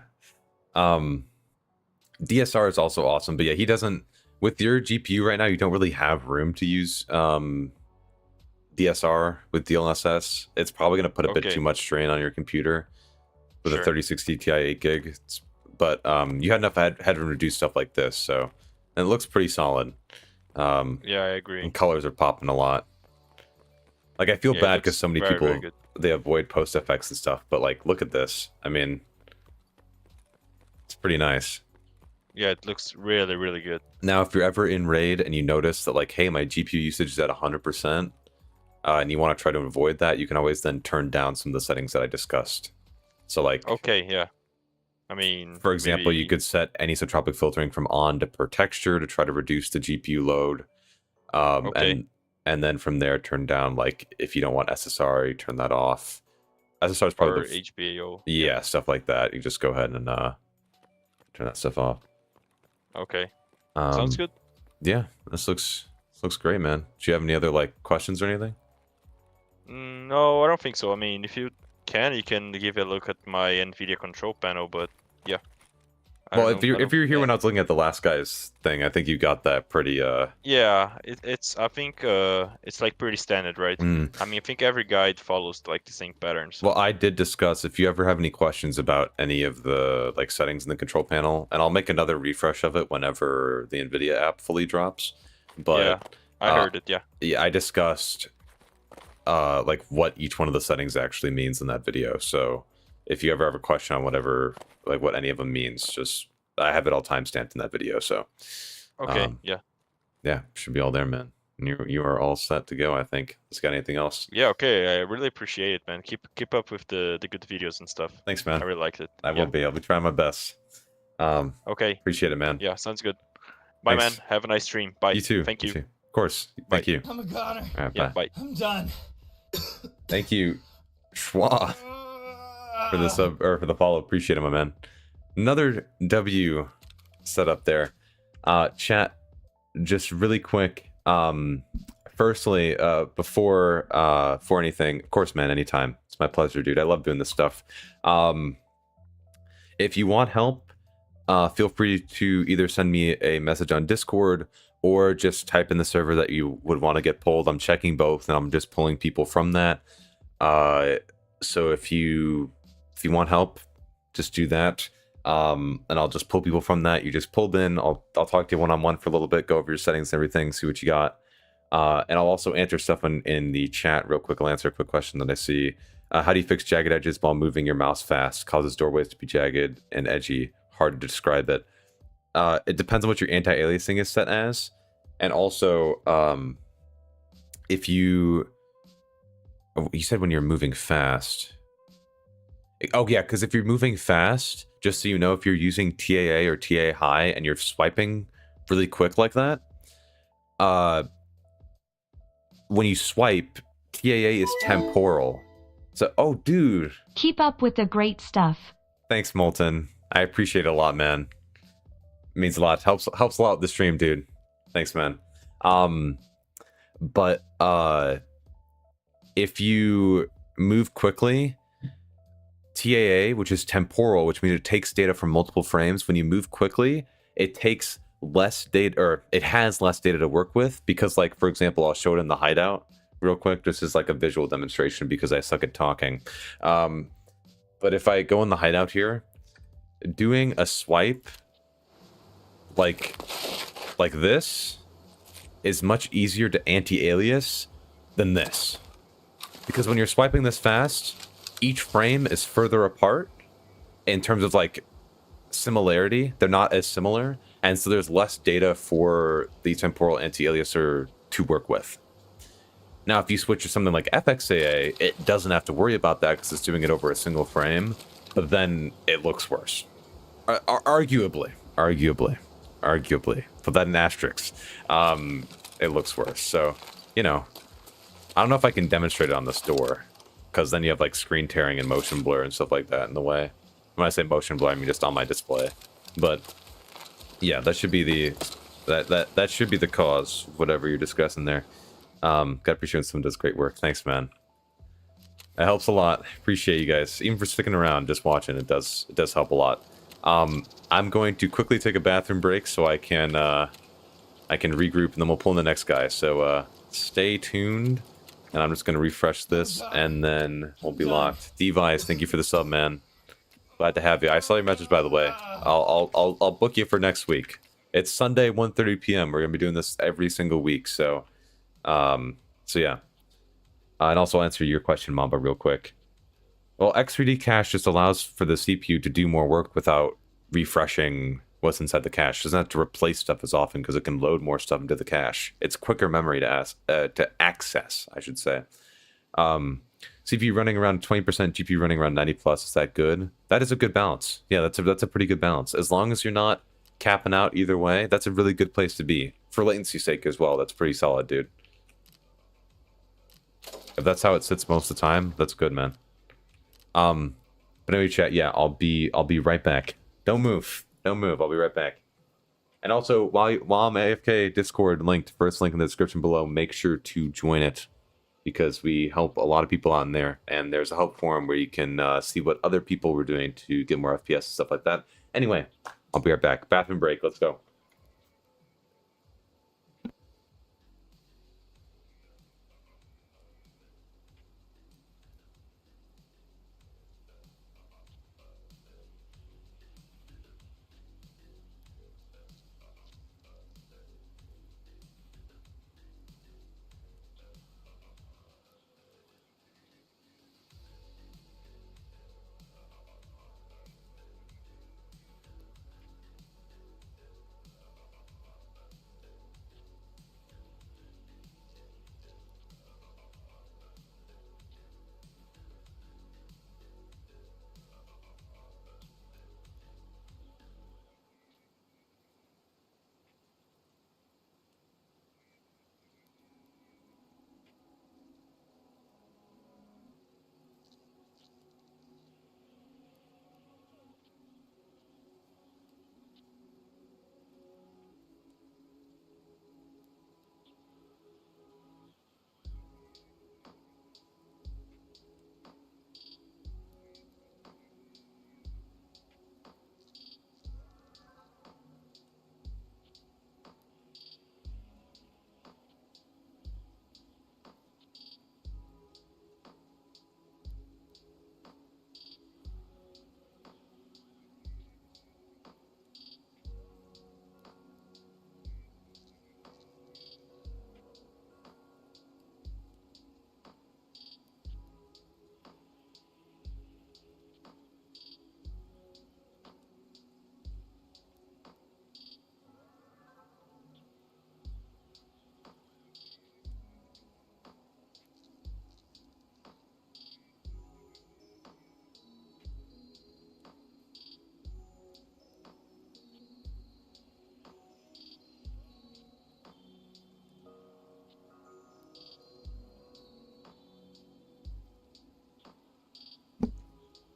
DSR is also awesome, but yeah, he doesn't. With your GPU right now, you don't really have room to use DSR with DLSS. It's probably going to put a bit too much strain on your computer with a 3060 Ti 8 gig. But you had enough headroom to do stuff like this, so and it looks pretty solid. Yeah, I agree. And colors are popping a lot. Like, I feel bad because so many people they avoid post effects and stuff, but like, look at this. I mean, it's pretty nice. Yeah, it looks really good. Now, if you're ever in raid and you notice that like, hey, my GPU usage is at 100%, and you want to try to avoid that, you can always then turn down some of the settings that I discussed. So like, okay, yeah. I mean, for example, you could set anisotropic filtering from on to per texture to try to reduce the GPU load. And then from there, turn down, like, if you don't want SSR, you turn that off. SSR is probably HBAO. Yeah, stuff like that. You just go ahead and turn that stuff off. Okay. Sounds good. Yeah, this looks great, man. Do you have any other like questions or anything? No, I don't think so. I mean, if you can give a look at my Nvidia control panel, but yeah. Well, if you're here when I was looking at the last guy's thing, I think you got that pretty. Yeah, it's. I think it's like pretty standard, right? I mean, I think every guide follows like the same patterns. Well, I did discuss if you ever have any questions about any of the like settings in the control panel, and I'll make another refresh of it whenever the Nvidia app fully drops. But yeah, I heard it. Yeah. Yeah, I discussed like what each one of the settings actually means in that video. So if you ever have a question on whatever, like what any of them means, just I have it all timestamped in that video. So okay, yeah, should be all there, man. You are all set to go, I think. Has got anything else? Yeah, okay. I really appreciate it, man. Keep up with the good videos and stuff. Thanks, man. I really liked it. I will be. I'll be trying my best. Okay. Appreciate it, man. Yeah, sounds good. Bye, Thanks. man. Have a nice stream. Bye. You too. Thank you. Of course. Thank you. I'm a goner. All right, Yeah, bye. bye. I'm done. Thank you, Schwa, for the sub or for the follow. Appreciate it, my man. Another W set up there. Chat, just really quick. Firstly, before anything, of course, man, anytime. It's my pleasure, dude. I love doing this stuff. If you want help, feel free to either send me a message on Discord or just type in the server that you would want to get pulled. I'm checking both, and I'm just pulling people from that. So if you want help, just do that. And I'll just pull people from that. You just pulled in. I'll talk to you one-on-one for a little bit, go over your settings and everything, see what you got. And I'll also answer stuff in the chat real quick. I'll answer a quick question that I see. How do you fix jagged edges while moving your mouse fast? Causes doorways to be jagged and edgy. Hard to describe it. It depends on what your anti-aliasing is set as. And also, if you said when you're moving fast. Oh, yeah, because if you're moving fast, just so you know, if you're using TAA or TAA High and you're swiping really quick like that, when you swipe, TAA is temporal. So, oh, dude. Keep up with the great stuff. Thanks, Molten. I appreciate it a lot, man. It means a lot. Helps a lot with the stream, dude. Thanks, man. But if you move quickly, TAA, which is temporal, which means it takes data from multiple frames. When you move quickly, it takes less data, or it has less data to work with, because, like, for example, I'll show it in the hideout real quick, just as like a visual demonstration because I suck at talking. But if I go in the hideout here, doing a swipe like this is much easier to anti-alias than this. Because when you're swiping this fast, each frame is further apart in terms of like similarity. They're not as similar, and so there's less data for the temporal anti-aliaser to work with. Now, if you switch to something like FXAA, it doesn't have to worry about that because it's doing it over a single frame, but then it looks worse. Arguably. Put that in asterisks. It looks worse. So, you know, I don't know if I can demonstrate it on this door, because then you have like screen tearing and motion blur and stuff like that in the way. When I say motion blur, I mean just on my display. But yeah, that should be the that should be the cause, whatever you're discussing there. God, appreciate someone does great work. Thanks, man. That helps a lot. Appreciate you guys, even for sticking around, just watching. It does help a lot. I'm going to quickly take a bathroom break so I can regroup, and then we'll pull in the next guy. So stay tuned, and I'm just going to refresh this, and then we'll be locked. Device, thank you for the sub, man. Glad to have you. I saw your message, by the way. I'll book you for next week. It's Sunday, 1:30 p.m. We're gonna be doing this every single week. So yeah. And also answer your question, Mamba, real quick. Well, X3D cache just allows for the CPU to do more work without refreshing what's inside the cache. It doesn't have to replace stuff as often because it can load more stuff into the cache. It's quicker memory to access, I should say. CPU running around 20%, GPU running around 90 plus. Is that good? That is a good balance. Yeah, that's a pretty good balance. As long as you're not capping out either way, that's a really good place to be. For latency's sake as well, that's pretty solid, dude. If that's how it sits most of the time, that's good, man. But anyway, chat, yeah, I'll be right back. Don't move. I'll be right back. And also, while I'm AFK, Discord linked, first link in the description below, make sure to join it, because we help a lot of people on there, and there's a help forum where you can see what other people were doing to get more FPS and stuff like that. Anyway, I'll be right back. Bathroom break, let's go.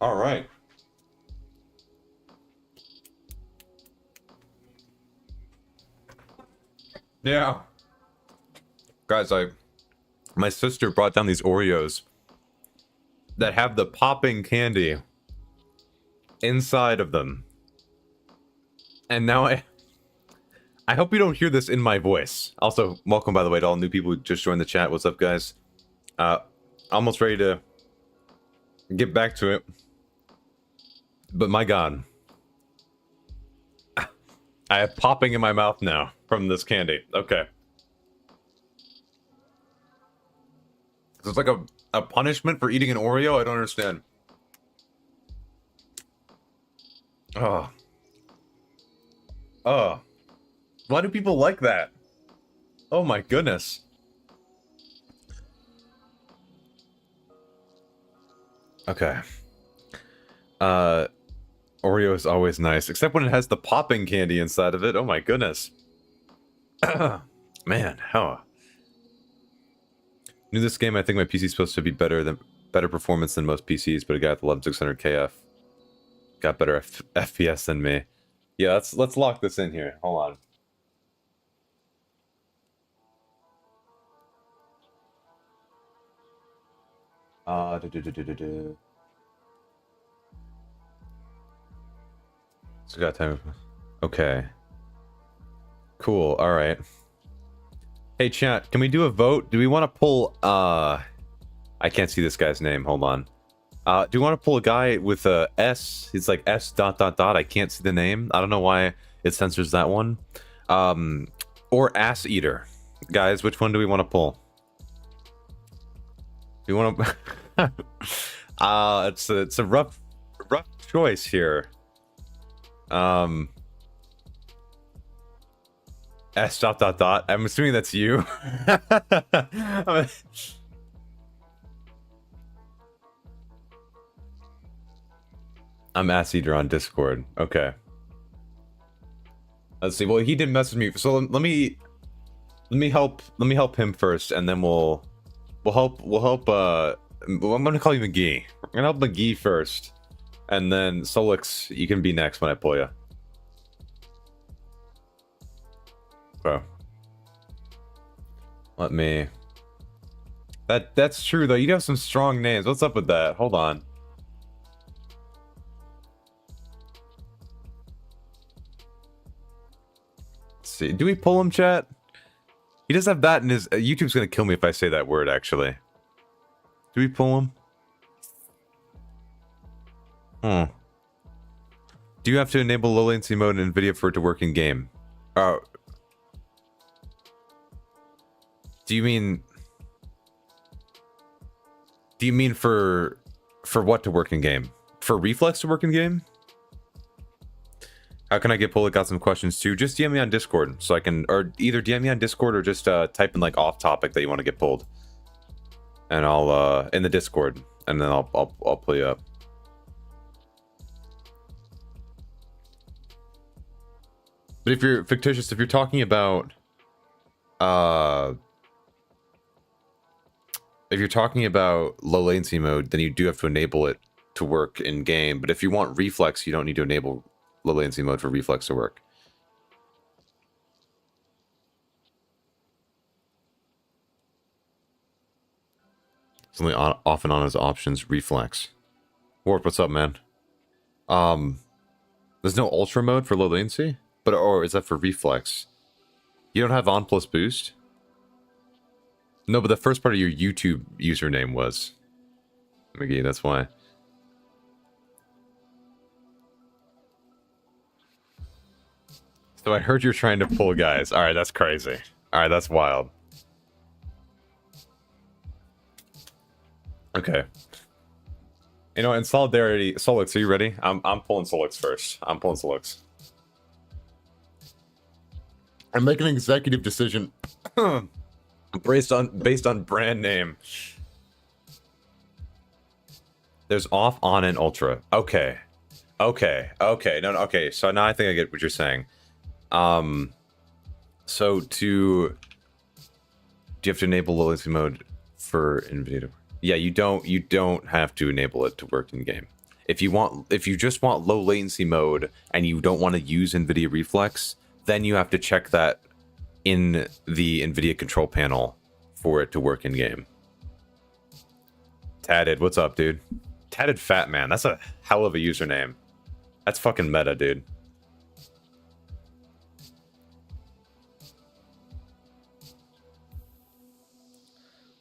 All right. Yeah. Guys, my sister brought down these Oreos that have the popping candy inside of them. And now I hope you don't hear this in my voice. Also, welcome, by the way, to all new people who just joined the chat. What's up, guys? Almost ready to get back to it. But my god. I have popping in my mouth now from this candy. Okay. So it's like a punishment for eating an Oreo? I don't understand. Oh. Oh. Why do people like that? Oh my goodness. Okay. Oreo is always nice, except when it has the popping candy inside of it. Oh my goodness. Man, how? New this game, I think my PC is supposed to be better performance than most PCs, but it got the 11600 KF. Got better FPS than me. Yeah, let's lock this in here. Hold on. So got time. Okay. Cool. All right. Hey chat, can we do a vote? Do we want to pull I can't see this guy's name. Hold on. Do you want to pull a guy with a S? It's like S dot dot dot. I can't see the name. I don't know why it censors that one. Or Ass Eater. Guys, which one do we want to pull? Do you want to it's a rough choice here. S dot dot dot. I'm assuming that's you. I'm Ass Eater on Discord. Okay. Let's see. Well, he did message me, so let me help him first, and then we'll help. I'm gonna call you McGee. We're gonna help McGee first, and then Solix, you can be next when I pull you. Okay. Let me. That's true though. You have some strong names. What's up with that? Hold on. Let's see. Do we pull him, chat? He does have that in his. YouTube's gonna kill me if I say that word. Actually. Do we pull him? Do you have to enable low latency mode in NVIDIA for it to work in game? Do you mean for what to work in game? For Reflex to work in game? How can I get pulled? Got some questions too. Just DM me on Discord so I can, or either DM me on Discord or just type in like off topic that you want to get pulled, and I'll in the Discord, and then I'll pull you up. But if you're fictitious, if you're talking about low latency mode, then you do have to enable it to work in game. But if you want Reflex, you don't need to enable low latency mode for Reflex to work. It's only off and on as options. Reflex. Warp, what's up, man? There's no ultra mode for low latency, or is that for Reflex? You don't have on plus boost? No, but the first part of your YouTube username was McGee, that's why. So I heard you're trying to pull guys. Alright, that's crazy. Alright, that's wild. Okay. You know, in solidarity, Solix, are you ready? I'm pulling Solix first. I'm pulling Solix. I'm making an executive decision based on brand name. There's off, on, and ultra. Okay. No, okay. So now I think I get what you're saying. So do you have to enable low latency mode for NVIDIA? Yeah, you don't have to enable it to work in game. If you just want low latency mode and you don't want to use NVIDIA Reflex, then you have to check that in the NVIDIA control panel for it to work in game. Tatted, what's up, dude? Tatted Fat Man, that's a hell of a username. That's fucking meta, dude.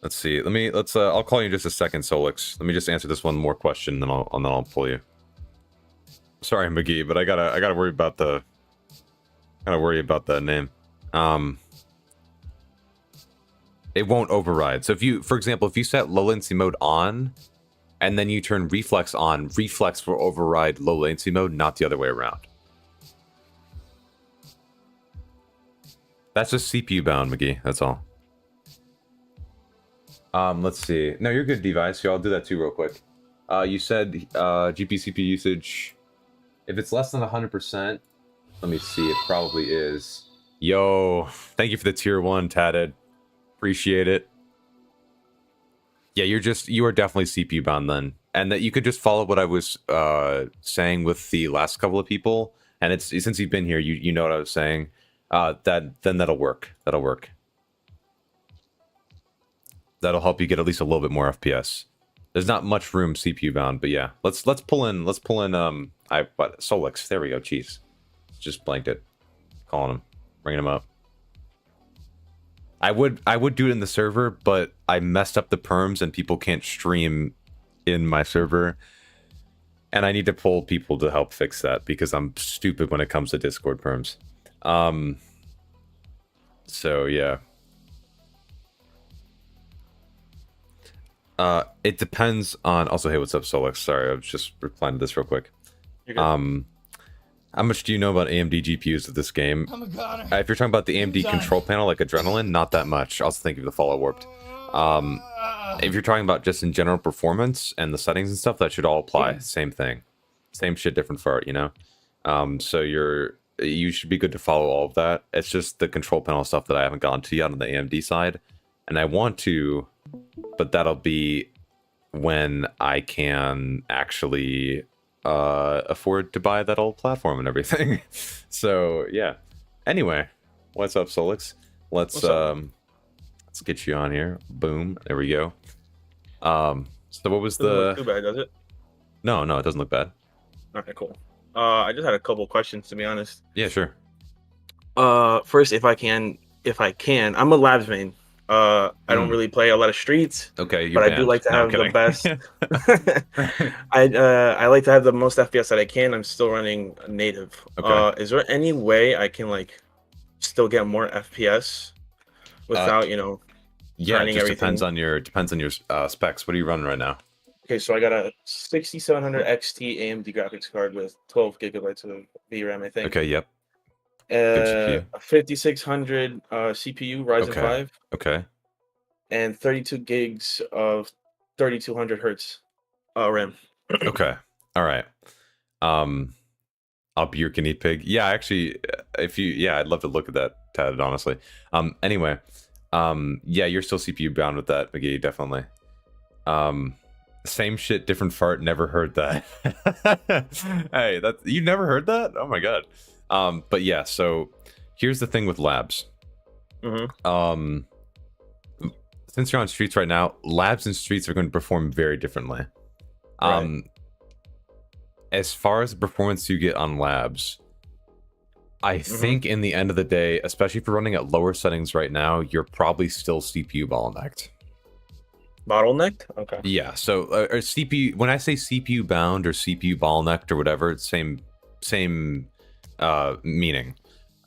Let's see. I'll call you in just a second, Solix. Let me just answer this one more question, then I'll pull you. Sorry, McGee, but I gotta worry about the name. It won't override. So if you, for example, if you set low latency mode on, and then you turn reflex on, reflex will override low latency mode, not the other way around. That's just CPU bound, McGee. That's all. Let's see. No, you're good, device. So I'll do that too real quick. You said GPU CPU usage. If it's less than 100%, let me see. It probably is. Yo, thank you for the tier 1, Tatted. Appreciate it. Yeah, you are definitely CPU bound then, and that you could just follow what I was saying with the last couple of people. And it's since you've been here, you know what I was saying. That'll work. That'll work. That'll help you get at least a little bit more FPS. There's not much room CPU bound, but yeah, let's pull in Solix. There we go. Jeez, just blanked it. Calling him, bringing him up. I would do it in the server, but I messed up the perms and people can't stream in my server, and I need to pull people to help fix that because I'm stupid when it comes to Discord perms. So yeah. It depends on. Also, hey, what's up, Solix? Sorry, I was just replying to this real quick. How much do you know about AMD GPUs of this game? I'm a goner. If you're talking about the AMD control panel, like Adrenaline, not that much. Also, thank you for the follow, Warped. If you're talking about just in general performance and the settings and stuff, that should all apply. Yeah. Same thing, same shit, different fart. You know. So you should be good to follow all of that. It's just the control panel stuff that I haven't gotten to yet on the AMD side, and I want to. But that'll be when I can actually afford to buy that old platform and everything. So yeah. Anyway, what's up, Solix? Let's get you on here. Boom. There we go. So what was doesn't look too bad, does it? No, it doesn't look bad. Okay, cool. I just had a couple questions, to be honest. Yeah, sure. First, if I can, I'm a labs main. I don't really play a lot of streets. Okay, but I do like to have the best. I like to have the most FPS that I can. I'm still running native. Okay. Is there any way I can still get more FPS without Yeah, it just depends on your specs. What are you running right now? Okay, so I got a 6700 XT AMD graphics card with 12 gigabytes of VRAM, I think. Okay, yep. A 5600 CPU Ryzen 5. Okay. And 32 gigs of 3200 hertz RAM. Okay. All right. I'll be your guinea pig. Yeah, actually, I'd love to look at that, Tad, honestly. Anyway, yeah, you're still CPU bound with that, McGee, definitely. Same shit, different fart. Never heard that. Hey, you never heard that? Oh my god. But yeah, so here's the thing with labs. Since you're on streets right now, labs and streets are going to perform very differently. Right. As far as the performance you get on labs, I think in the end of the day, especially if you're running at lower settings right now, you're probably still CPU bottlenecked. Bottlenecked? Okay. Yeah. So CPU. When I say CPU bound or CPU bottlenecked or whatever, it's same meaning.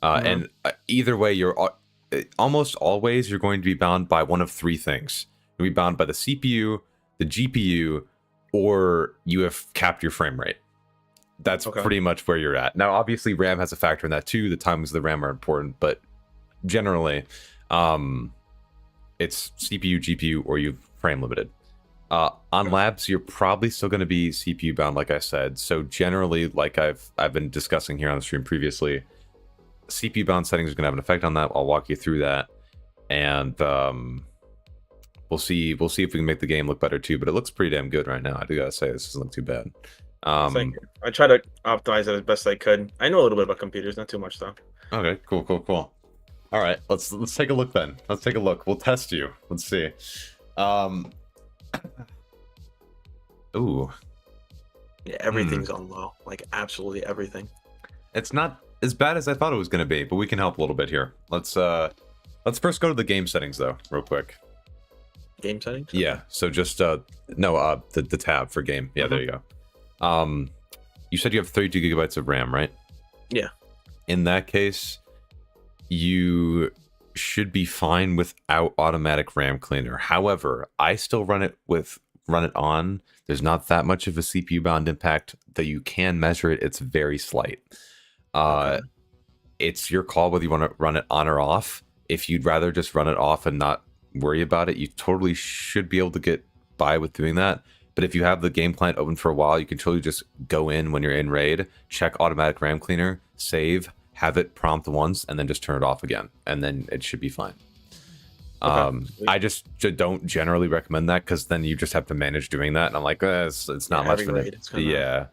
And either way, you're almost always you're going to be bound by one of three things. You'll be bound by the CPU, the GPU, or you have capped your frame rate. That's pretty much where you're at. Now, obviously, RAM has a factor in that too. The timings of the RAM are important, but generally, it's CPU, GPU, or you frame limited. On labs, you're probably still going to be CPU bound, like I said. So generally, like I've been discussing here on the stream previously, CPU bound settings are going to have an effect on that. I'll walk you through that, and we'll see if we can make the game look better too. But it looks pretty damn good right now. I do gotta say, this doesn't look too bad. Thank you. I try to optimize it as best I could. I know a little bit about computers, not too much though. Okay, cool. All right, let's take a look then. Let's take a look. We'll test you. Let's see. Ooh. Yeah, everything's on low. Like absolutely everything. It's not as bad as I thought it was going to be, but we can help a little bit here. Let's first go to the game settings though, real quick. Game settings. Yeah. So just the tab for game. Yeah, there you go. You said you have 32 gigabytes of RAM, right? Yeah. In that case, you should be fine without automatic RAM cleaner. However, I still run it on. There's not that much of a CPU bound impact that you can measure it. It's very slight. It's your call whether you want to run it on or off. If you'd rather just run it off and not worry about it, you totally should be able to get by with doing that. But if you have the game client open for a while, you can totally just go in when you're in raid, check automatic RAM cleaner, save, have it prompt once, and then just turn it off again, and then it should be fine. I just don't generally recommend that, because then you just have to manage doing that, and I'm like, it's not much for me. Yeah.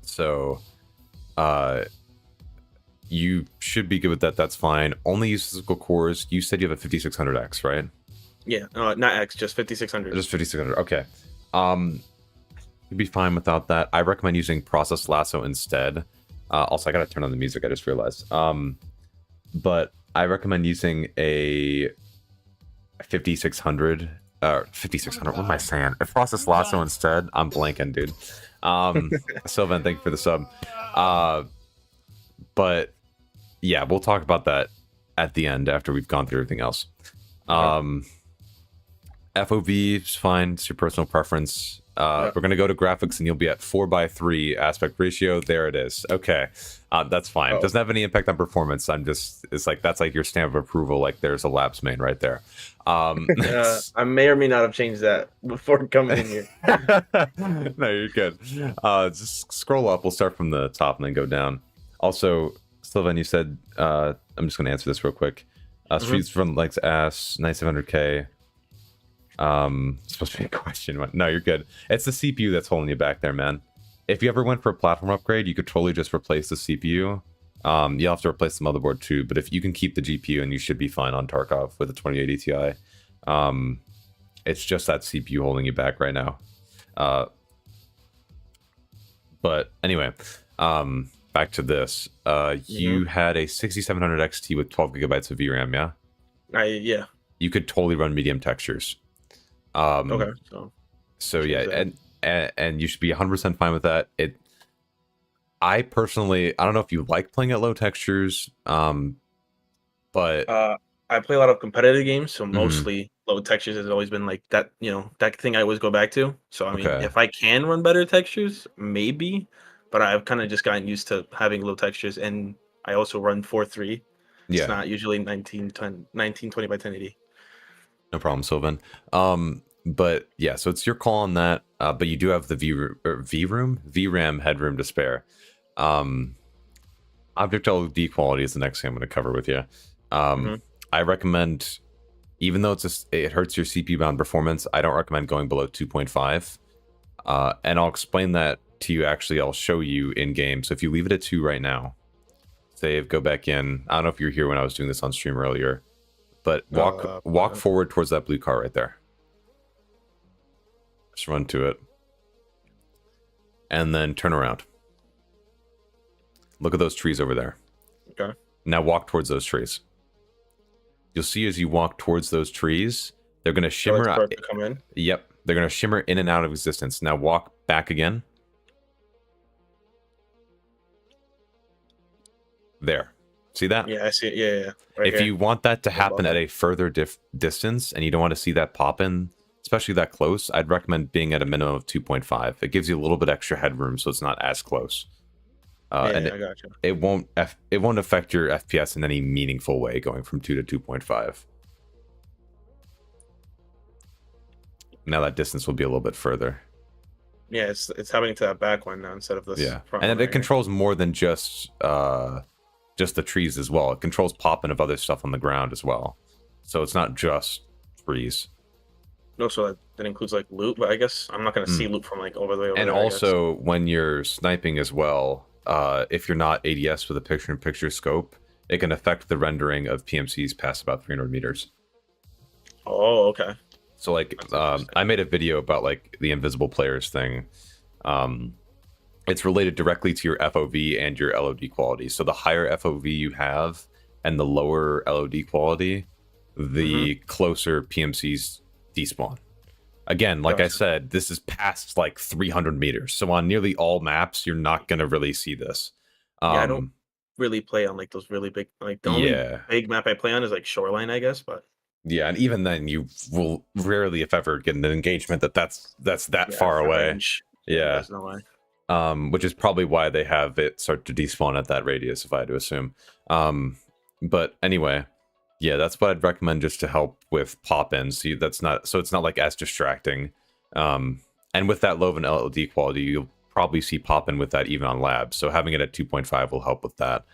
So you should be good with that. That's fine. Only use physical cores. You said you have a 5600X, right? Yeah, not X, just 5600. Just 5600. Okay. You'd be fine without that. I recommend using Process Lasso instead. Also, I gotta turn on the music. I just realized. But I recommend using a 5600. 5600. What am I saying? A Process Lasso instead. I'm blanking, dude. Sylvan, thank you for the sub. But yeah, we'll talk about that at the end after we've gone through everything else. FOV is fine. It's your personal preference. We're going to go to graphics, and you'll be at 4:3 aspect ratio. There it is. Okay. That's fine. Doesn't have any impact on performance. It's like, that's like your stamp of approval. Like, there's a labs main right there. I may or may not have changed that before coming in here. No, you're good. Just scroll up. We'll start from the top and then go down. Also, Sylvan, you said, I'm just going to answer this real quick. Streets from likes ass, 9700K. It's supposed to be a question. No, you're good. It's the CPU that's holding you back there, man. If you ever went for a platform upgrade, you could totally just replace the CPU. You'll have to replace the motherboard too, but if you can keep the GPU, and you should be fine on Tarkov with a 2080 Ti. It's just that CPU holding you back right now. But anyway, back to this. You had a 6700 XT with 12 gigabytes of VRAM, yeah? Yeah. You could totally run medium textures. Okay. So yeah, and you should be 100% fine with that. I personally, I don't know if you like playing at low textures, but I play a lot of competitive games, so mostly low textures has always been like that. That thing I always go back to. So I mean, if I can run better textures, maybe. But I've kind of just gotten used to having low textures, and I also run 4:3. It's not usually 1920 by 1080. No problem, Sylvan. But yeah, so it's your call on that. But you do have the VRAM headroom to spare. Object LOD quality is the next thing I'm going to cover with you. I recommend, even though it hurts your CPU bound performance, I don't recommend going below 2.5. And I'll explain that to you. Actually, I'll show you in game. So if you leave it at 2 right now, save, go back in. I don't know if you were here when I was doing this on stream earlier, but walk forward towards that blue car right there. Just run to it. And then turn around. Look at those trees over there. Okay. Now walk towards those trees. You'll see as you walk towards those trees, they're going to shimmer out. Come in. Yep. They're going to shimmer in and out of existence. Now walk back again. There. See that? Yeah, I see it. Yeah. Right if you want that to happen at a further distance, and you don't want to see that pop in, especially that close, I'd recommend being at a minimum of 2.5. It gives you a little bit extra headroom, so it's not as close. And I gotcha. It won't affect your FPS in any meaningful way going from 2 to 2.5. Now that distance will be a little bit further. Yeah, it's happening to that back one now instead of this. Yeah, front and one it controls more than just the trees as well. It controls popping of other stuff on the ground as well. So it's not just trees. No, so that includes like loot, but I guess I'm not going to see loot from like over the way over and there, also when you're sniping as well, if you're not ADS with a picture-in-picture scope, it can affect the rendering of PMCs past about 300 meters. Oh, okay. So like I made a video about like the invisible players thing. It's related directly to your FOV and your LOD quality. So the higher FOV you have and the lower LOD quality, the closer PMCs despawn. Again, like I said, this is past like 300 meters. So on nearly all maps, you're not going to really see this. I don't really play on like those really big, like the only big map I play on is like Shoreline, I guess, but yeah, and even then you will rarely, if ever, get an engagement that's that far away. Range. Yeah. There's no way. Which is probably why they have it start to despawn at that radius, if I had to assume. But anyway, yeah, that's what I'd recommend just to help with pop-ins. So it's not like as distracting. And with that low of an LOD quality, you'll probably see pop-in with that even on labs. So having it at 2.5 will help with that.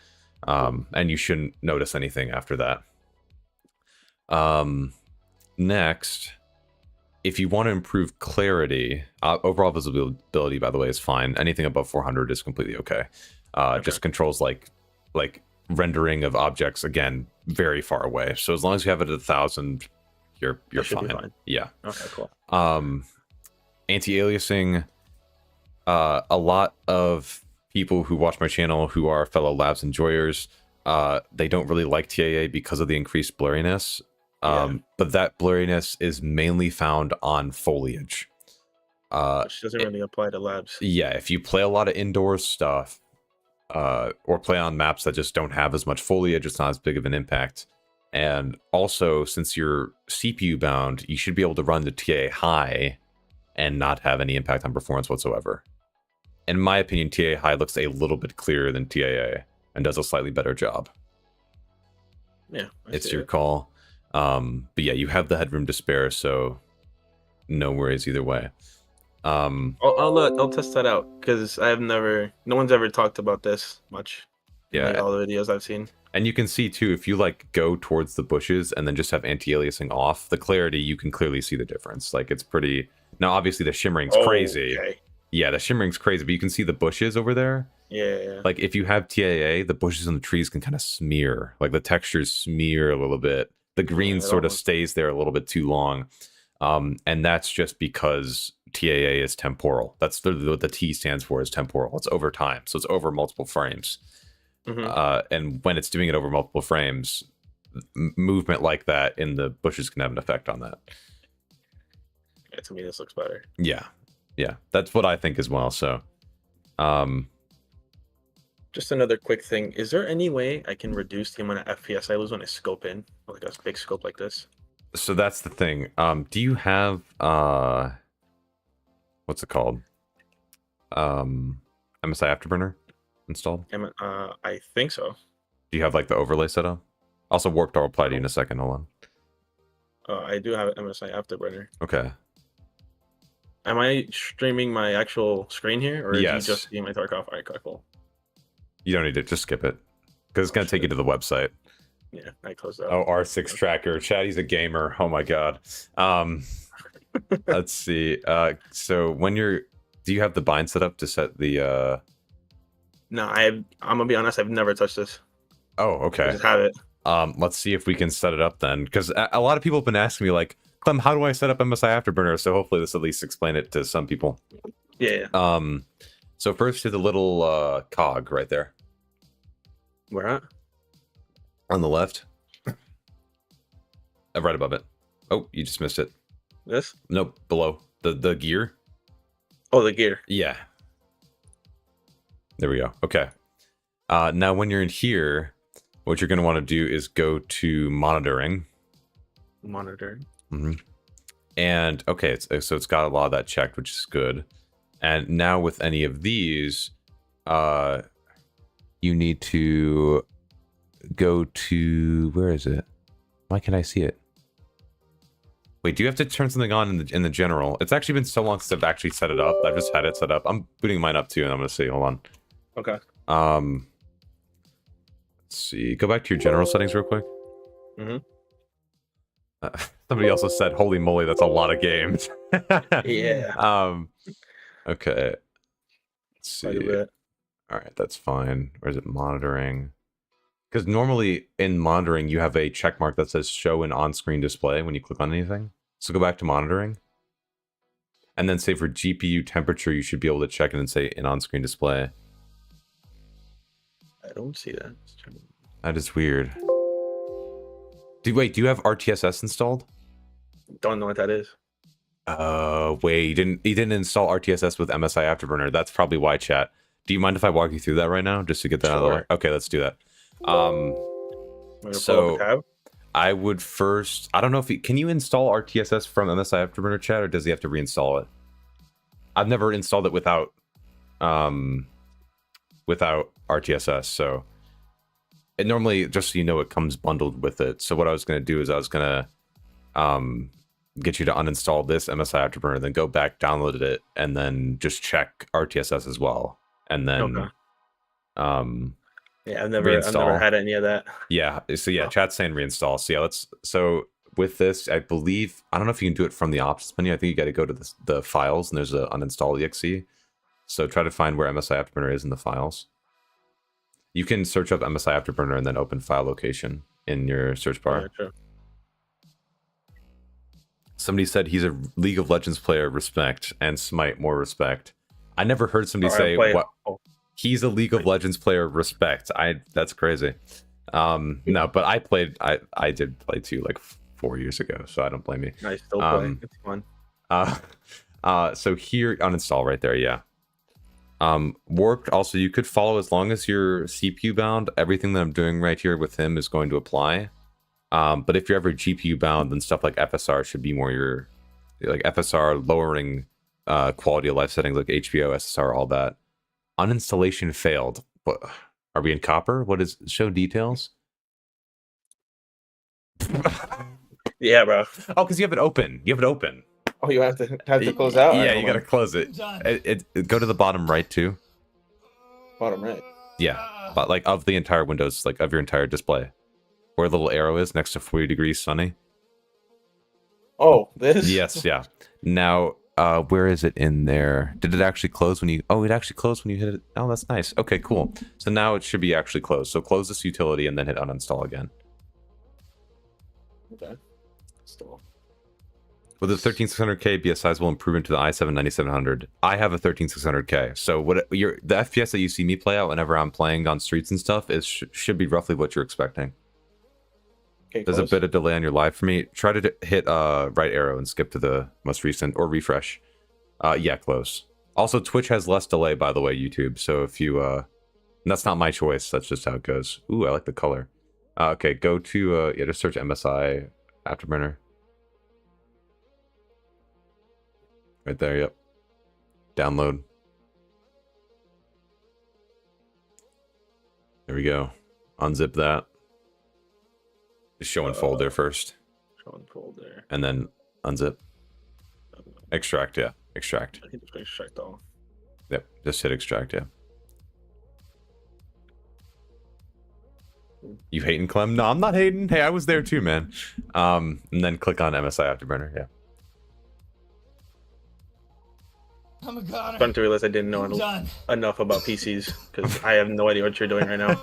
And you shouldn't notice anything after that. Next, if you want to improve clarity, overall visibility, by the way, is fine. Anything above 400 is completely okay. Just controls like rendering of objects, again, very far away. So as long as you have it at 1,000, you're fine. Yeah. Okay, cool. Anti-aliasing, a lot of people who watch my channel who are fellow labs enjoyers, they don't really like TAA because of the increased blurriness. But that blurriness is mainly found on foliage. Which doesn't really apply to labs. Yeah, if you play a lot of indoor stuff, or play on maps that just don't have as much foliage, it's not as big of an impact. And also, since you're CPU bound, you should be able to run the TAA High and not have any impact on performance whatsoever. In my opinion, TAA High looks a little bit clearer than TAA and does a slightly better job. Yeah, it's your call. But yeah, you have the headroom to spare, so no worries either way. I'll test that out because no one's ever talked about this much. Yeah, like all the videos I've seen. And you can see too, if you like go towards the bushes and then just have anti-aliasing off, the clarity, you can clearly see the difference. Like it's pretty. Now, obviously, the shimmering's crazy. Okay. Yeah, the shimmering's crazy, but you can see the bushes over there. Yeah. Like if you have TAA, the bushes and the trees can kind of smear. Like the textures smear a little bit. The green sort of stays there a little bit too long. And that's just because TAA is temporal. That's what the T stands for, is temporal. It's over time. So it's over multiple frames. And when it's doing it over multiple frames, movement like that in the bushes can have an effect on that. Yeah, to me, this looks better. Yeah. That's what I think as well. So, just another quick thing. Is there any way I can reduce the amount of FPS I lose when I scope in, like a big scope like this? So that's the thing. Do you have what's it called? MSI Afterburner installed? I think so. Do you have like the overlay set up? Also, Warped will apply to you in a second. Hold on. I do have MSI Afterburner. Okay. Am I streaming my actual screen here, or is yes. you just seeing my Tarkov? All right, cool. You don't need to. Just skip it, because it's gonna take you to the website. Yeah, I closed that. Oh, R6 tracker. Chatty's a gamer. Oh my god. Let's see. So when do you have the bind set up to set the? No, I'm gonna be honest. I've never touched this. Oh, okay. I just have it. Let's see if we can set it up then, because a lot of people have been asking me like, Clem, how do I set up MSI Afterburner? So hopefully this at least explain it to some people. Yeah. So first to the little cog right there. Where at? On the left. Right above it. Oh, you just missed it. This? Nope, below. The gear. Oh, the gear. Yeah. There we go. Okay. Now when you're in here, what you're going to want to do is go to monitoring. Monitoring. And okay, so it's got a lot of that checked, which is good. And now with any of these, you need to go to, where is it? Why can't I see it? Wait, do you have to turn something on in the general? It's actually been so long since I've actually set it up. I've just had it set up. I'm booting mine up too, and I'm gonna see. Hold on. Okay. Let's see. Go back to your general settings real quick. Somebody also said, "Holy moly, that's a lot of games." Yeah. Okay. Let's see. All right, that's fine. Where is it? Monitoring. Because normally in monitoring, you have a check mark that says show an on-screen display when you click on anything. So go back to monitoring. And then say for GPU temperature, you should be able to check it and say an on-screen display. I don't see that. That is weird. Do you have RTSS installed? Don't know what that is. Wait, you didn't install RTSS with MSI Afterburner. That's probably why, chat. Do you mind if I walk you through that right now, just to get that out of the way? Okay, let's do that. So I would first, I don't know if can you install RTSS from MSI Afterburner, chat, or does he have to reinstall it? I've never installed it without RTSS, so it normally, just so you know, it comes bundled with it. So what I was going to do is I was going to get you to uninstall this MSI Afterburner, then go back, download it, and then just check RTSS as well, and then yeah, I've never had any of that. Yeah, so yeah, chat's saying reinstall. So yeah, so with this, I believe, I don't know if you can do it from the options menu. I think you got to go to the files, and there's a uninstall exe. So try to find where MSI Afterburner is in the files. You can search up MSI Afterburner and then open file location in your search bar. Yeah, sure. Somebody said he's a League of Legends player, respect, and Smite, more respect. I never heard somebody say what. He's a League of Legends player, respect. That's crazy. No, but I did play too, like 4 years ago, so I don't blame you. I still play. It's fun. So here, uninstall right there, yeah. Warped, also, you could follow as long as you're CPU bound. Everything that I'm doing right here with him is going to apply. But if you're ever GPU bound, then stuff like FSR should be more your, like FSR, lowering quality of life settings like HBAO, SSR, all that. Uninstallation failed. What, are we in copper? What is, show details? Yeah, bro. Oh, because you have it open. You have it open. Oh, you have to close out? Yeah, you got to close it. It. Go to the bottom right too. Bottom right? Yeah, but like of the entire Windows, like of your entire display. Where the little arrow is next to 40 degrees sunny. Oh, this? Yes, yeah. Now, where is it in there? Did it actually close when you... Oh, it actually closed when you hit it. Oh, that's nice. Okay, cool. So now it should be actually closed. So close this utility and then hit uninstall again. Okay. Still. Would the 13600K be a sizable improvement to the i7-9700? I have a 13600K. So what the FPS that you see me play out whenever I'm playing on streets and stuff is should be roughly what you're expecting. Okay, there's a bit of delay on your live for me. Try to hit right arrow and skip to the most recent, or refresh. Yeah, close. Also, Twitch has less delay, by the way, YouTube. So if you, and that's not my choice. That's just how it goes. Ooh, I like the color. Okay, go to, yeah, just search MSI Afterburner. Right there, yep. Download. There we go. Unzip that. Just show and fold there first. Show and fold there. And then unzip. Extract, yeah. Extract. I can just extract all. Yep, just hit extract, yeah. You hating, Clem? No, I'm not hating. Hey, I was there too, man. And then click on MSI Afterburner, yeah. I'm a god. Starting to realize I didn't know enough about PCs because I have no idea what you're doing right now.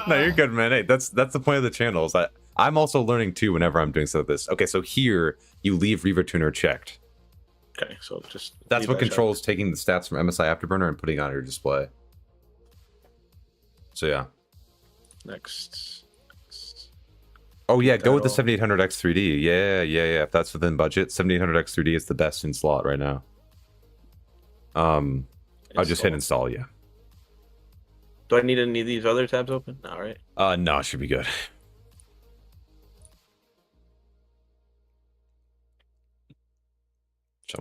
No, you're good, man. Hey, that's the point of the channel. Is I'm also learning too whenever I'm doing stuff like this. Okay, so here you leave ReverTuner checked. Okay, so just that's what controls taking the stats from MSI Afterburner and putting it on your display. So yeah. Next. Oh yeah, go with the 7800X3D. Yeah. If that's within budget, 7800X3D is the best in slot right now. I'll just hit install, yeah. Do I need any of these other tabs open? All right. No, it should be good.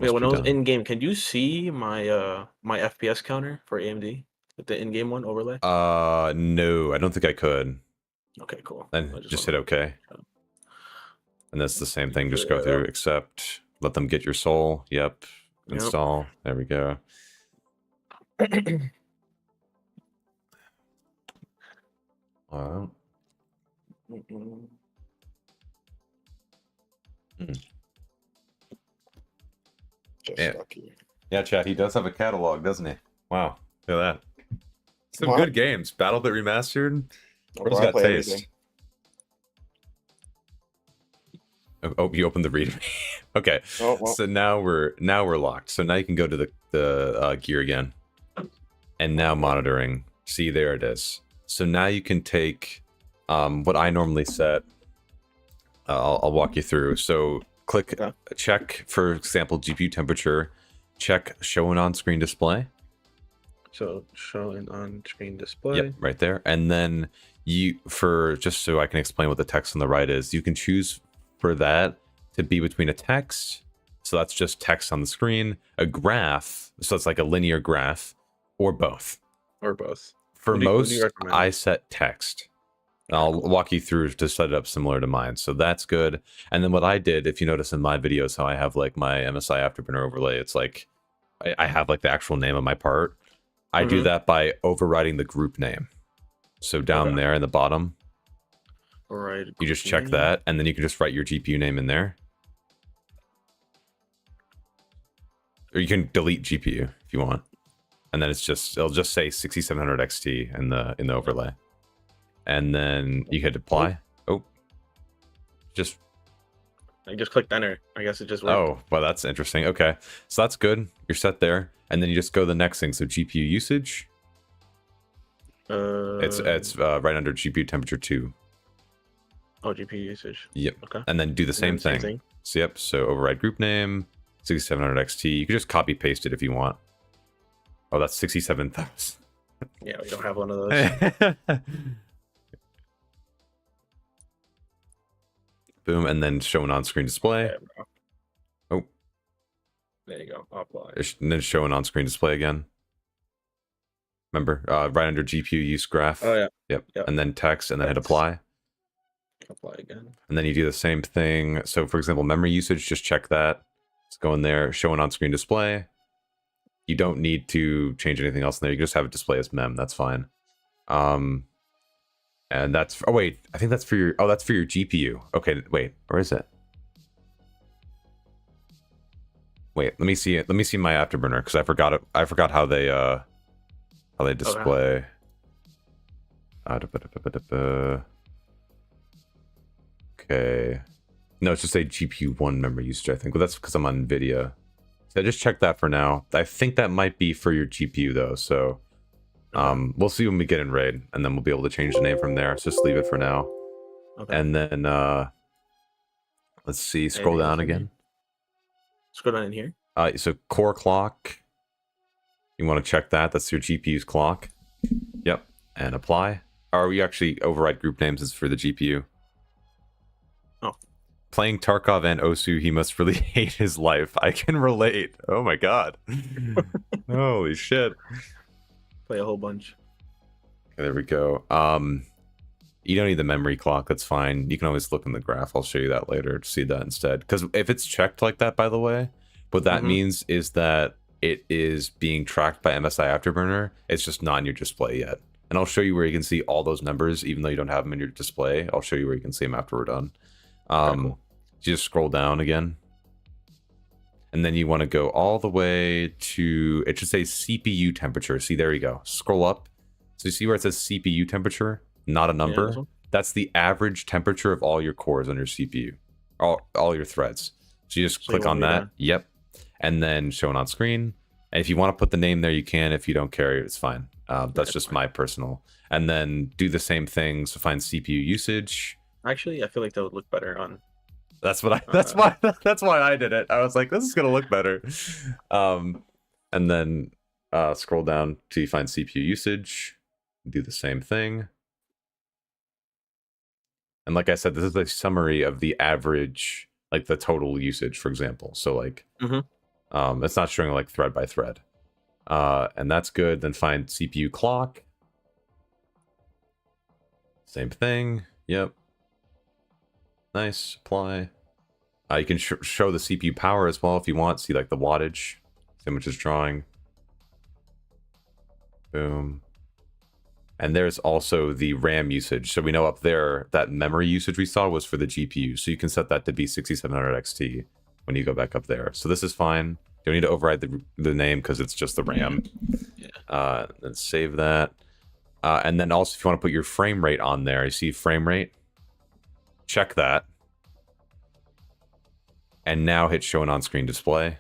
Yeah, when I was in game, can you see my my FPS counter for AMD with the in-game one overlay? No, I don't think I could. Okay, cool. Then just hit OK. And that's the same thing. Just go through, accept, let them get your soul. Yep. Install. There we go. Wow. Yeah, chat. He does have a catalog, doesn't he? Wow. Look at that. Some good games. BattleBit Remastered. Where's got taste? Everything. Oh, you opened the read. Okay. Oh, well. So now we're locked. So now you can go to the gear again. And now monitoring. See, there it is. So now you can take what I normally set I'll walk you through. So click check, for example, GPU temperature. Check showing on screen display. So showing on screen display. Yep, right there. And then just so I can explain what the text on the right is, you can choose for that to be between a text. So that's just text on the screen, a graph. So it's like a linear graph, or both. Or both. For most, I set text. I'll walk you through to set it up similar to mine. So that's good. And then what I did, if you notice in my videos, how I have like my MSI Afterburner overlay, it's like I have like the actual name of my part. I do that by overriding the group name. So down there in the bottom, you just check that, and then you can just write your GPU name in there. Or you can delete GPU if you want. And then it'll just say 6700 XT in the overlay. And then you hit apply. I just clicked enter. I guess it just worked. Oh, well, that's interesting. Okay, so that's good. You're set there. And then you just go to the next thing. So GPU usage. It's right under GPU temperature 2. Oh, GPU usage. Yep. Okay. And then do the same thing. So yep. So override group name 6700 XT. You can just copy paste it if you want. Oh, that's 67,000. Yeah, we don't have one of those. Boom, and then showing on screen display. Yeah, there you go. Apply. And then showing on screen display again. Remember, right under GPU use graph. Oh yeah. Yep. And then text, and then hit apply. Apply again. And then you do the same thing. So for example, memory usage, just check that. Let's go in there, showing on screen display. You don't need to change anything else in there. You can just have it display as mem. That's fine. And that's, oh wait, I think that's for your, that's for your GPU. Okay, wait, where is it? Wait, let me see it. Let me see my Afterburner, because I forgot it. I forgot how they display. Okay. No, it's just a GPU 1 memory usage, I think. But that's because I'm on Nvidia. So just check that for now. I think that might be for your GPU though. So we'll see when we get in raid, and then we'll be able to change the name from there. So just leave it for now. Okay. And then let's see, scroll down again. Scroll down in here. So core clock. You want to check that. That's your GPU's clock. Yep. And apply. Or we actually override group names is for the GPU. Oh. Playing Tarkov and Osu, he must really hate his life. I can relate. Oh my god. Holy shit. Play a whole bunch. Okay, there we go. You don't need the memory clock. That's fine. You can always look in the graph. I'll show you that later to see that instead. Because if it's checked like that, by the way, what that means is that it is being tracked by MSI Afterburner. It's just not in your display yet. And I'll show you where you can see all those numbers, even though you don't have them in your display. I'll show you where you can see them after we're done. Cool. You just scroll down again. And then you want to go all the way to, it should say CPU temperature. See, there you go. Scroll up. So you see where it says CPU temperature, not a number? Yeah, that's the average temperature of all your cores on your CPU, all your threads. So you just click on that. Yep. And then showing on screen. And if you want to put the name there, you can. If you don't care, it's fine. That's just my personal. And then do the same thing. So find CPU usage. Actually, I feel like that would look better on. That's why I did it. I was like, this is gonna look better. And then scroll down till you find CPU usage. Do the same thing. And like I said, this is a summary of the average, like the total usage, for example. So like, it's not showing like thread by thread. And that's good. Then find CPU clock. Same thing. Yep. Nice. Apply. You can show the CPU power as well if you want. See like the wattage. See how much it's drawing. Boom. And there's also the RAM usage. So we know up there that memory usage we saw was for the GPU. So you can set that to be 6700 XT when you go back up there. So this is fine. You don't need to override the name because it's just the RAM. Yeah. Then save that. And then also if you want to put your frame rate on there, you see frame rate. Check that. And now hit show on screen display.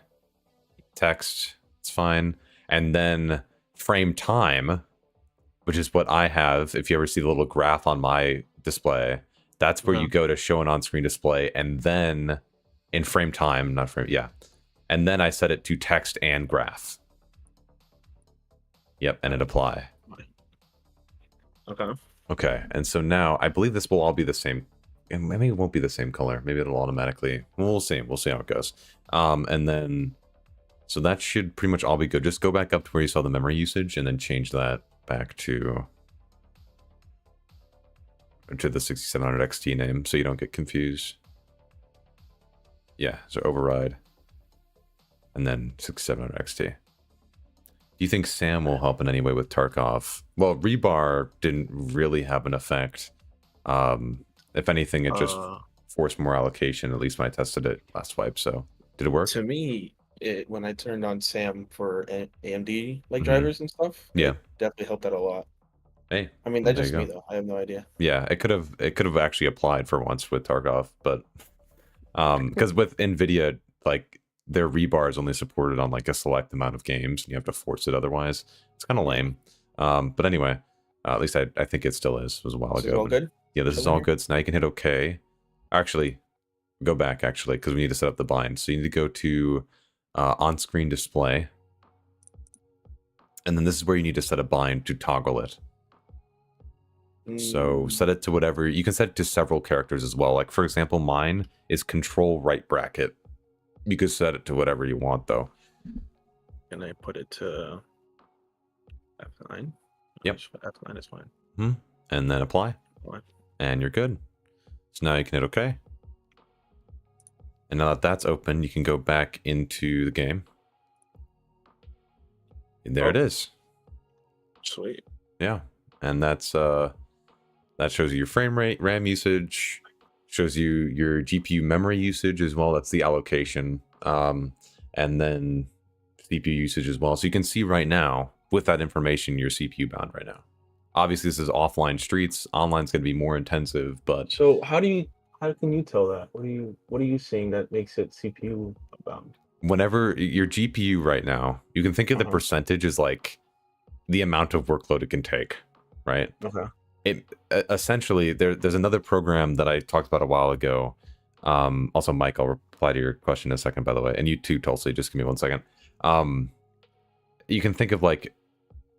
Text, it's fine. And then frame time, which is what I have. If you ever see the little graph on my display, That's where you go to show an on-screen display, and then in frame time, not frame, and then I set it to text and graph. Yep, and hit apply. Okay, and so now I believe this will all be the same. And maybe it won't be the same color. Maybe it'll automatically. We'll see. We'll see how it goes. And then, so that should pretty much all be good. Just go back up to where you saw the memory usage, and then change that back to the 6700 XT name, so you don't get confused. Yeah, so override, and then 6700 XT. Do you think SAM will help in any way with Tarkov? Well, rebar didn't really have an effect. If anything, it just forced more allocation, at least when I tested it last wipe. So did it work? To me, when I turned on SAM for AMD drivers and stuff, it definitely helped out a lot. Hey, I mean, that's just me though. I have no idea. Yeah, it could have actually applied for once with Tarkov, but because with Nvidia, like their rebar is only supported on like a select amount of games, and you have to force it otherwise. It's kind of lame. But anyway, at least I think it still is. It was a while ago. Is all good? Yeah, this is all good. So now you can hit OK. Actually, go back actually, because we need to set up the bind. So you need to go to on-screen display, and then this is where you need to set a bind to toggle it. So set it to whatever. You can set it to several characters as well. Like for example, mine is control right bracket. You can set it to whatever you want though. Can I put it to F9? Yep. F9 is fine. And then apply. And you're good. So now you can hit OK. And now that that's open, you can go back into the game. And there it is. Sweet. Yeah. And that's that shows you your frame rate, RAM usage, shows you your GPU memory usage as well. That's the allocation. And then CPU usage as well. So you can see right now, with that information, you're CPU bound right now. Obviously, this is offline streets. Online's going to be more intensive, but... So how can you tell that? What are you seeing that makes it CPU bound? Whenever your GPU right now, you can think of the percentage as like the amount of workload it can take, right? Okay. It essentially there's another program that I talked about a while ago. Also, Mike, I'll reply to your question in a second, by the way, and you too, Tulsi. Just give me 1 second. You can think of like,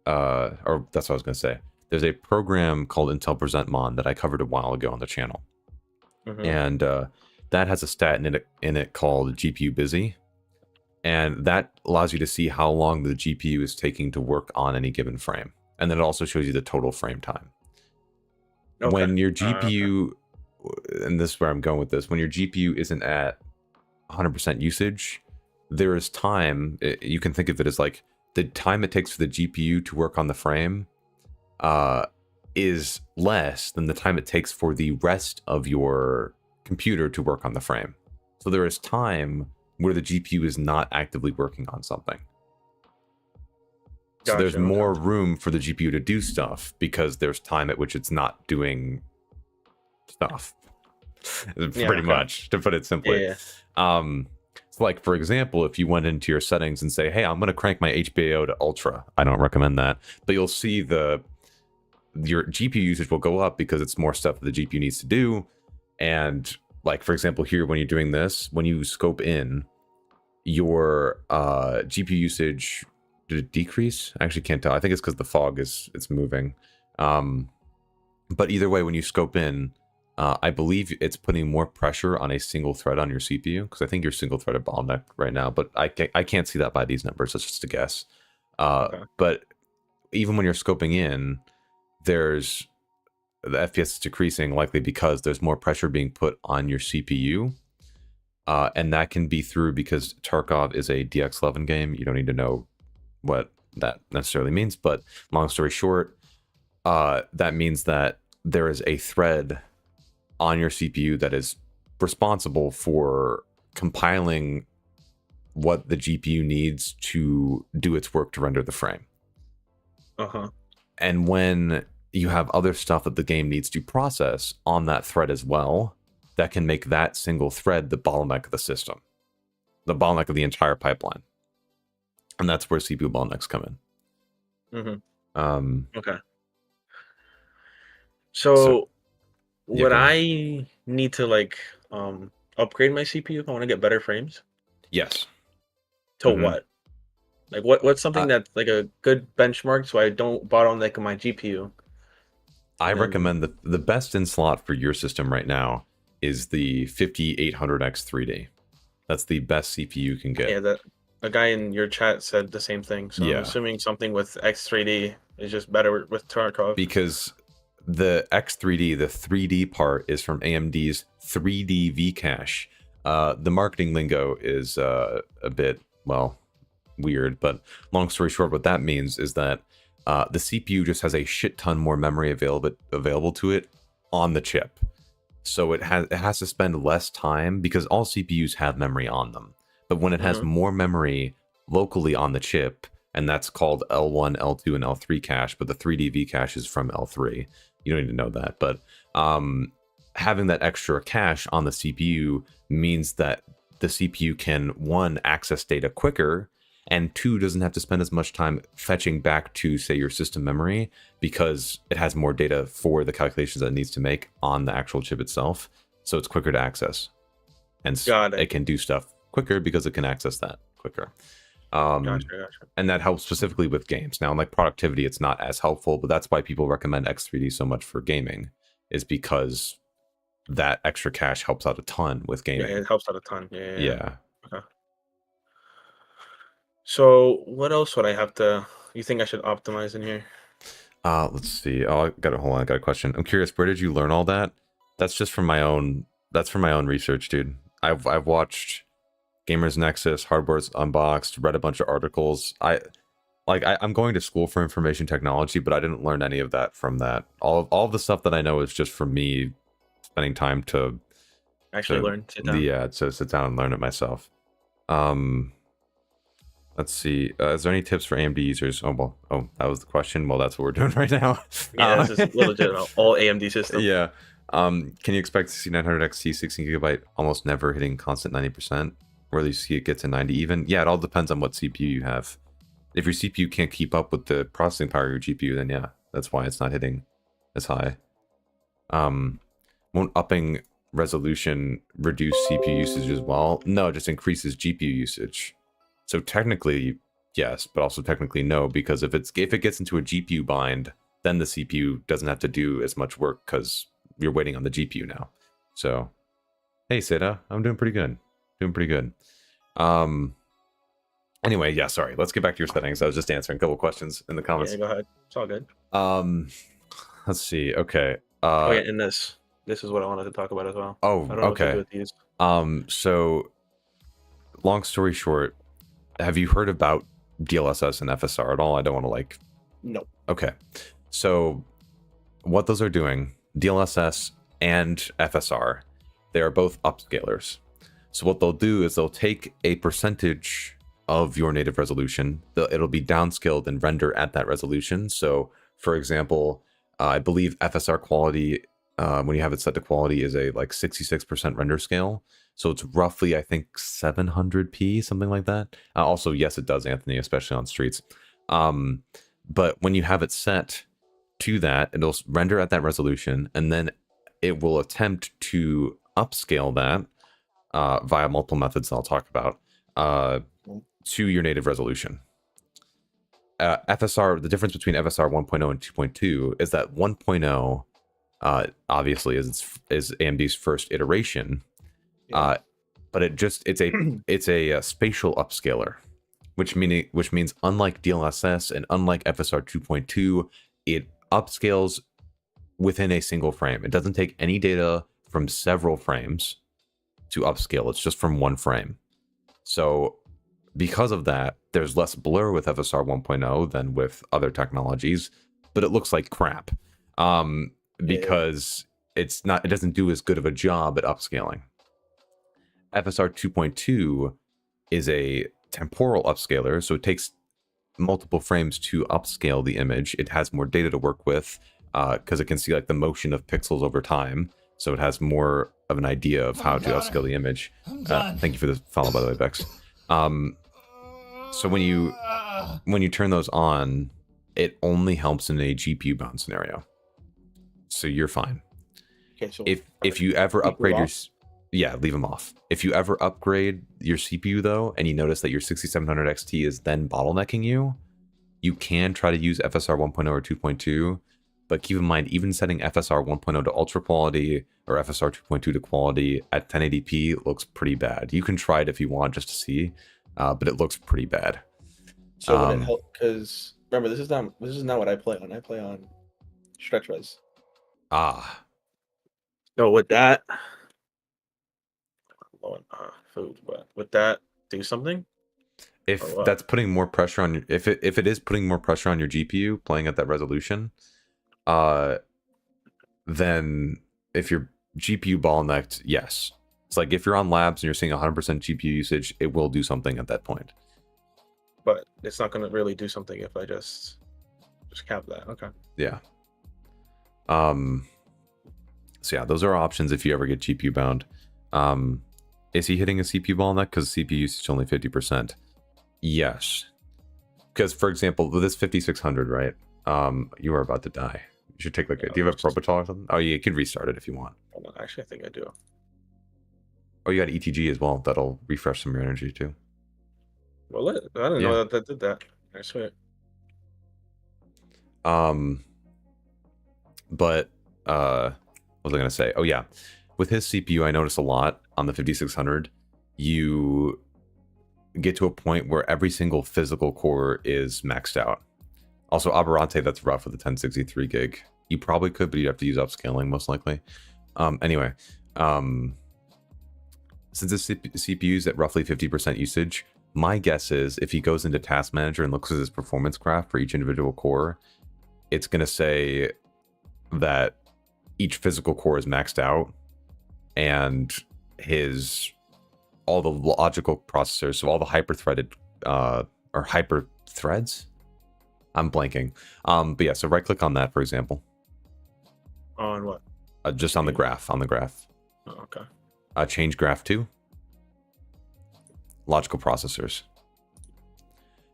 or that's what I was gonna say. There's a program called Intel PresentMon that I covered a while ago on the channel, and that has a stat in it called GPU busy, and that allows you to see how long the GPU is taking to work on any given frame, and then it also shows you the total frame time. When your GPU, and this is where I'm going with this, when your GPU isn't at 100% usage, there is time, you can think of it as like the time it takes for the GPU to work on the frame is less than the time it takes for the rest of your computer to work on the frame. So there is time where the GPU is not actively working on something. So there's more room for the GPU to do stuff because there's time at which it's not doing stuff. Pretty much, to put it simply. So like, for example, if you went into your settings and say, hey, I'm going to crank my HBAO to ultra. I don't recommend that. But you'll see your GPU usage will go up because it's more stuff that the GPU needs to do. And like, for example, here, when you're doing this, when you scope in, your GPU usage... Did it decrease? I actually can't tell. I think it's because the fog it's moving. But either way, when you scope in, I believe it's putting more pressure on a single thread on your CPU, because I think you're single threaded bottleneck right now, but I can't see that by these numbers. That's just a guess. But even when you're scoping in, there's the FPS is decreasing, likely because there's more pressure being put on your CPU. And that can be through, because Tarkov is a DX11 game. You don't need to know what that necessarily means, but long story short, that means that there is a thread on your CPU that is responsible for compiling what the GPU needs to do its work to render the frame. And when you have other stuff that the game needs to process on that thread as well, that can make that single thread the bottleneck of the system, the bottleneck of the entire pipeline. And that's where CPU bottlenecks come in. Okay. So Would I need to like upgrade my CPU if I want to get better frames? Yes. To what? Like what's something that's like a good benchmark so I don't bottleneck my GPU? I recommend the best in slot for your system right now is the 5800X 3D. That's the best CPU you can get. Yeah, a guy in your chat said the same thing. So I'm assuming something with X3D is just better with Tarkov. Because the X3D, the 3D part, is from AMD's 3D V-Cache. The marketing lingo is a bit, well, weird, but long story short, what that means is that the CPU just has a shit ton more memory available to it on the chip. So it has to spend less time, because all CPUs have memory on them. But when it has more memory locally on the chip, and that's called L1, L2, and L3 cache, but the 3D V cache is from L3. You don't need to know that, but having that extra cache on the CPU means that the CPU can, one, access data quicker, and two, doesn't have to spend as much time fetching back to, say, your system memory, because it has more data for the calculations that it needs to make on the actual chip itself. So it's quicker to access. And it can do stuff quicker because it can access that quicker. Gotcha. And that helps specifically with games. Now, in like productivity, it's not as helpful, but that's why people recommend X3D so much for gaming, is because that extra cache helps out a ton with gaming. Yeah, it helps out a ton. Yeah. Okay. So what else would I have to, you think I should optimize in here? Let's see. Hold on, I got a question. I'm curious, where did you learn all that? That's just from my own research, dude. I've watched Gamers Nexus, Hardboards Unboxed, read a bunch of articles. I'm going to school for information technology, but I didn't learn any of that from that. All of the stuff that I know is just from me spending time to actually learn. Sit down and learn it myself. Let's see. Is there any tips for AMD users? Oh, that was the question. Well, that's what we're doing right now. Yeah, this is legit all AMD system. Yeah. Can you expect to see 900XT 16GB almost never hitting constant 90%? Or you see it get to 90 even? Yeah, it all depends on what CPU you have. If your CPU can't keep up with the processing power of your GPU, then yeah, that's why it's not hitting as high. Won't upping resolution reduce CPU usage as well? No, it just increases GPU usage. So technically, yes, but also technically no, because if it gets into a GPU bind, then the CPU doesn't have to do as much work because you're waiting on the GPU now. So, hey, Seda, I'm doing pretty good. Anyway, yeah, sorry. Let's get back to your settings. I was just answering a couple questions in the comments. Yeah, go ahead. It's all good. Let's see. Okay. And this is what I wanted to talk about as well. Oh, okay. So, long story short, have you heard about DLSS and FSR at all? I don't want to No. Okay. So, what those are doing, DLSS and FSR, they are both upscalers. So what they'll do is they'll take a percentage of your native resolution. It'll be downscaled and render at that resolution. So, for example, I believe FSR quality, when you have it set to quality, is a 66% render scale. So it's roughly, I think, 700p, something like that. Also, yes, it does, Anthony, especially on streets. But when you have it set to that, it'll render at that resolution, and then it will attempt to upscale that via multiple methods that I'll talk about to your native resolution. FSR, the difference between FSR 1.0 and 2.2 is that 1.0 obviously is AMD's first iteration, but it's a spatial upscaler, which means unlike DLSS and unlike FSR 2.2, it upscales within a single frame. It doesn't take any data from several frames to upscale. It's just from one frame. So because of that, there's less blur with FSR 1.0 than with other technologies, but it looks like crap because it doesn't do as good of a job at upscaling. FSR 2.2 is a temporal upscaler, so it takes multiple frames to upscale the image. It has more data to work with because it can see the motion of pixels over time. So it has more of an idea of how to upscale the image. Thank you for the follow, by the way, Vex. So when you turn those on, it only helps in a GPU bound scenario. So you're fine. Okay, so if you ever upgrade your leave them off. If you ever upgrade your CPU though, and you notice that your 6700 XT is then bottlenecking you, you can try to use FSR 1.0 or 2.2, but keep in mind, even setting FSR 1.0 to ultra quality or FSR 2.2 to quality at 1080p looks pretty bad. You can try it if you want just to see, but it looks pretty bad. So would it help? Because remember, this is not what I play on. I play on stretch res. No, with that, food. But would that do something? If that's putting more pressure on your, if it is putting more pressure on your GPU playing at that resolution, then if your GPU bottlenecked, yes. It's like if you're on labs and you're seeing 100% GPU usage, it will do something at that point. But it's not going to really do something if I just cap that. Okay. Yeah. So yeah, those are options if you ever get GPU bound. Is he hitting a CPU bottleneck because CPU usage is only 50%? Yes. Because for example, with this 5600, right? You are about to die. You should take like do you have a Propital or something? Oh, you can restart it if you want. Hold on, actually I think I do. Oh, you got ETG as well. That'll refresh some of your energy too. Well, I didn't know that did that. I swear. But what was I gonna say? Oh yeah, with his CPU, I noticed a lot on the 5600. You get to a point where every single physical core is maxed out. Also, Aberrante, that's rough with the 1063 gig. You probably could, but you'd have to use upscaling most likely. Anyway, since this CPU is at roughly 50% usage, my guess is if he goes into Task Manager and looks at his performance graph for each individual core, it's going to say that each physical core is maxed out, and all the logical processors, so all the hyper-threaded or hyper-threads? I'm blanking. But yeah, so right-click on that, for example. On what? Just on the graph. On the graph. Oh, okay. Change graph to logical processors.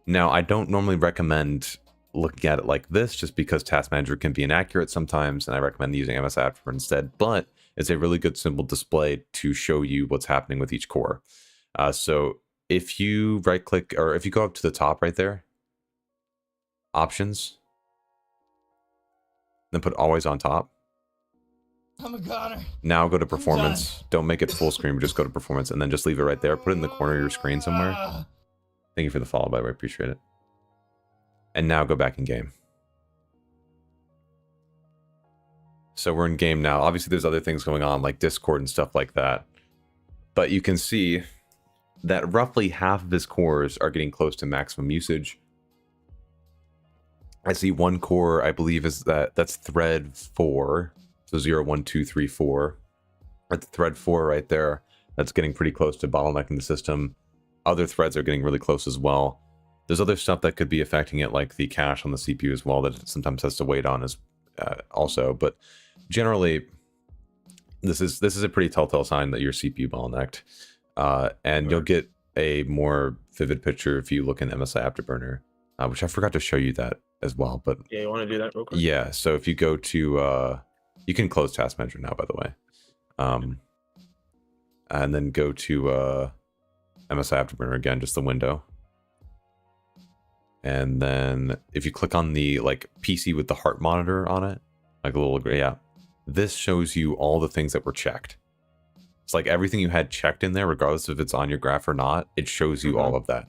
Now, I don't normally recommend looking at it like this, just because Task Manager can be inaccurate sometimes, and I recommend using MSAdFor instead. But it's a really good simple display to show you what's happening with each core. So if you right-click, or if you go up to the top right there, Options, then put Always on top. I'm a goner. Now go to Performance. Don't make it full screen, but just go to Performance, and then just leave it right there. Put it in the corner of your screen somewhere. Thank you for the follow, by the way. Appreciate it. And now go back in game. So we're in game now. Obviously, there's other things going on, like Discord and stuff like that. But you can see that roughly half of his cores are getting close to maximum usage. I see one core, I believe, that's thread 4. So 0, 1, 2, 3, 4. At the thread 4 right there, that's getting pretty close to bottlenecking the system. Other threads are getting really close as well. There's other stuff that could be affecting it, like the cache on the CPU as well, that it sometimes has to wait on as also. But generally, this is a pretty telltale sign that your CPU bottlenecked. And you'll get a more vivid picture if you look in MSI Afterburner, which I forgot to show you that as well. But yeah, you want to do that real quick? Yeah, so if you go to you can close Task Manager now, by the way, and then go to MSI Afterburner again, just the window, and then if you click on the like PC with the heart monitor on it, like a little, yeah, this shows you all the things that were checked. It's like everything you had checked in there, regardless if it's on your graph or not, it shows you all of that.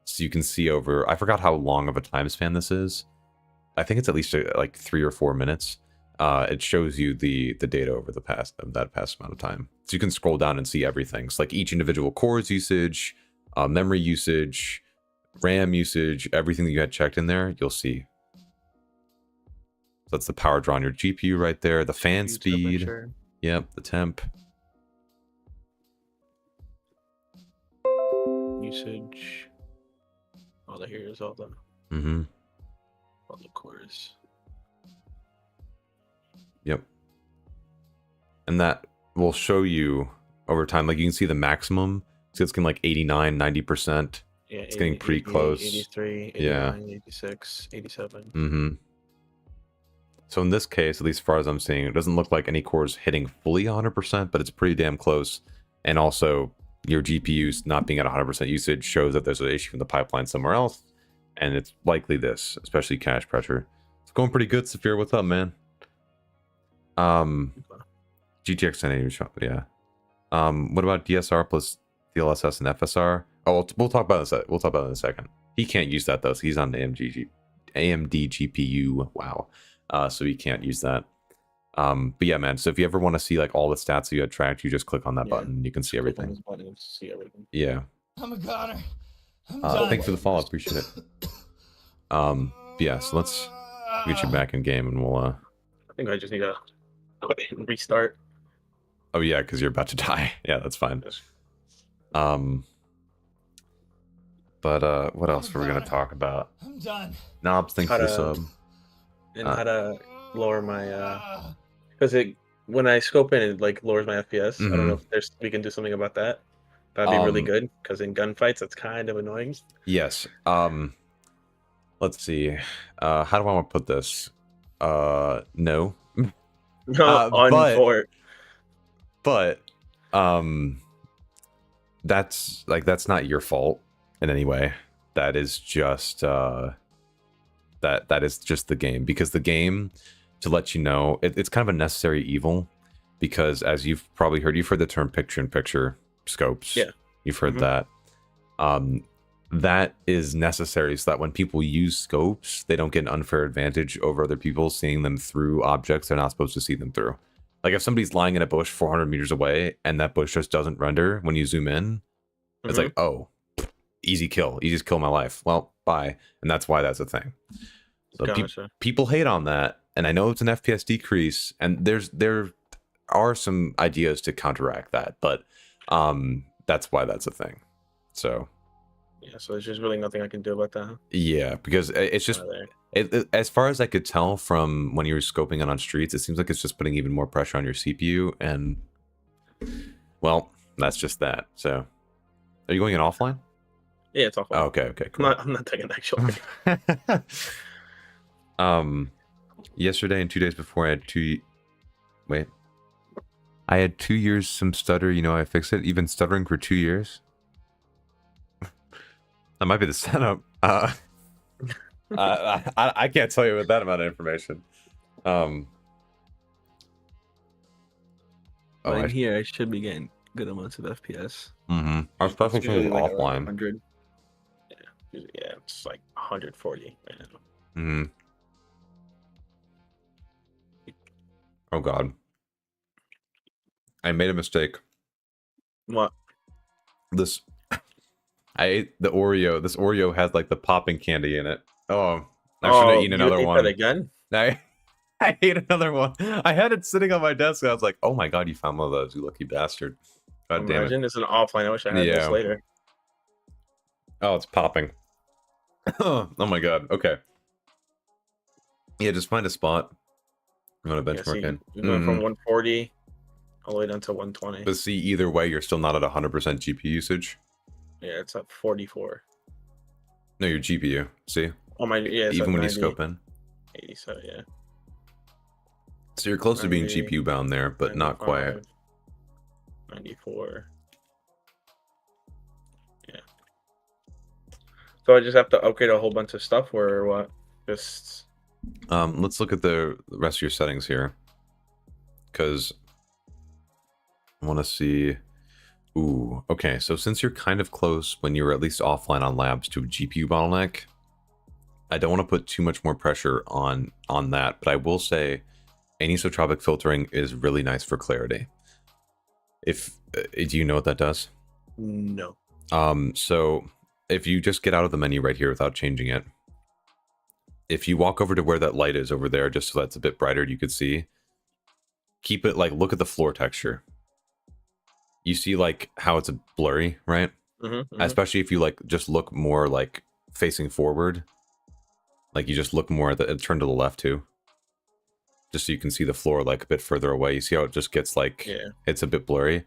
So you can see over, I forgot how long of a time span this is. I think it's at least like 3 or 4 minutes. It shows you the data over the past amount of time. So you can scroll down and see everything. It's like each individual core's usage, memory usage, RAM usage, everything that you had checked in there, you'll see. So that's the power draw on your GPU right there, the fan speed. Yep, the temp. Usage. All the here is all the all the cores. Yep. And that will show you over time, like you can see the maximum. So it's getting like 89, 90%. Yeah, it's getting pretty close. 83, 89, yeah. 86, 87. So in this case, at least as far as I'm seeing, it doesn't look like any cores hitting fully 100%, but it's pretty damn close. And also, your GPUs not being at 100% usage shows that there's an issue in the pipeline somewhere else. And it's likely this, especially cache pressure. It's going pretty good, Saphir. What's up, man? GTX 1080, yeah. What about DSR plus DLSS and FSR? Oh, we'll talk about it. We'll talk about it in a second. He can't use that though. So he's on the AMD GPU. Wow. So he can't use that. But yeah, man. So if you ever want to see like all the stats that you had tracked, you just click on that button. And you can see everything. Yeah. I'm a goner. Thanks for the follow. Appreciate it. Yeah. So let's get you back in game, and we'll. I think I just need to restart. Oh yeah, because you're about to die. Yeah, that's fine. But what else were we gonna talk about? I'm done. Knobs, thanks for the sub. And how to lower my because when I scope in, it like lowers my FPS. I don't know if we can do something about that. That'd be really good because in gunfights that's kind of annoying. Yes. Let's see. How do I want to put this? No. But that's not your fault in any way. That is just that is just the game, because the game, to let you know, it's kind of a necessary evil, because as you've probably heard, you've heard the term picture-in-picture scopes. Yeah, you've heard that. That is necessary so that when people use scopes, they don't get an unfair advantage over other people seeing them through objects they're not supposed to see them through. Like if somebody's lying in a bush 400 meters away and that bush just doesn't render when you zoom in, it's like, oh, easy kill, easiest kill of my life. Well, bye. And that's why that's a thing. So people hate on that, and I know it's an FPS decrease, and there are some ideas to counteract that, but that's why that's a thing. So yeah, so there's just really nothing I can do about that. Huh? Yeah, because it's just as far as I could tell from when you were scoping it on streets, it seems like it's just putting even more pressure on your CPU, and well, that's just that. So, are you going in offline? Yeah, it's offline. Oh, okay, cool. I'm not taking actually. Yesterday and 2 days before, I had 2 years some stutter. You know, I fixed it. Even stuttering for 2 years. That might be the setup. I can't tell you with that amount of information. Here I should be getting good amounts of FPS. Our special thing is offline. 100. Yeah, it's like 140 right now. Oh god, I made a mistake. What? I ate the Oreo. This Oreo has like the popping candy in it. Oh, I should have eaten another one. That again? I ate another one. I had it sitting on my desk. And I was like, "Oh my god, you found one of those, you lucky bastard!" God damn it! It's an offline. I wish I had this later. Oh, it's popping. Oh my god. Okay. Yeah, just find a spot. I'm gonna benchmark in. You're going from 140 all the way down to 120. But see, either way, you're still not at 100% GPU usage. Yeah, it's at 44. No, your GPU. See? Oh my, yeah. Even when you scope in. 87, yeah. So you're close to being GPU bound there, but not quite. 94. Yeah. So I just have to upgrade a whole bunch of stuff, or what? Just. Let's look at the rest of your settings here, because I want to see. Ooh, okay. So since you're kind of close when you're at least offline on labs to a GPU bottleneck, I don't want to put too much more pressure on that. But I will say, anisotropic filtering is really nice for clarity. Do you know what that does? No. So if you just get out of the menu right here without changing it, if you walk over to where that light is over there, just so that's a bit brighter, you could see. Keep it like, look at the floor texture. You see like how it's blurry, right? Especially if you like just look more like facing forward. Like you just look more at turn to the left too. Just so you can see the floor like a bit further away. You see how it just gets like, it's a bit blurry.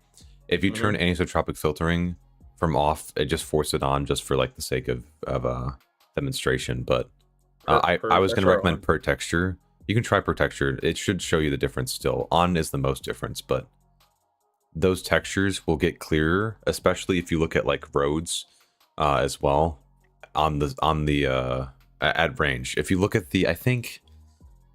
If you turn anisotropic filtering from off, it just force it on just for like the sake of demonstration. But I was going to recommend per texture. You can try per texture. It should show you the difference still. On is the most difference, but those textures will get clearer, especially if you look at like roads as well on the at range. If you look at the, I think,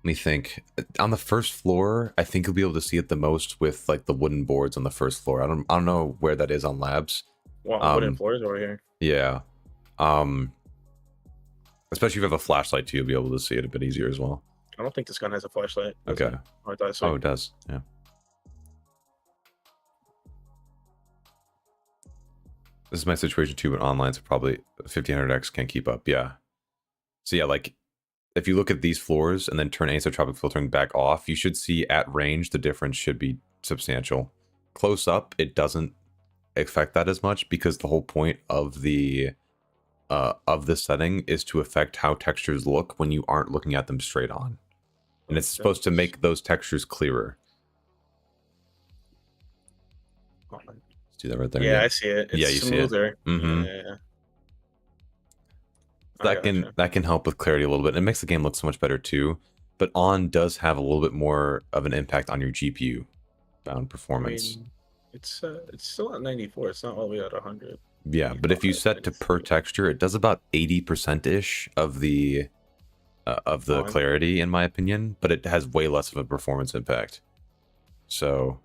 let me think, on the first floor, I think you'll be able to see it the most with like the wooden boards on the first floor. I don't know where that is on labs. Wow, wooden floors over here. Yeah. Especially if you have a flashlight too, you'll be able to see it a bit easier as well. I don't think this gun has a flashlight. Okay. Oh, it does. So. Oh, it does. Yeah. This is my situation too, but online, so probably 1500x can't keep up. Yeah. So yeah, like if you look at these floors and then turn anisotropic filtering back off, you should see at range the difference should be substantial. Close up, it doesn't affect that as much because the whole point of the this setting is to affect how textures look when you aren't looking at them straight on, and it's supposed to make those textures clearer. Let's do that right there. Yeah, I see it. It's yeah, you smoother. See it. Mm-hmm. Yeah. That can help with clarity a little bit. It makes the game look so much better too. But on does have a little bit more of an impact on your GPU bound performance. I mean, it's still at 94. It's not all the way at 100. Yeah, but if you set to per texture, it does about 80% ish of the clarity, in my opinion. But it has way less of a performance impact. So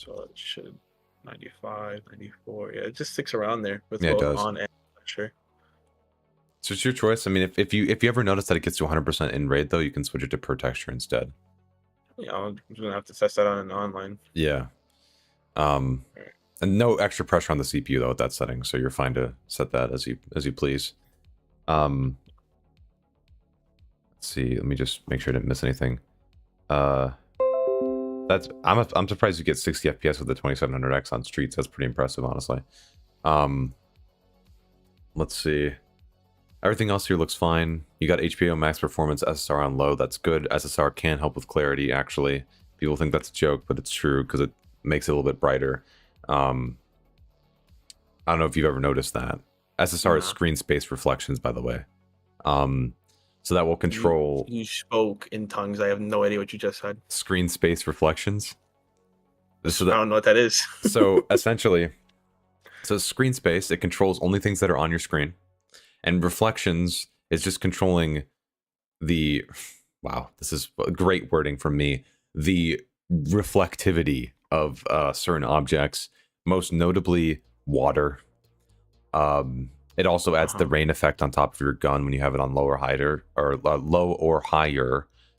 it should 95, 94. Yeah, it just sticks around there with both on and texture. So it's your choice. I mean, if you ever notice that it gets to 100% in RAID, though, you can switch it to per texture instead. Yeah, I'm gonna have to test that on online. Yeah. And no extra pressure on the CPU though at that setting, so you're fine to set that as you please. Let's see. Let me just make sure I didn't miss anything. I'm surprised you get 60 FPS with the 2700X on streets. That's pretty impressive, honestly. Let's see. Everything else here looks fine. You got HBAO max performance, SSR on low. That's good. SSR can help with clarity, actually. People think that's a joke, but it's true because it makes it a little bit brighter. I don't know if you've ever noticed that. SSR is screen space reflections, by the way. So that will control... You spoke in tongues. I have no idea what you just said. Screen space reflections? I don't know what that is. So essentially, screen space, it controls only things that are on your screen. And reflections is just controlling the... Wow, this is great wording from me. The reflectivity of certain objects, most notably water. It also adds the rain effect on top of your gun when you have it on low or higher,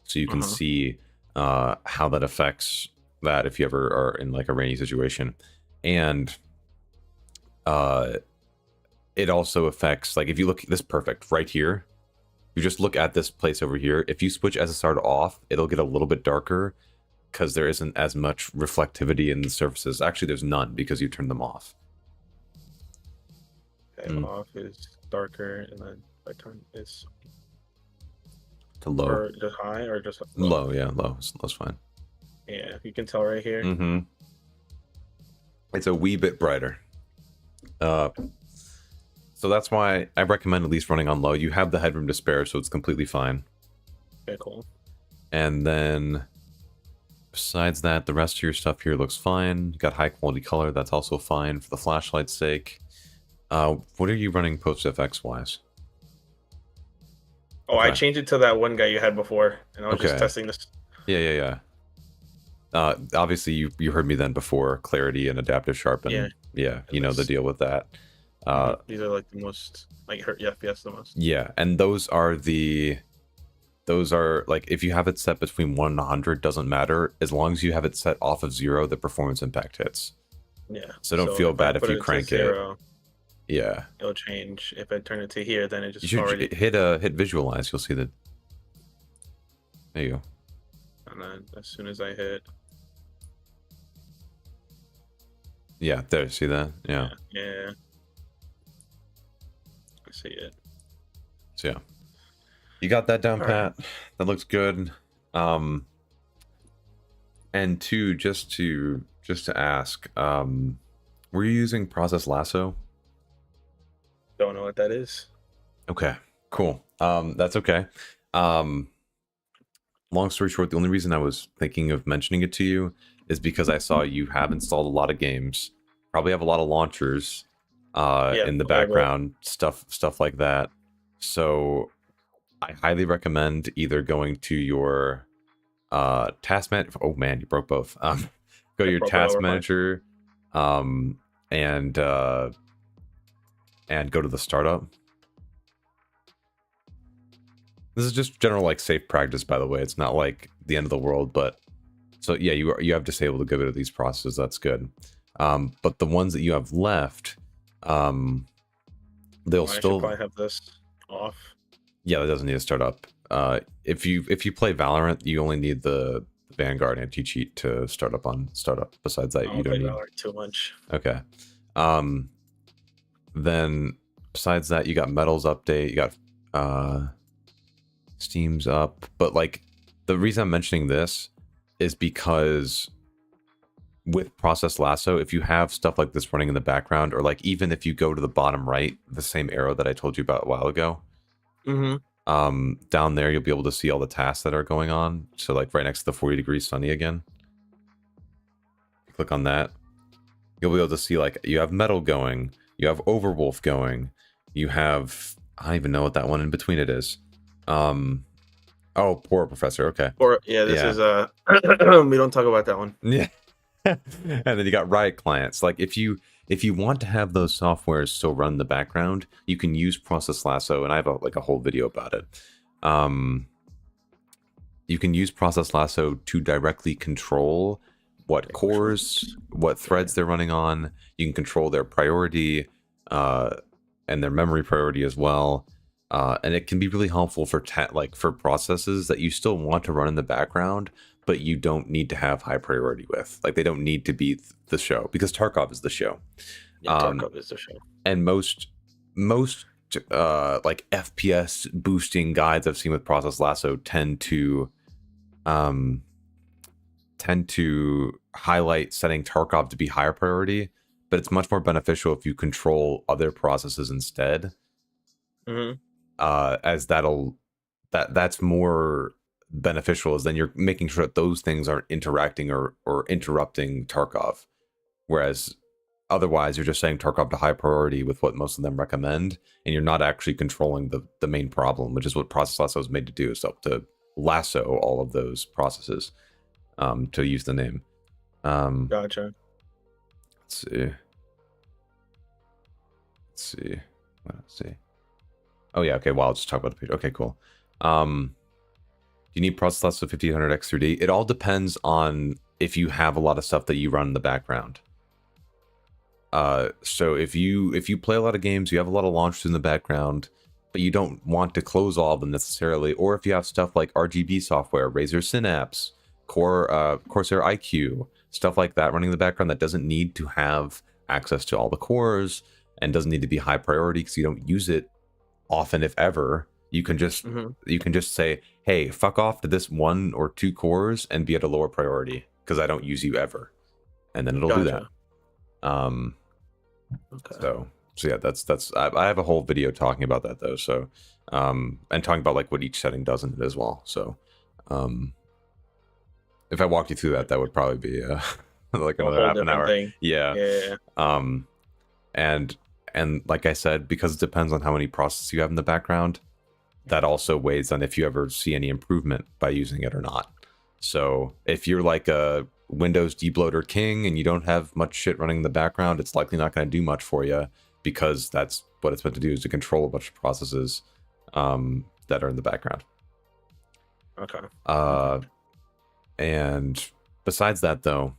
so you can see how that affects that if you ever are in like a rainy situation. And it also affects, like if you look, this perfect right here, you just look at this place over here. If you switch SSR to off, it'll get a little bit darker because there isn't as much reflectivity in the surfaces. Actually, there's none because you turned them off. Okay, off is darker, and then I turn this to low. Or just high, or just low? Yeah, low. Low's fine. Yeah, you can tell right here. It's a wee bit brighter. So that's why I recommend at least running on low. You have the headroom to spare, so it's completely fine. Okay, cool. And then besides that, the rest of your stuff here looks fine. You got high quality color. That's also fine for the flashlight's sake. What are you running post FX wise? Oh, okay. I changed it to that one guy you had before, and I was just testing this. Yeah. Obviously, you heard me then before. Clarity and adaptive sharpen. Yeah, you know the deal with that. These are like the most, like, hurt FPS the most. Yeah, and those are like, if you have it set between 1 and 100, doesn't matter as long as you have it set off of 0. The performance impact hits. Yeah. So don't feel bad if you crank it. 0, yeah. It'll change. If I turn it to here, then it just you should hit visualize. You'll see that. There you go. And then as soon as I hit. Yeah, there. See that? Yeah. Yeah. I see it. So yeah, you got that down pat. That looks good. And two, just to ask, were you using Process Lasso? Don't know what that is. Okay, cool. That's okay. Long story short, the only reason I was thinking of mentioning it to you is because I saw you have installed a lot of games, probably have a lot of launchers in the background, stuff like that. So I highly recommend either going to your task manager. Oh man, you broke both. Go to your task manager, and go to the startup. This is just general like safe practice, by the way. It's not like the end of the world, but so yeah, you have disabled to go to these processes. That's good. But the ones that you have left, they'll still probably have this off. Yeah, that doesn't need to start up. If you play Valorant, you only need the Vanguard anti-cheat to start up on startup. Besides that, you don't need Valorant too much. Okay. Then besides that, you got Metals update. You got Steam's up. But like the reason I'm mentioning this is because with Process Lasso, if you have stuff like this running in the background, or like even if you go to the bottom right, the same arrow that I told you about a while ago, down there you'll be able to see all the tasks that are going on. So like right next to the 40 degrees sunny again, click on that, you'll be able to see like you have Metal going, you have Overwolf going, you have, I don't even know what that one in between it is. Oh, Poor Professor. Okay. This is we don't talk about that one. Yeah. And then you got Riot clients. Like if you want to have those softwares still run in the background, you can use Process Lasso, and I have a whole video about it. You can use Process Lasso to directly control what cores, what threads they're running on. You can control their priority and their memory priority as well. And it can be really helpful for for processes that you still want to run in the background, but you don't need to have high priority with. Like they don't need to be the show, because Tarkov is the show. Yeah, Tarkov is the show. And most like FPS boosting guides I've seen with Process Lasso tend to highlight setting Tarkov to be higher priority, but it's much more beneficial if you control other processes instead. As that's more beneficial, as then you're making sure that those things aren't interacting or interrupting Tarkov, whereas otherwise you're just saying Tarkov to high priority with what most of them recommend, and you're not actually controlling the main problem, which is what Process Lasso is made to do, is to lasso all of those processes, to use the name. Gotcha. Let's see. Oh yeah, okay, well, I'll just talk about the page. Okay, cool. You need Process Lasso 5800 X3D. It all depends on if you have a lot of stuff that you run in the background. So if you play a lot of games, you have a lot of launchers in the background, but you don't want to close all of them necessarily, or if you have stuff like RGB software, Razer Synapse, Corsair IQ, stuff like that running in the background that doesn't need to have access to all the cores and doesn't need to be high priority because you don't use it often, if ever, you can just say, hey, fuck off to this 1 or 2 cores and be at a lower priority because I don't use you ever, and then it'll do that. Okay. So yeah, that's I have a whole video talking about that though. So and talking about like what each setting does in it as well. So if I walked you through that would probably be like another half an hour. Yeah. And like I said, because it depends on how many processes you have in the background, that also weighs on if you ever see any improvement by using it or not. So if you're like a Windows debloater king and you don't have much shit running in the background, it's likely not going to do much for you, because that's what it's meant to do, is to control a bunch of processes that are in the background. Okay. And besides that, though,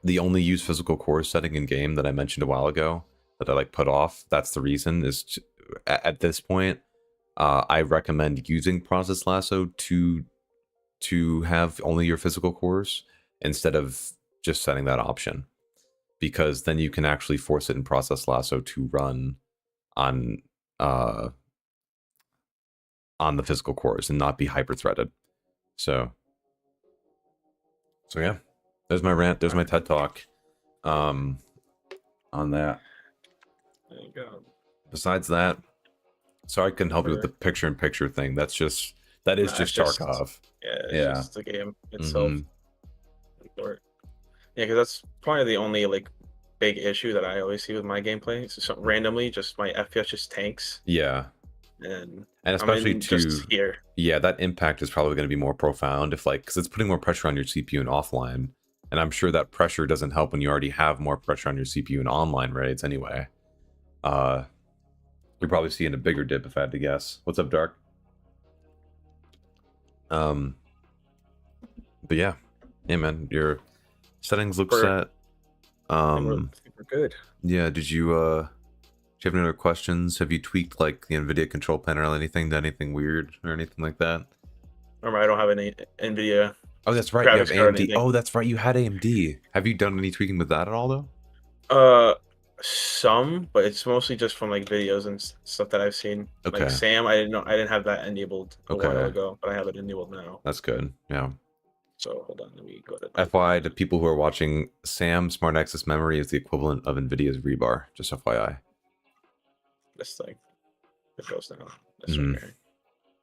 the only use physical core setting in game that I mentioned a while ago that I like put off, that's the reason, is at this point, I recommend using Process Lasso to have only your physical cores instead of just setting that option, because then you can actually force it in Process Lasso to run on the physical cores and not be hyper threaded. So yeah, there's my rant, there's my TED talk on that. There you go. Besides that, sorry I couldn't help you with the picture-in-picture thing. That's just That is just Tarkov. It's just the game itself. Yeah, because that's probably the only like big issue that I always see with my gameplay. So randomly, just my FPS just tanks. Yeah. And especially just here. Yeah, that impact is probably going to be more profound if like, because it's putting more pressure on your CPU in offline, and I'm sure that pressure doesn't help when you already have more pressure on your CPU in online raids anyway. You're probably seeing a bigger dip if I had to guess. What's up, Dark? But yeah, man, your settings look set. I think we're good. Yeah, did you have any other questions? Have you tweaked like the Nvidia control panel or anything weird or anything like that? Remember, I don't have any Nvidia. Oh, that's right. You have AMD. Oh, that's right. You had AMD. Have you done any tweaking with that at all, though? Some, but it's mostly just from like videos and stuff that I've seen. Okay. Like Sam, I didn't have that enabled a while ago, but I have it enabled now. That's good. Yeah. So hold on, let me go to. FYI, to people who are watching, Sam's Smart Access Memory is the equivalent of Nvidia's rebar. Just FYI. This thing. It goes now. This one here.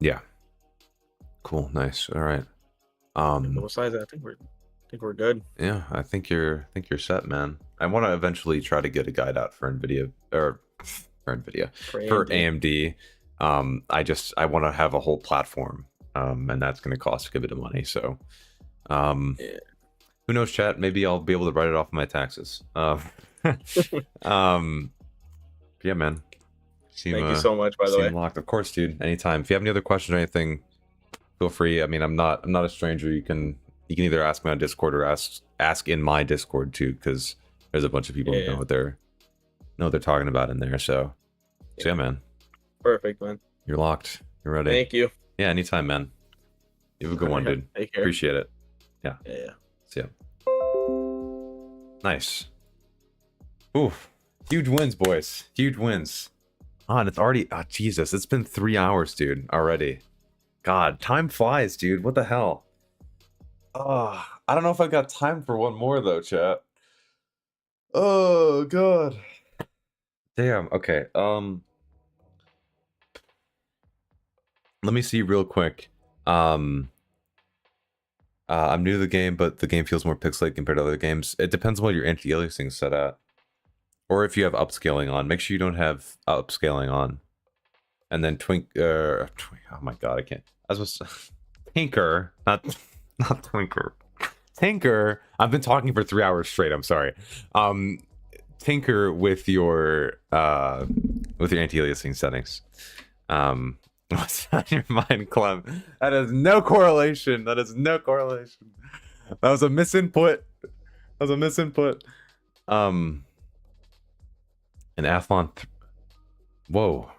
Yeah. Cool. Nice. All right. Besides that, I think we're good. Yeah, I think you're set, man. I want to eventually try to get a guide out for Nvidia or for AMD. I want to have a whole platform, and that's going to cost a good bit of money. So, who knows, chat? Maybe I'll be able to write it off of my taxes. Yeah, man. Thank you so much, by the way. Locked. Of course, dude. Anytime. If you have any other questions or anything, feel free. I mean, I'm not a stranger. You can either ask me on Discord or ask in my Discord too, because there's a bunch of people who know what they're talking about in there. So yeah, man. Perfect, man. You're locked. You're ready. Thank you. Yeah, anytime, man. You have a good one, dude. Take care. Appreciate it. Yeah. Yeah. See ya. Nice. Oof. Huge wins, boys. Huge wins. And it's already Jesus, it's been 3 hours, dude, already. God, time flies, dude. What the hell? I don't know if I got time for one more though, chat. Oh god. Damn. Okay. Let me see real quick. I'm new to the game, but the game feels more pixelated compared to other games. It depends on what your anti-aliasing is set at. Or if you have upscaling on. Make sure you don't have upscaling on. And then oh my god, I can't. I was Tinker, not Twinker. Tinker. I've been talking for 3 hours straight. I'm sorry. Tinker with your anti-aliasing settings. What's on your mind, Clem? That is no correlation. That is no correlation. That was a misinput. An Athlon. Whoa.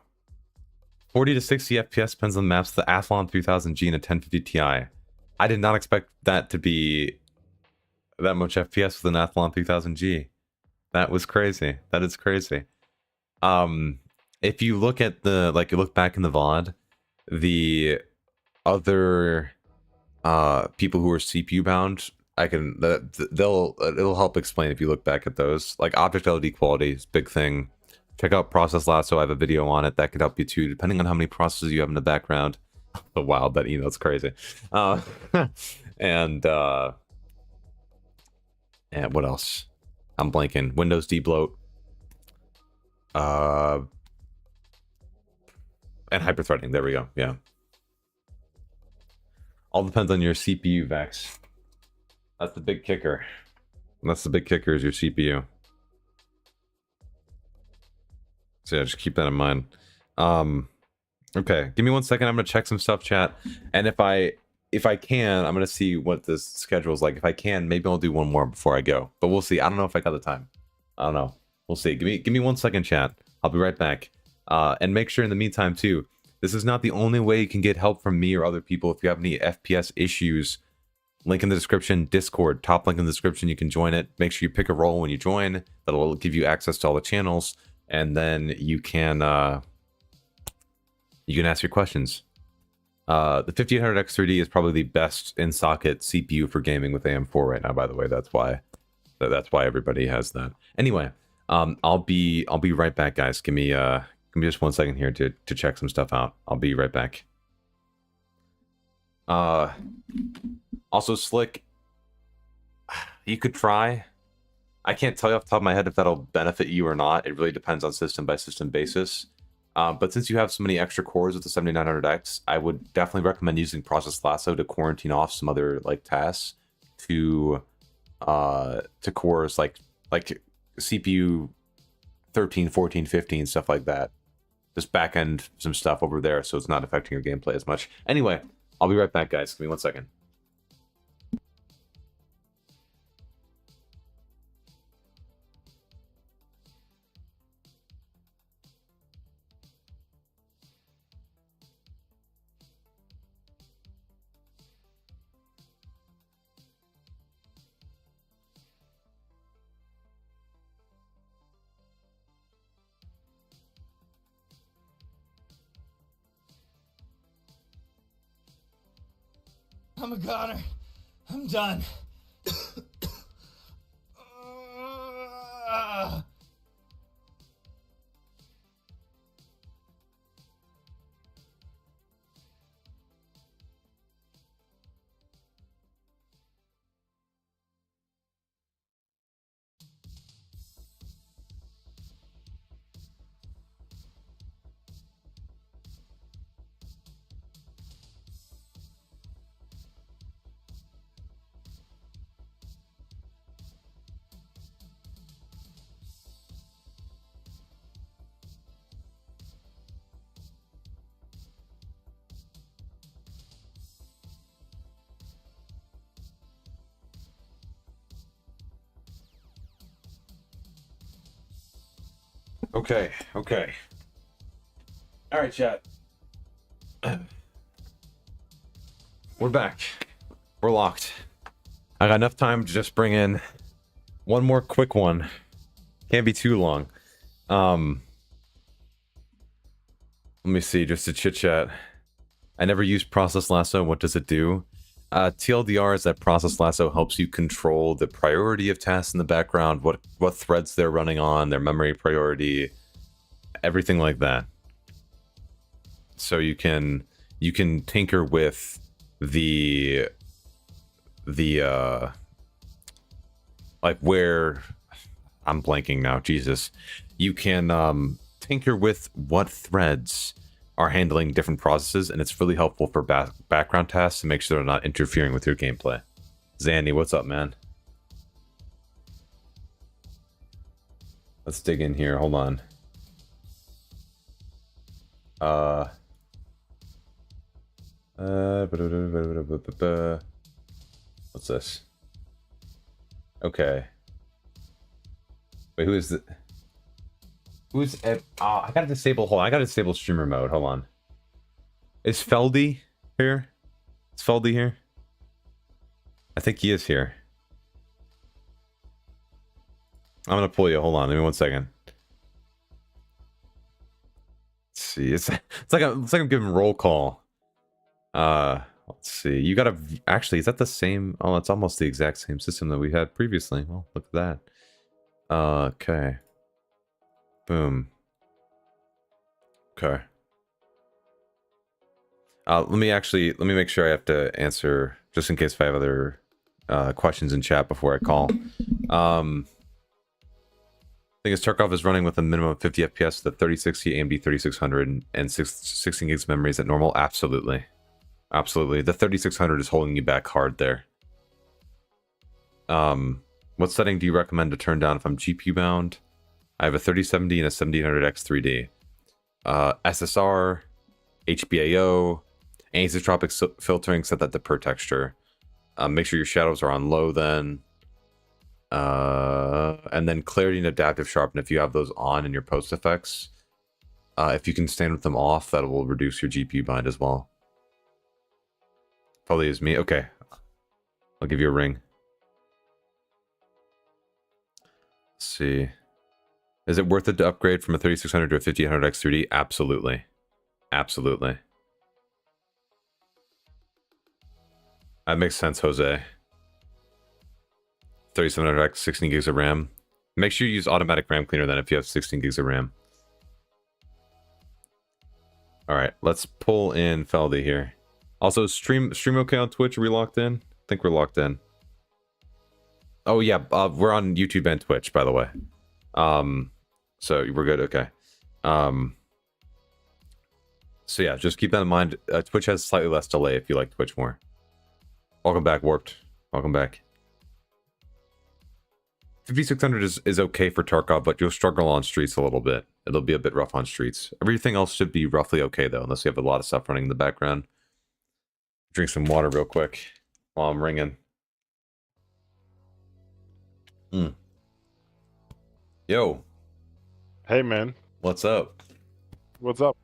40 to 60 FPS depends on the maps. The Athlon 3000G and a 1050 Ti. I did not expect that to be that much FPS with an Athlon 3000G. That was crazy. That is crazy. If you look at you look back in the VOD, the other people who are CPU bound, it'll help explain if you look back at those. Like object LOD quality is a big thing. Check out Process Lasso. I have a video on it that could help you too, depending on how many processes you have in the background. The wild, that it's crazy. And what else? I'm blanking. Windows debloat. And hyperthreading. There we go. Yeah. All depends on your CPU, Vex. That's the big kicker. Is your CPU. So yeah, just keep that in mind. Okay, give me 1 second. I'm gonna check some stuff, chat. And if I can, I'm gonna see what this schedule is like. If I can, maybe I'll do one more before I go. But we'll see. I don't know if I got the time. I don't know. We'll see. Give me 1 second, chat. I'll be right back. And make sure in the meantime too, this is not the only way you can get help from me or other people. If you have any FPS issues, link in the description, Discord, top link in the description, you can join it. Make sure you pick a role when you join. That'll give you access to all the channels, and then you can ask your questions. The 5800X3D is probably the best in-socket CPU for gaming with AM4 right now, by the way. That's why everybody has that. Anyway, I'll be right back, guys. Give me just 1 second here to check some stuff out. I'll be right back. Also, Slick, you could try. I can't tell you off the top of my head if that'll benefit you or not. It really depends on system by system basis. But since you have so mane extra cores with the 7900X, I would definitely recommend using Process Lasso to quarantine off some other like tasks to cores like CPU 13, 14, 15, stuff like that. Just back end some stuff over there so it's not affecting your gameplay as much. Anyway, I'll be right back, guys. Give me 1 second. I'm a goner. I'm done. Okay. All right, chat. We're back. We're locked. I got enough time to just bring in one more quick one. Can't be too long. Let me see, just to chit chat. I never used Process Lasso. What does it do? TLDR is that Process Lasso helps you control the priority of tasks in the background, what threads they're running on, their memory priority, everything like that. So you can tinker with the like where I'm blanking now. Jesus, you can tinker with what threads are handling different processes, and it's really helpful for background tasks to make sure they're not interfering with your gameplay. Zandy, what's up, man? Let's dig in here. Hold on. What's this? Okay. Wait, who is the? Who's at? I gotta disable. Hold on, I gotta disable streamer mode. Hold on. Is Feldy here? Is Feldy here? I think he is here. I'm gonna pull you. Hold on, give me 1 second. Let's see. It's like I'm giving roll call. Let's see. You gotta actually. Is that the same? Oh, it's almost the exact same system that we had previously. Well, look at that. Okay. Boom. Okay. Let me make sure I have to answer just in case if I have other questions in chat before I call. Thing is, Tarkov is running with a minimum of 50 FPS with a 3060 AMD 3600 and 16 gigs memories at normal. Absolutely. The 3600 is holding you back hard there. What setting do you recommend to turn down if I'm GPU bound? I have a 3070 and a 7800X 3D. SSR, HBAO, Anisotropic Filtering, set that to per texture. Make sure your shadows are on low then. And then clarity and adaptive sharpen if you have those on in your post effects. If you can stand with them off, that will reduce your GPU bind as well. Probably is me. Okay. I'll give you a ring. Let's see. Is it worth it to upgrade from a 3600 to a 5800X 3D? Absolutely. Absolutely. That makes sense, Jose. 3700X, 16 gigs of RAM. Make sure you use automatic RAM cleaner then if you have 16 gigs of RAM. All right, let's pull in Feldy here. Also, stream okay on Twitch? Are we locked in? I think we're locked in. Oh yeah, we're on YouTube and Twitch, by the way. So we're good. Okay. So yeah, just keep that in mind. Twitch has slightly less delay if you like Twitch more. Welcome back, Warped. Welcome back. 5600 is okay for Tarkov, but you'll struggle on streets a little bit. It'll be a bit rough on streets. Everything else should be roughly okay though, unless you have a lot of stuff running in the background. Drink some water real quick while I'm ringing. Yo. Hey man. What's up? What's up?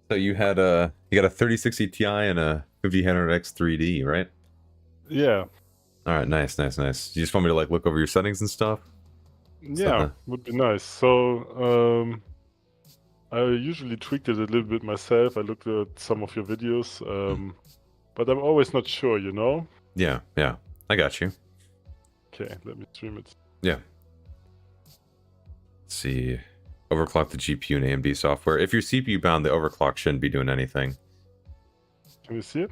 So you got a 3060 Ti and a 5000X 3D, right? Yeah. All right, nice. You just want me to like look over your settings and stuff? Yeah, would be nice. So I usually tweaked it a little bit myself. I looked at some of your videos, but I'm always not sure, you know? Yeah, I got you. Okay, let me stream it. Yeah. Let's see. Overclock the GPU and AMD software. If you're CPU bound, the overclock shouldn't be doing anything. Can you see it?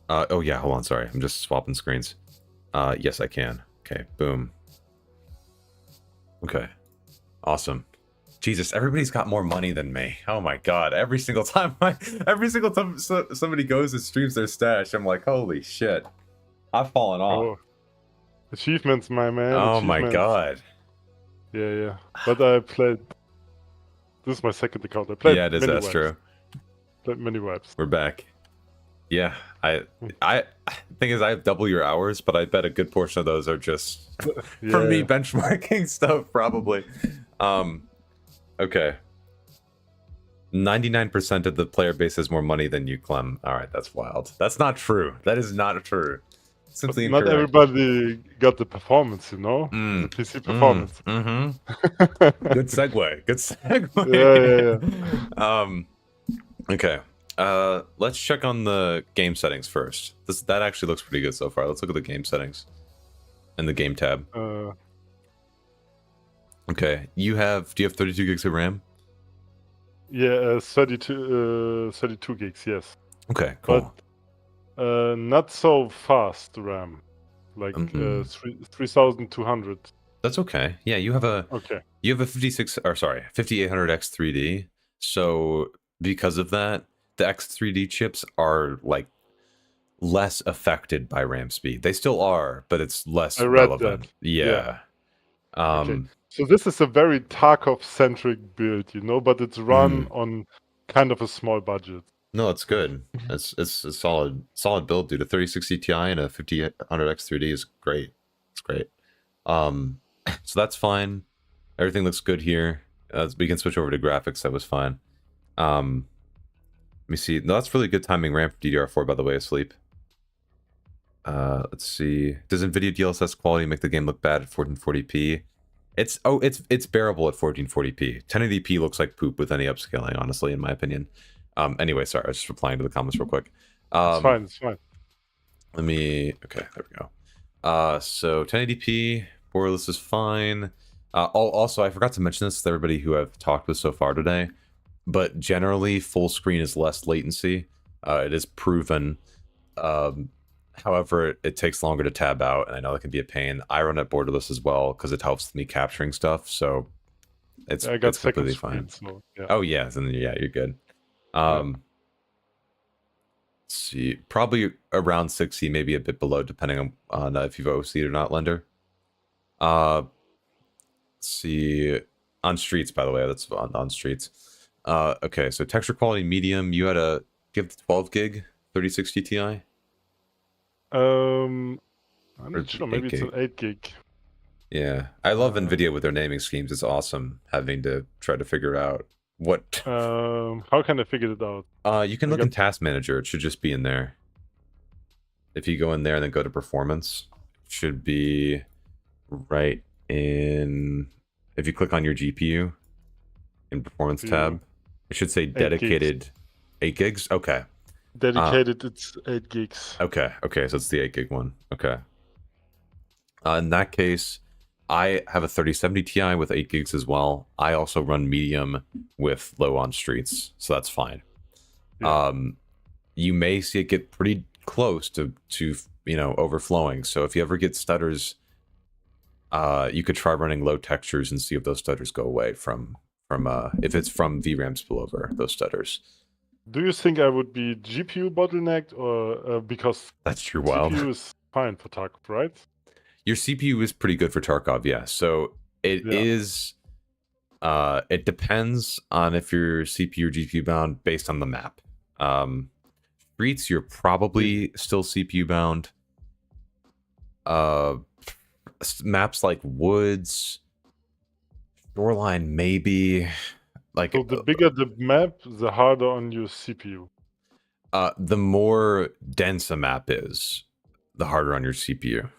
Oh yeah, hold on, sorry. I'm just swapping screens. Yes, I can. Okay, boom. Okay. Awesome. Jesus, everybody's got more money than me. Oh my god. Every single time somebody goes and streams their stash, I'm like, holy shit. I've fallen off. Oh. Achievements, my man. Oh my god. Yeah. But I played... This is my second account. I played yeah, it is, that's true. Played many wipes. We're back. Yeah, I thing is I have double your hours, but I bet a good portion of those are just from me benchmarking stuff, probably. Okay. 99% of the player base has more money than you, Clem. All right, that's wild. That's not true. That is not true. Simply not everybody got the performance, you know? The PC performance. Good segue. Yeah. Okay. Let's check on the game settings first. That actually looks pretty good so far. Let's look at the game settings in the game tab. Okay. Do you have 32 gigs of RAM? Yeah, 32 gigs, yes. Okay, cool. But not so fast RAM, like 3200. That's okay. Yeah, you have a 5800X 3D. So because of that, the X3D chips are like less affected by RAM speed. They still are, but it's less relevant. Yeah. Okay. So this is a very Tarkov-centric build, you know, but it's run on kind of a small budget. No, it's good. It's a solid build, dude. A 3060 Ti and a 5800X 3D is great. It's great. So that's fine. Everything looks good here. We can switch over to graphics. That was fine. Let me see. No, that's really good timing RAM for DDR4, by the way, asleep. Let's see. Does Nvidia DLSS quality make the game look bad at 1440p? It's bearable at 1440p. 1080p looks like poop with any upscaling, honestly, in my opinion. Anyway, sorry, I was just replying to the comments real quick. It's fine. Okay, there we go. So 1080p, Borderless is fine. Also, I forgot to mention this to everybody who I've talked with so far today, but generally, full screen is less latency. It is proven. However, it takes longer to tab out, and I know that can be a pain. I run at Borderless as well because it helps me capturing stuff, so it's completely fine. So, yeah. Oh yeah, then yeah, you're good. Let's see, probably around 60, maybe a bit below, depending on if you've OC'd or not, Lender. Let's see, on streets, by the way, that's on streets. Okay, so texture quality medium. You had a 12 gig 3060 Ti. I'm not sure. Maybe it's an 8 gig. Yeah, I love Nvidia with their naming schemes. It's awesome having to try to figure out what. How can I figure it out? You can look in Task Manager. It should just be in there. If you go in there and then go to Performance, it should be right in. If you click on your GPU in Performance tab, it should say dedicated 8 gigs. Okay. Dedicated, it's 8 gigs. Okay, so it's the 8 gig one. Okay. In that case, I have a 3070 Ti with 8 gigs as well. I also run medium with low on streets, so that's fine. Yeah. you may see it get pretty close to overflowing. So if you ever get stutters, you could try running low textures and see if those stutters go away from if it's from VRAM spillover, those stutters. Do you think I would be GPU bottlenecked, or because that's your wild? CPU is fine for Tarkov, right? Your CPU is pretty good for Tarkov, yeah. So it is. It depends on if you're CPU or GPU bound based on the map. Streets, you're probably still CPU bound. Maps like Woods, Shoreline, maybe. Like, so the bigger the map, the harder on your CPU. The more dense a map is, the harder on your CPU.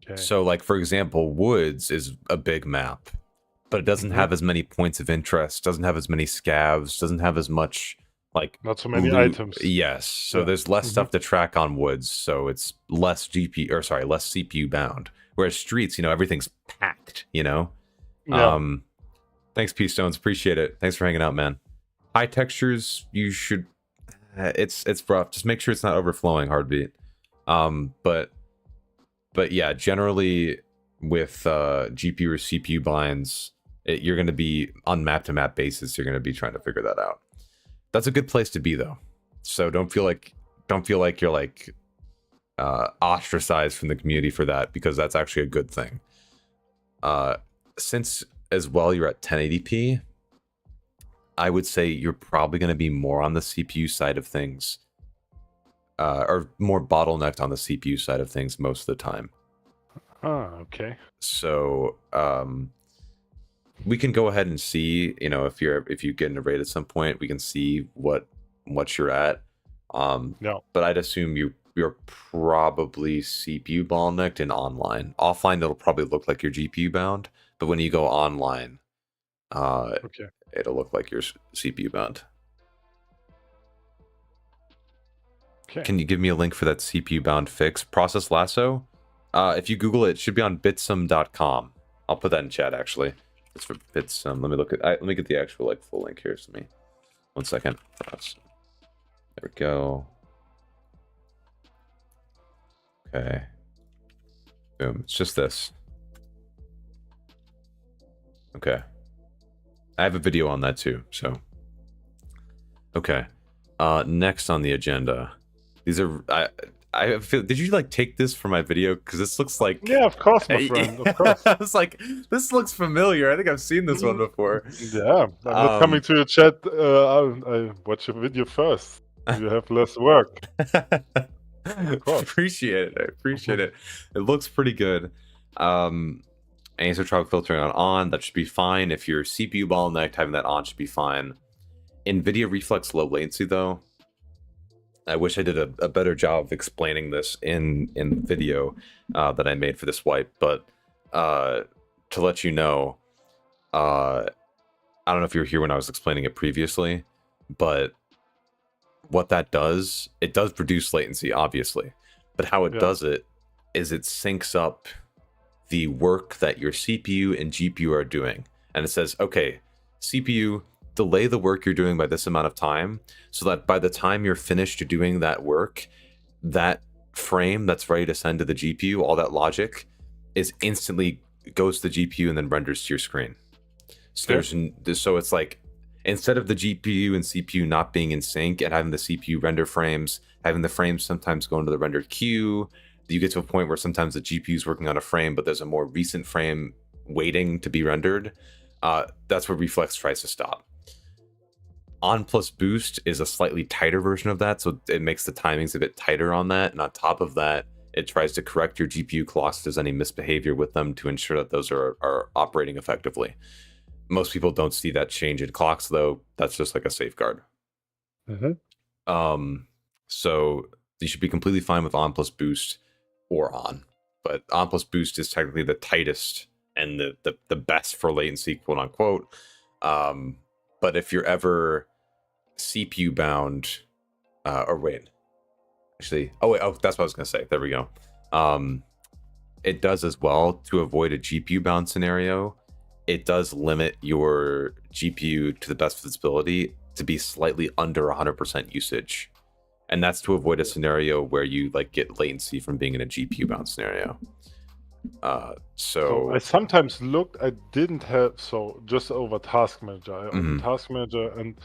Okay. So, like, for example, Woods is a big map, but it doesn't have as many points of interest, doesn't have as many scavs, doesn't have as much, like, not so many items. Yes, so there's less stuff to track on Woods, so it's less less CPU bound. Whereas Streets, everything's packed, Yeah. Thanks, P-Stones. Appreciate it. Thanks for hanging out, man. High textures, you should... It's rough. Just make sure it's not overflowing, Heartbeat. But yeah, generally with GPU or CPU binds, you're going to be on map-to-map basis. You're going to be trying to figure that out. That's a good place to be, though. So don't feel like you're like ostracized from the community for that, because that's actually a good thing. Since as well you're at 1080p, I would say you're probably going to be more on the CPU side of things, or more bottlenecked on the CPU side of things most of the time. Okay. So we can go ahead and see, if you get into raid at some point, we can see what you're at. No. But I'd assume you're probably CPU bottlenecked in online. Offline, it'll probably look like you're GPU bound, but when you go online, it'll look like you're CPU bound. Okay. Can you give me a link for that CPU bound fix? Process Lasso? If you Google it, it should be on bitsum.com. I'll put that in chat, actually. It's for Bitsum. Let me get the actual full link here. So 1 second. There we go. Okay. Boom. It's just this. Okay. I have a video on that too, so. Okay. Next on the agenda. These are I feel, did you take this for my video? Because this looks like... Yeah, of course, my friend, of course. I was like, this looks familiar. I think I've seen this one before. Yeah, I'm not coming to your chat. I watch your video first. You have less work. Appreciate it. I appreciate it. It looks pretty good. Anisotropic filtering on. That should be fine. If you're CPU bottlenecked, having that on should be fine. Nvidia Reflex low latency, though. I wish I did a better job of explaining this in the video that I made for this wipe, but to let you know, I don't know if you were here when I was explaining it previously, but what that does, it does produce latency, obviously, but how it does it is it syncs up the work that your CPU and GPU are doing, and it says, okay, CPU, delay the work you're doing by this amount of time, so that by the time you're finished doing that work, that frame that's ready to send to the GPU, all that logic, is instantly goes to the GPU and then renders to your screen. So so it's like, instead of the GPU and CPU not being in sync and having the CPU render frames, having the frames sometimes go into the rendered queue, you get to a point where sometimes the GPU is working on a frame, but there's a more recent frame waiting to be rendered. That's what Reflex tries to stop. On plus boost is a slightly tighter version of that, so it makes the timings a bit tighter on that, and on top of that, it tries to correct your GPU clocks if there's any misbehavior with them to ensure that those are operating effectively. Most people don't see that change in clocks, though. That's just like a safeguard. So you should be completely fine with on plus boost or on, but on plus boost is technically the tightest and the best for latency, quote unquote. But if you're ever CPU bound, or wait, actually, that's what I was gonna say. There we go. It does as well to avoid a GPU bound scenario. It does limit your GPU to the best of its ability to be slightly under 100% usage, and that's to avoid a scenario where you like get latency from being in a GPU bound scenario. So I sometimes looked. I didn't have just over Task Manager. I opened Task Manager, and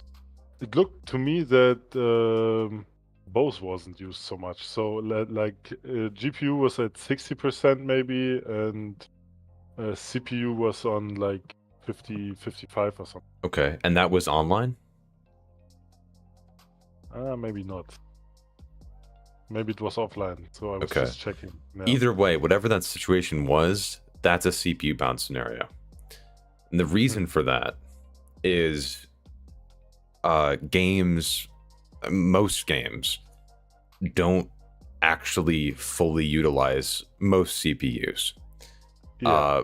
it looked to me that both wasn't used so much. So like GPU was at 60% maybe, and CPU was on like 50, 55 or something. Okay, and that was online? Maybe not. Maybe it was offline, so I was just checking. Yeah. Either way, whatever that situation was, that's a CPU bound scenario. And the reason for that is most games don't actually fully utilize most CPUs. Yeah.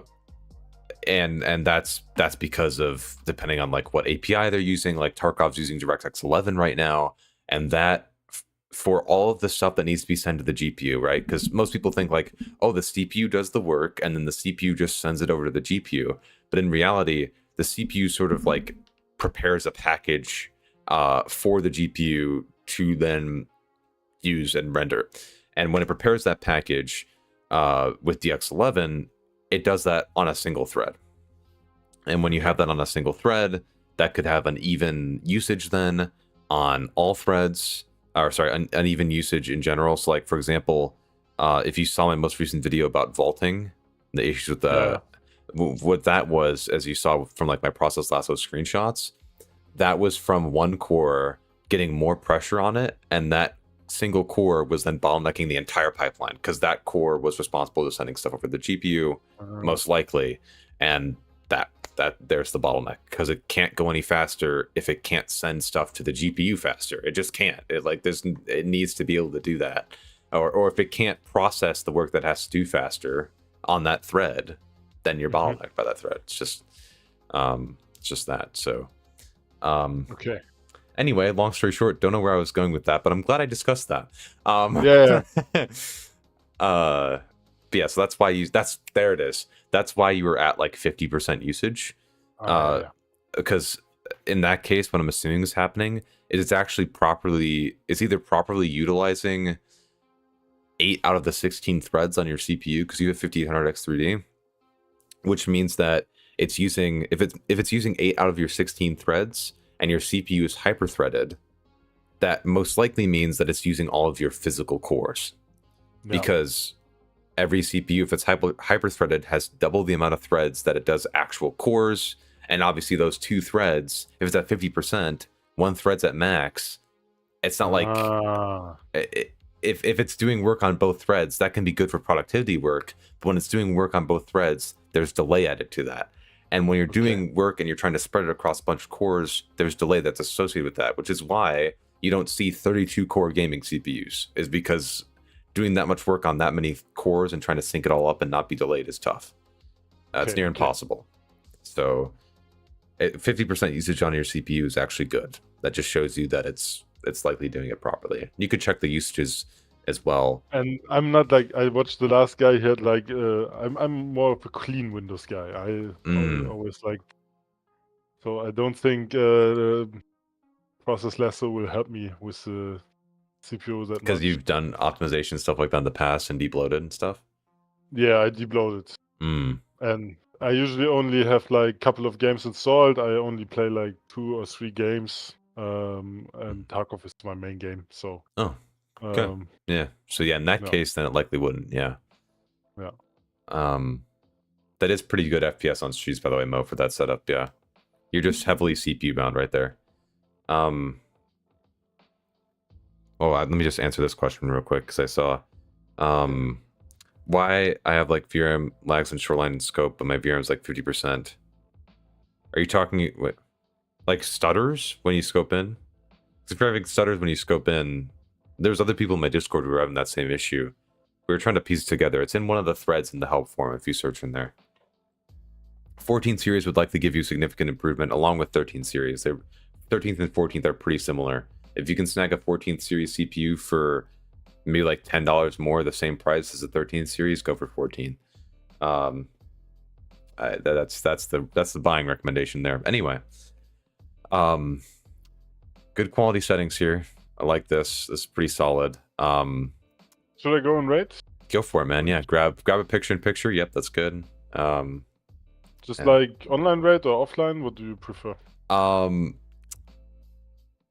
And that's because of, depending on like what API they're using, like Tarkov's using DirectX 11 right now, and that for all of the stuff that needs to be sent to the GPU, right? Because most people think like, oh, the CPU does the work and then the CPU just sends it over to the GPU. But in reality, the CPU sort of like prepares a package for the GPU to then use and render. And when it prepares that package with DX11, it does that on a single thread. And when you have that on a single thread, that could have an even usage then on all threads, or sorry, an even usage in general. So like, for example, if you saw my most recent video about vaulting, the issues with the, what that was, as you saw from like my process lasso screenshots, that was from one core getting more pressure on it, and that single core was then bottlenecking the entire pipeline, because that core was responsible for sending stuff over the GPU, most likely, and that there's the bottleneck, because it can't go any faster if it can't send stuff to the GPU faster. It just can't. It needs to be able to do that, or if it can't process the work that has to do faster on that thread, then you're bottlenecked by that thread. It's just that. So okay. Anyway, long story short, don't know where I was going with that, but I'm glad I discussed that. But yeah, so that's why there it is. That's why you were at like 50% usage. Because in that case, what I'm assuming is happening is it's either properly utilizing 8 out of the 16 threads on your CPU, because you have 5800X3D, which means that it's using, if it's using 8 out of your 16 threads, and your CPU is hyper-threaded, that most likely means that it's using all of your physical cores. Because every CPU, if it's hyper-threaded, has double the amount of threads that it does actual cores, and obviously those 2 threads, if it's at 50%, 1 thread's at max, it's not like... If it's doing work on both threads, that can be good for productivity work, but when it's doing work on both threads, there's delay added to that. And when you're doing work and you're trying to spread it across a bunch of cores, there's delay that's associated with that, which is why you don't see 32 core gaming CPUs, is because doing that much work on that many cores and trying to sync it all up and not be delayed is tough. It's near impossible. So 50% usage on your CPU is actually good. That just shows you that it's likely doing it properly. You could check the usages as well. And I'm not like, I watched the last guy, he had like, I'm more of a clean Windows guy. I always like, so I don't think Process Lasso will help me with the CPU that because you've done optimization stuff like that in the past and debloated and stuff? Yeah, I debloated. And I usually only have like a couple of games installed. I only play like 2 or 3 games. And Tarkov is my main game, so okay. Yeah, so yeah, in that case then it likely wouldn't. That is pretty good FPS on streets, by the way, Mo, for that setup. Yeah, you're just heavily CPU bound right there. Let me just answer this question real quick, because I saw why I have like VRM lags in shoreline and scope, but my VRM is like 50%. Are you talking like stutters when you scope in? Because if you're having stutters when you scope in, there's other people in my Discord who are having that same issue. We were trying to piece it together. It's in one of the threads in the help forum if you search in there. 14 series would likely give you significant improvement along with 13 series. 13th and 14th are pretty similar. If you can snag a 14th series CPU for maybe like $10 more, the same price as a 13th series, go for 14. That's the buying recommendation there. Anyway. Good quality settings here. I like this. This is pretty solid. Should I go and raid? Go for it, man. Yeah, grab a picture-in-picture. Yep, that's good. Just like online raid or offline? What do you prefer?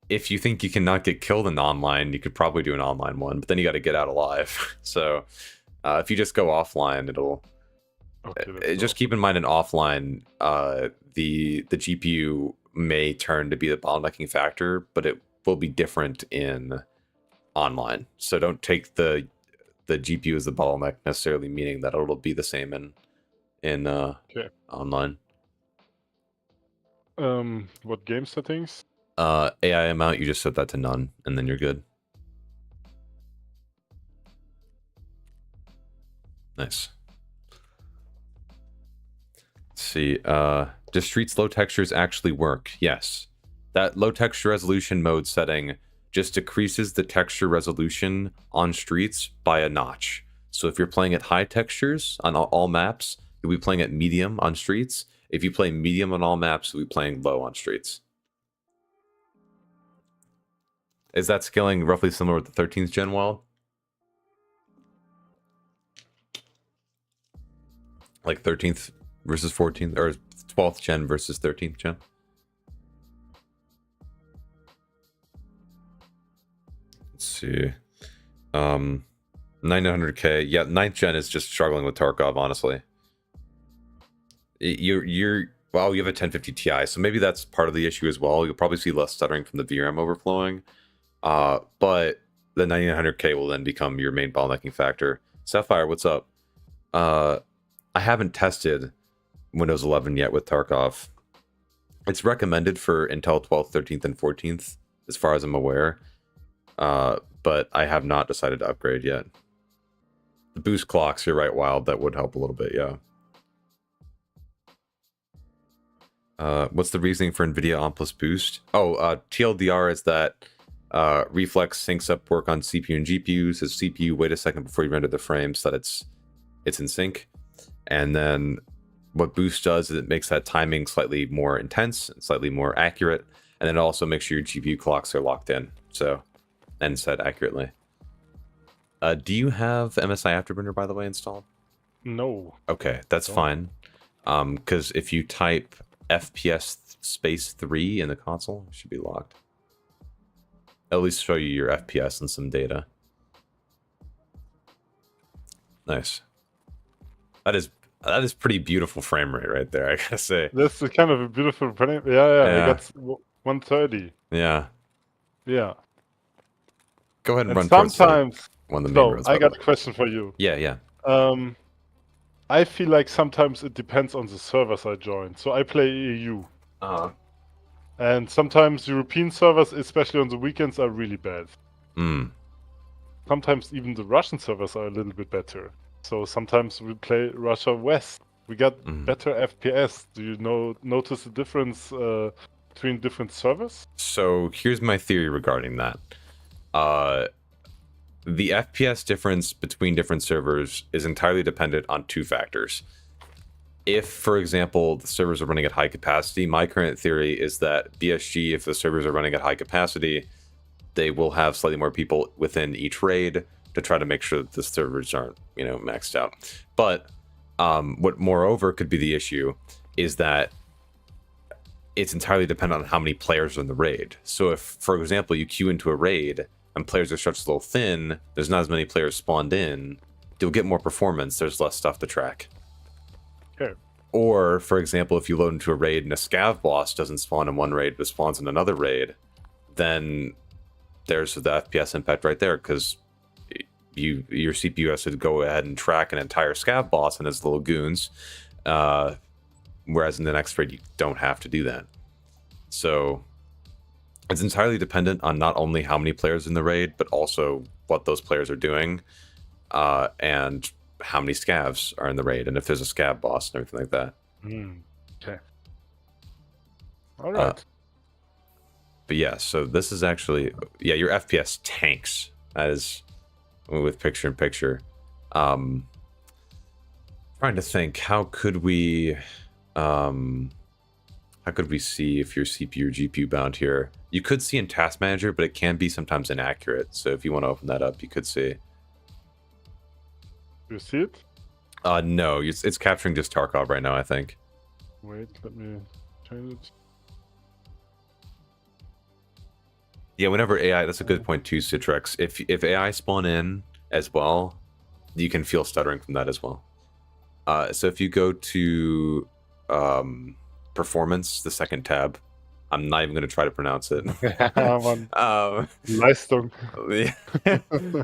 If you think you cannot get killed in online, you could probably do an online one, but then you got to get out alive. So if you just go offline, it'll... just keep in mind in offline, the GPU may turn to be the bottlenecking factor, but it will be different in online. So don't take the GPU as the bottleneck necessarily, meaning that it'll be the same in online. What game settings? AI amount, you just set that to none, and then you're good. Nice. Let's see. Do Streets low textures actually work? Yes. That low texture resolution mode setting just decreases the texture resolution on Streets by a notch. So if you're playing at high textures on all maps, you'll be playing at medium on Streets. If you play medium on all maps, you'll be playing low on Streets. Is that scaling roughly similar with the 13th gen Wild? Like 13th versus 14th, or 12th gen versus 13th gen? Let's see. 900K. Yeah, 9th gen is just struggling with Tarkov, honestly. Well, you have a 1050 Ti, so maybe that's part of the issue as well. You'll probably see less stuttering from the VRAM overflowing. But the 9900K will then become your main bottlenecking factor. Sapphire, what's up? I haven't tested Windows 11 yet with Tarkov. It's recommended for Intel 12th, 13th, and 14th, as far as I'm aware. But I have not decided to upgrade yet. The boost clocks, you're right, Wild, that would help a little bit, yeah. What's the reasoning for Nvidia On Plus Boost? TLDR is that Reflex syncs up work on CPU and GPU. Says CPU, wait a second before you render the frame so that it's in sync. And then what Boost does is it makes that timing slightly more intense and slightly more accurate. And then it also makes sure your GPU clocks are locked in. So, and set accurately. Do you have MSI Afterburner, by the way, installed? No. Okay, that's fine. Because if you type FPS space 3 in the console, it should be locked. At least show you your FPS and some data. Nice. That is pretty beautiful frame rate right there, I gotta say. That's kind of a beautiful frame. Yeah. I got 130. Yeah. Yeah. Go ahead and run sometimes. One of the main roads. I got a question for you. Yeah. I feel like sometimes it depends on the servers I join. So I play EU. And sometimes European servers, especially on the weekends, are really bad. Sometimes even the Russian servers are a little bit better. So sometimes we play Russia West. We got better FPS. Do you notice the difference between different servers? So here's my theory regarding that. The FPS difference between different servers is entirely dependent on two factors. If, for example, the servers are running at high capacity, my current theory is that BSG, if the servers are running at high capacity, they will have slightly more people within each raid to try to make sure that the servers aren't, maxed out. But what moreover could be the issue is that it's entirely dependent on how many players are in the raid. So if, for example, you queue into a raid and players are stretched a little thin, there's not as many players spawned in, you'll get more performance, there's less stuff to track. Okay. Or, for example, if you load into a raid and a scav boss doesn't spawn in one raid but spawns in another raid, then there's the FPS impact right there, because your CPU has to go ahead and track an entire scav boss and its little goons, whereas in the next raid you don't have to do that. So it's entirely dependent on not only how many players in the raid, but also what those players are doing, and how many scavs are in the raid, and if there's a scav boss and everything like that. Okay. All right. But yeah, so this is actually, your FPS tanks. That is with picture-in-picture. Trying to think, how could we how could we see if your CPU or GPU bound here? You could see in Task Manager, but it can be sometimes inaccurate. So if you want to open that up, you could see. You see it? No, it's capturing just Tarkov right now, I think. Wait, let me change it. Yeah, whenever AI, that's a good point too, Citrix. If AI spawn in as well, you can feel stuttering from that as well. So if you go to Performance, the second tab, I'm not even going to try to pronounce it. Leistung.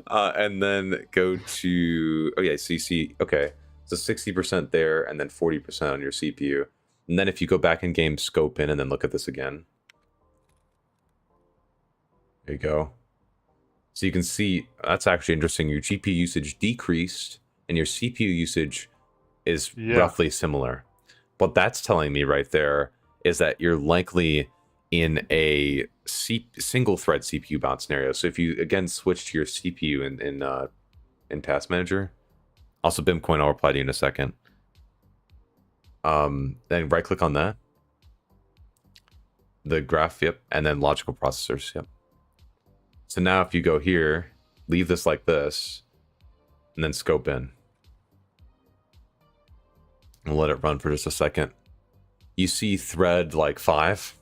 And then go to, so you see, okay, so 60% there and then 40% on your CPU. And then if you go back in game, scope in, and then look at this again. There you go. So you can see, that's actually interesting. Your GPU usage decreased and your CPU usage is roughly similar. What that's telling me right there is that you're likely in a single thread CPU bound scenario. So if you again switch to your CPU in Task Manager, also Bimcoin, I'll reply to you in a second. Then right click on that, the graph, and then logical processors, So now if you go here, leave this like this, and then scope in. And let it run for just a second. You see thread like 5,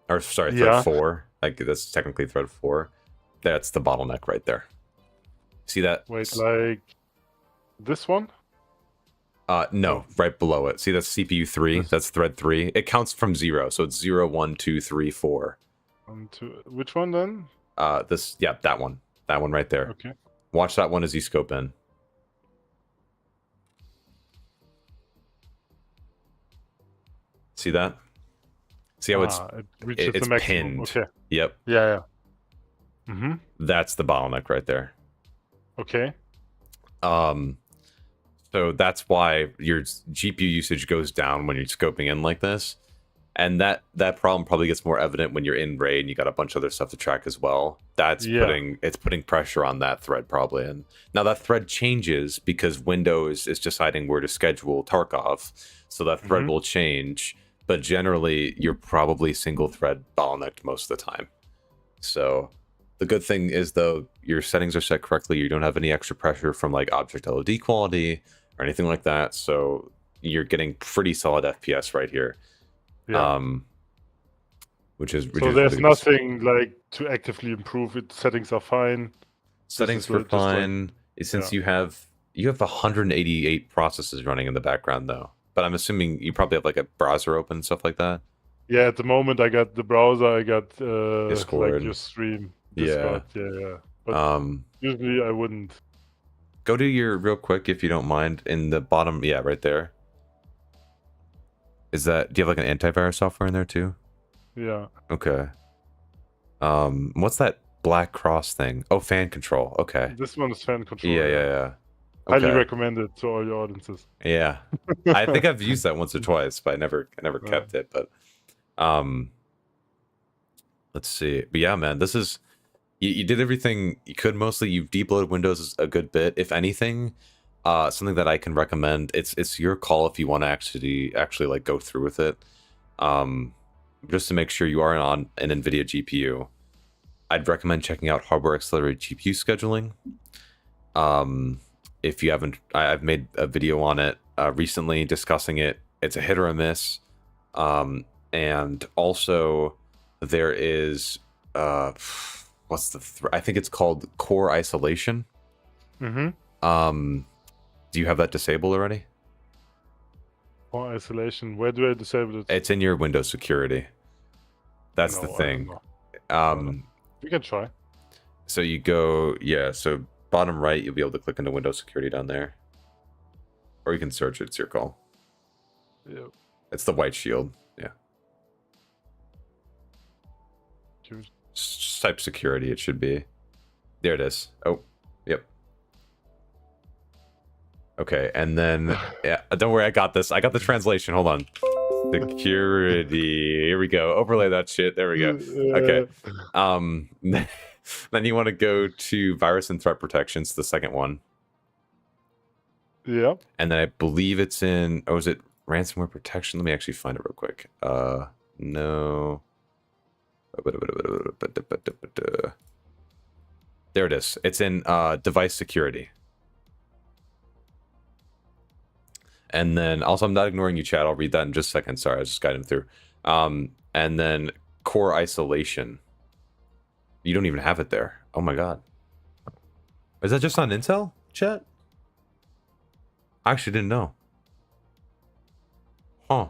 or sorry, thread 4. Like that's technically thread 4. That's the bottleneck right there. See that? Wait, like this one? No, right below it. See that's CPU 3. That's thread 3. It counts from 0, so it's 0, 1, 2, 3, 4. 1, 2. Which one then? That one right there. Okay. Watch that one as you scope in. See that? See how it's pinned. Okay. Yep. Yeah. Mm-hmm. That's the bottleneck right there. Okay. So that's why your GPU usage goes down when you're scoping in like this. And that problem probably gets more evident when you're in RAID and you got a bunch of other stuff to track as well. That's putting pressure on that thread probably. And now that thread changes because Windows is deciding where to schedule Tarkov. So that thread will change. But generally, you're probably single thread bottlenecked most of the time. So the good thing is, though, your settings are set correctly. You don't have any extra pressure from like object LOD quality or anything like that. So you're getting pretty solid FPS right here. Which is so there's nothing like to actively improve it. Settings are fine. Settings are fine. Since you have 188 processes running in the background, though. But I'm assuming you probably have like a browser open and stuff like that. Yeah, at the moment I got the browser, I got Discord. like your stream. Discord. Yeah. But usually I wouldn't. Go to your real quick if you don't mind in the bottom. Yeah, right there. Do you have like an antivirus software in there too? Yeah. Okay. What's that black cross thing? Oh, fan control. Okay. This one is fan control. Yeah. Okay. Highly recommend it to all your audiences. Yeah. I think I've used that once or twice, but I never kept it. But let's see. But yeah, man, this is you did everything you could. Mostly you've deployed Windows a good bit. If anything, something that I can recommend, it's your call if you want to actually like go through with it. Just to make sure you are on an Nvidia GPU, I'd recommend checking out hardware accelerated GPU scheduling. If you haven't, I've made a video on it recently discussing it. It's a hit or a miss. And also there is what's I think it's called core isolation. Do you have that disabled already? Core isolation. Where do I disable it? It's in your Windows security. That's the thing. We can try. So you go, so bottom right, you'll be able to click into Windows security down there. Or you can search it, it's your call. Yeah. It's the white shield. Yeah. Type security, it should be. There it is. Oh, yep. Okay, and then, don't worry, I got this. I got the translation. Hold on. Security. Here we go. Overlay that shit. There we go. Okay. Then you want to go to virus and threat protections, the second one. Yeah. And then I believe it's in, is it Ransomware protection. Let me actually find it real quick. No. There it is. It's in device security. And then also, I'm not ignoring you, chat. I'll read that in just a second. Sorry, I was just guiding through. And then core isolation. You don't even have it there. Oh my god. Is that just on Intel, chat? I actually didn't know. Huh.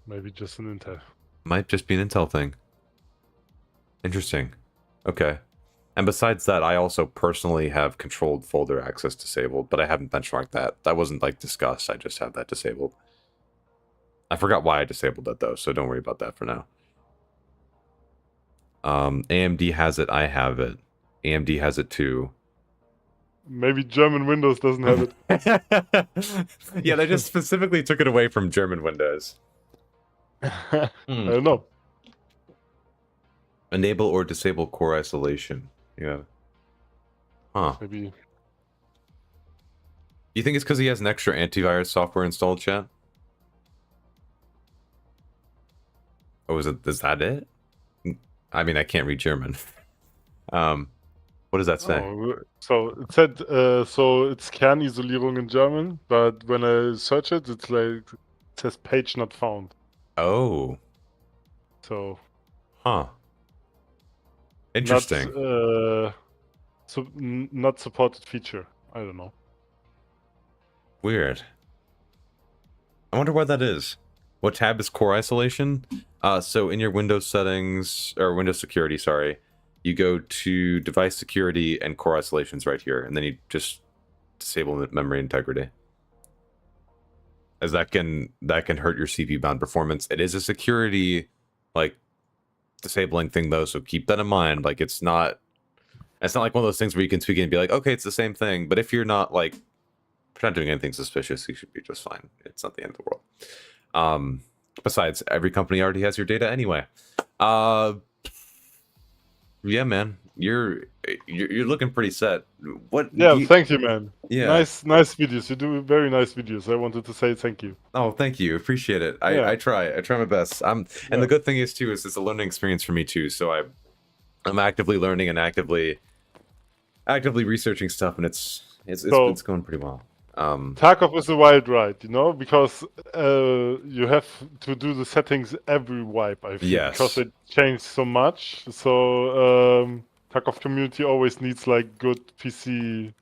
Maybe just an Intel. Might just be an Intel thing. Interesting. Okay. And besides that, I also personally have controlled folder access disabled, but I haven't benchmarked that. That wasn't like discussed. I just have that disabled. I forgot why I disabled that though, so don't worry about that for now. AMD has it. I have it. AMD has it too. Maybe German Windows doesn't have it. Yeah, they just specifically took it away from German Windows. I don't know. Enable or disable core isolation. Yeah. Huh. Maybe. You think it's because he has an extra antivirus software installed, chat? Oh, is that it? I mean, I can't read German. What does that say? Oh, so it said, so it's Kernisolierung in German, but when I search it, it's like, it says page not found. Oh. So. Huh. Interesting. Not supported feature. I don't know. Weird. I wonder why that is. What tab is core isolation? So in your Windows settings, or Windows security, sorry, you go to device security and core isolations right here, and then you just disable memory integrity. As that can hurt your CPU bound performance. It is a security like disabling thing though, so keep that in mind. Like it's not like one of those things where you can tweak it and be like, okay, it's the same thing. But if you're not like, if you're not doing anything suspicious, you should be just fine. It's not the end of the world. Besides, every company already has your data anyway. Yeah, man, you're looking pretty set. What? Yeah, thank you, man. Yeah, nice videos. You do very nice videos. I wanted to say thank you. Oh, thank you. Appreciate it. I try my best. And the good thing is too is it's a learning experience for me too. So I'm actively learning and actively researching stuff, and it's going pretty well. Tarkov is a wild ride, you know, because you have to do the settings every wipe, I think, because it changed so much. So Tarkov community always needs like good PC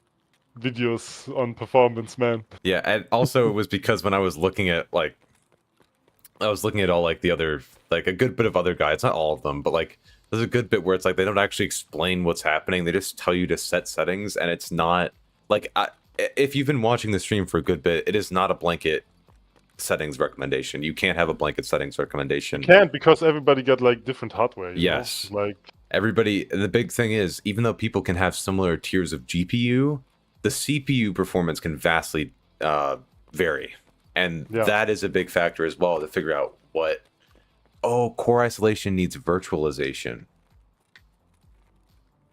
videos on performance, man. Yeah, and also it was because when I was looking at all like the other, like a good bit of other guides, not all of them, but like there's a good bit where it's like they don't actually explain what's happening. They just tell you to set settings, and it's not like if you've been watching the stream for a good bit, it is not a blanket settings recommendation. You can't have a blanket settings recommendation. You can't, because everybody got like different hardware. Yes. You know? Like everybody, the big thing is, even though people can have similar tiers of GPU, the CPU performance can vastly vary. And that is a big factor as well to figure out what, core isolation needs virtualization.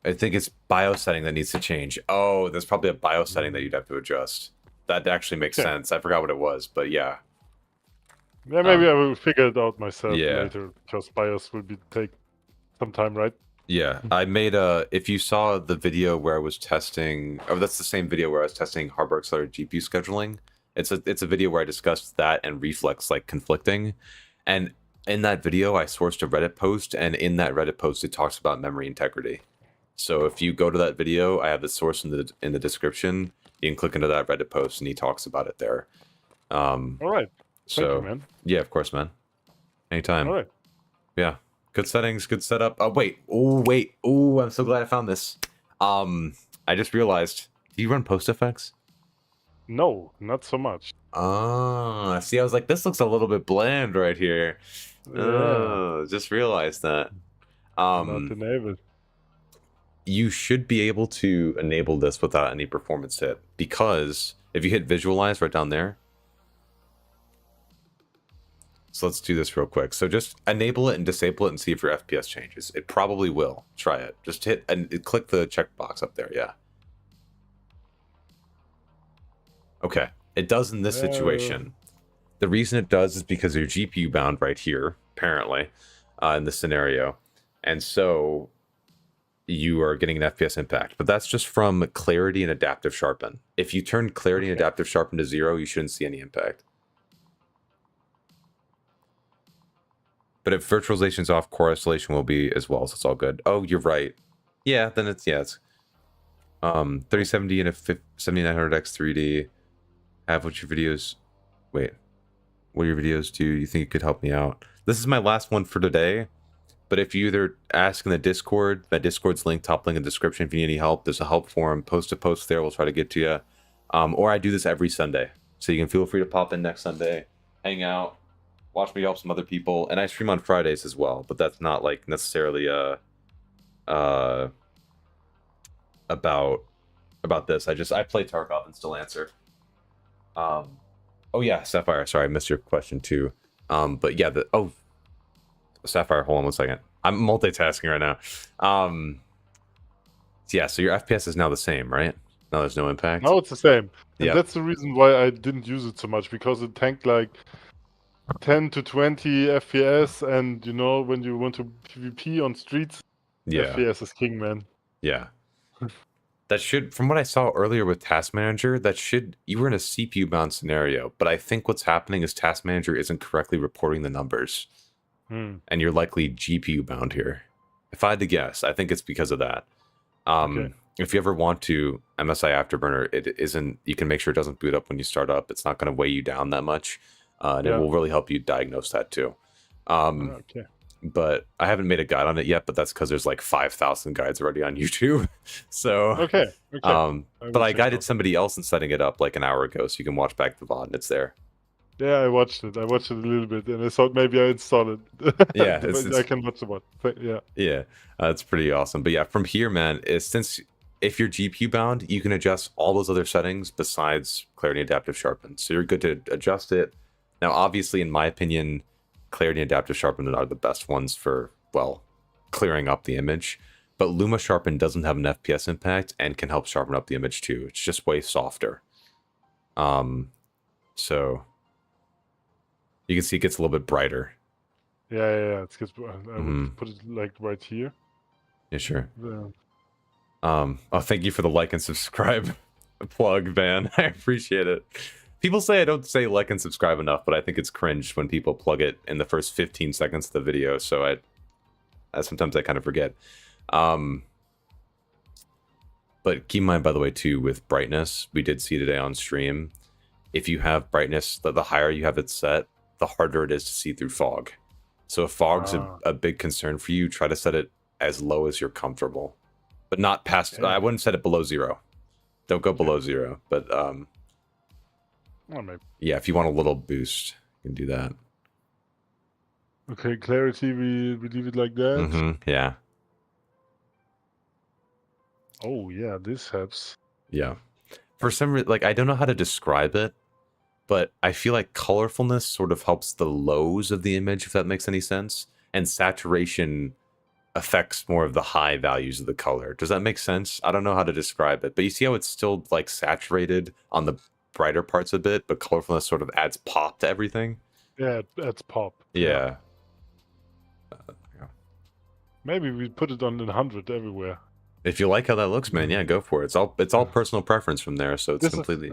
I think it's BIOS setting that needs to change. Oh, there's probably a BIOS setting that you'd have to adjust. That actually makes sense. I forgot what it was, but yeah. Yeah, maybe I will figure it out myself later, because BIOS will take some time, right? Yeah, I made if you saw the video where I was testing, that's the same video where I was testing hardware accelerated GPU scheduling. It's a video where I discussed that and Reflex like conflicting. And in that video, I sourced a Reddit post, and in that Reddit post, it talks about memory integrity. So if you go to that video, I have the source in the description. You can click into that Reddit post, and he talks about it there. All right. So, thank you, man. Yeah, of course, man. Anytime. All right. Yeah. Good settings, good setup. Oh, wait. Oh, I'm so glad I found this. I just realized, do you run post effects? No, not so much. Oh, see, I was like, this looks a little bit bland right here. Oh, just realized that. Not enabled. You should be able to enable this without any performance hit, because if you hit visualize right down there. So let's do this real quick. So just enable it and disable it and see if your FPS changes. It probably will. Try it. Just hit and click the checkbox up there. Yeah. Okay. It does in this situation. The reason it does is because you're GPU bound right here, apparently, in this scenario. And so you are getting an FPS impact. But that's just from clarity and adaptive sharpen. If you turn clarity and adaptive sharpen to 0, you shouldn't see any impact. But if virtualization is off, core isolation will be as well, so it's all good. Oh, you're right. Yeah, then it's 3070 and a 7900X 3D. Have what your videos... Wait. What your videos do you think could help me out? This is my last one for today. But if you either ask in the Discord, that Discord's link, top link in the description if you need any help. There's a help forum, post to post there. We'll try to get to you. Or I do this every Sunday. So you can feel free to pop in next Sunday, hang out, watch me help some other people. And I stream on Fridays as well. But that's not like necessarily about this. I play Tarkov and still answer. Oh yeah, Sapphire. Sorry, I missed your question too. But yeah, Sapphire, hold on 1 second. I'm multitasking right now. Yeah, so your FPS is now the same, right? No, there's no impact. No, it's the same. And Yeah. that's the reason why I didn't use it so much, because it tanked like 10 to 20 FPS, and you know, when you want to PvP on streets, Yeah. FPS is king, man. Yeah. That should, from what I saw earlier with Task Manager, you were in a CPU bound scenario, but I think what's happening is Task Manager isn't correctly reporting the numbers. And you're likely GPU bound here. If I had to guess, I think it's because of that. If you ever want to, MSI Afterburner, you can make sure it doesn't boot up when you start up. It's not going to weigh you down that much. And it will really help you diagnose that too. But I haven't made a guide on it yet, but that's because there's like 5,000 guides already on YouTube. So, but I guided somebody else in setting it up like an hour ago, so you can watch back the VOD and it's there. Yeah, I watched it. I watched it a little bit, and I thought maybe I installed it. Yeah, I can watch the VOD. Yeah, it's pretty awesome. But yeah, from here, man, since if you're GPU bound, you can adjust all those other settings besides clarity and adaptive sharpen. So you're good to adjust it. Now, obviously, in my opinion, clarity and adaptive sharpen are the best ones for, well, clearing up the image. But Luma Sharpen doesn't have an FPS impact and can help sharpen up the image too. It's just way softer. So you can see it gets a little bit brighter. Yeah. It's good. I would put it like right here. Yeah, sure. Yeah. Oh, thank you for the like and subscribe plug, Van. I appreciate it. People say I don't say like and subscribe enough, but I think it's cringe when people plug it in the first 15 seconds of the video. So sometimes I kind of forget. But keep in mind, by the way, too, with brightness, we did see today on stream, if you have brightness, the higher you have it set, the harder it is to see through fog. So if fog's a big concern for you, try to set it as low as you're comfortable, but not past. I wouldn't set it below 0. Don't go below 0. But yeah, if you want a little boost, you can do that. Okay, clarity, we leave it like that. Yeah. Oh yeah, this helps. Yeah. For some reason, like, I don't know how to describe it, but I feel like colorfulness sort of helps the lows of the image, if that makes any sense. And saturation affects more of the high values of the color. Does that make sense? I don't know how to describe it, but you see how it's still like saturated on the brighter parts a bit, but colorfulness sort of adds pop to everything. Yeah, it adds pop. Yeah. Maybe we put it on 100 everywhere. If you like how that looks, man, yeah, go for it. It's all personal preference from there, so it's completely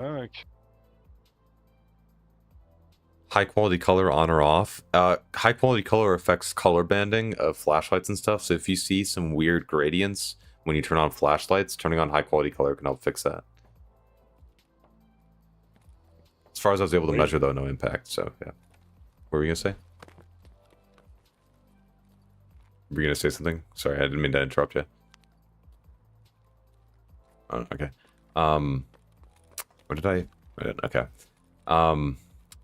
high quality color on or off. High quality color affects color banding of flashlights and stuff. So if you see some weird gradients when you turn on flashlights, turning on high quality color can help fix that. As far as I was able to measure, though, no impact. So yeah, what were you gonna say? Were you gonna say something? Sorry, I didn't mean to interrupt you. Oh, okay. What did I? Okay. Let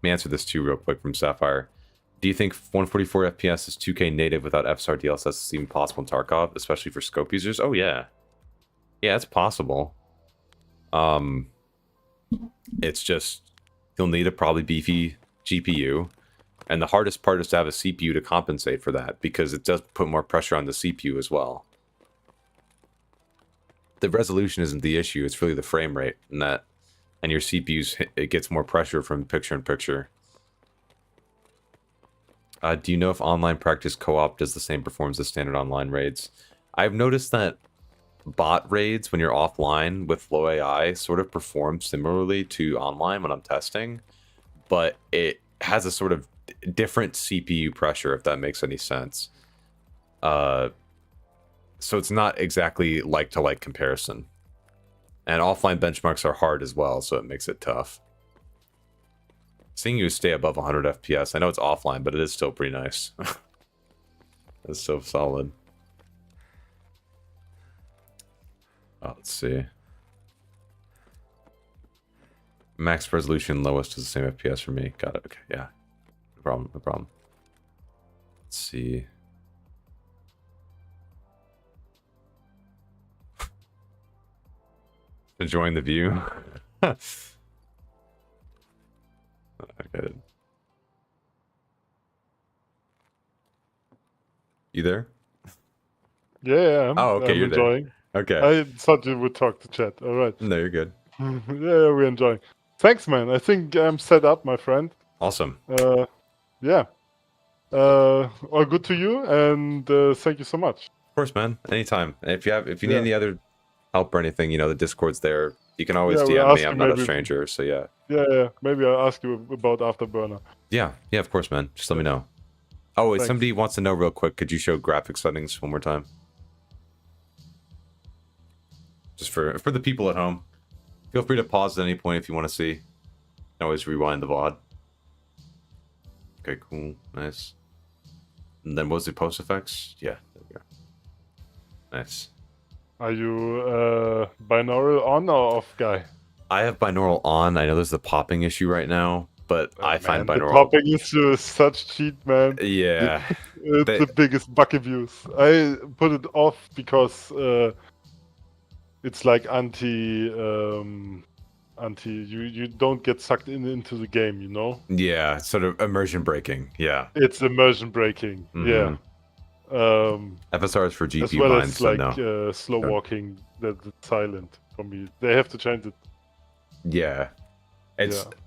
me answer this too real quick from Sapphire. Do you think 144 FPS is 2K native without FSR DLSS is even possible in Tarkov, especially for scope users? Oh yeah. Yeah, it's possible. It's just you'll need a probably beefy GPU. And the hardest part is to have a CPU to compensate for that, because it does put more pressure on the CPU as well. The resolution isn't the issue, it's really the frame rate, and that and your CPU's it gets more pressure from picture-in-picture. Do you know if online practice co-op does the same performance as standard online raids? I've noticed that bot raids when you're offline with low AI sort of perform similarly to online when I'm testing, but it has a sort of different CPU pressure, if that makes any sense. So it's not exactly like-to-like comparison. And offline benchmarks are hard as well, so it makes it tough. Seeing you stay above 100 FPS, I know it's offline, but it is still pretty nice. It's so solid. Oh, let's see. Max resolution, lowest is the same FPS for me. Got it. Okay, yeah. No problem, no problem. Let's see. Enjoying the view. Okay. You there? Yeah, oh, okay, you're enjoying. There. Okay. I thought you would talk to chat. All right. No, you're good. Yeah, we're enjoying. Thanks, man. I think I'm set up, my friend. Awesome. Yeah. All good to you, and thank you so much. Of course, man. Anytime. If you need any other help or anything, you know, the Discord's there. You can always DM me. I'm not a stranger, so yeah. Yeah. Maybe I'll ask you about Afterburner. Yeah, of course, man. Just let me know. Oh, wait, somebody wants to know real quick. Could you show graphic settings one more time? Just for the people at home. Feel free to pause at any point if you want to see. You can always rewind the VOD. Okay, cool. Nice. And then what was the post effects? Yeah, there we go. Nice. Are you binaural on or off guy? I have binaural on. I know there's a popping issue right now, but I find binaural... The popping issue is such cheat, man. Yeah. It's the biggest bug abuse. I put it off because it's like you don't get sucked into the game, you know? Yeah, sort of immersion breaking. Yeah. It's immersion breaking. Yeah. FSR is for GPU as well binds, as so like no. slow walking that's silent for me. They have to change it. Yeah.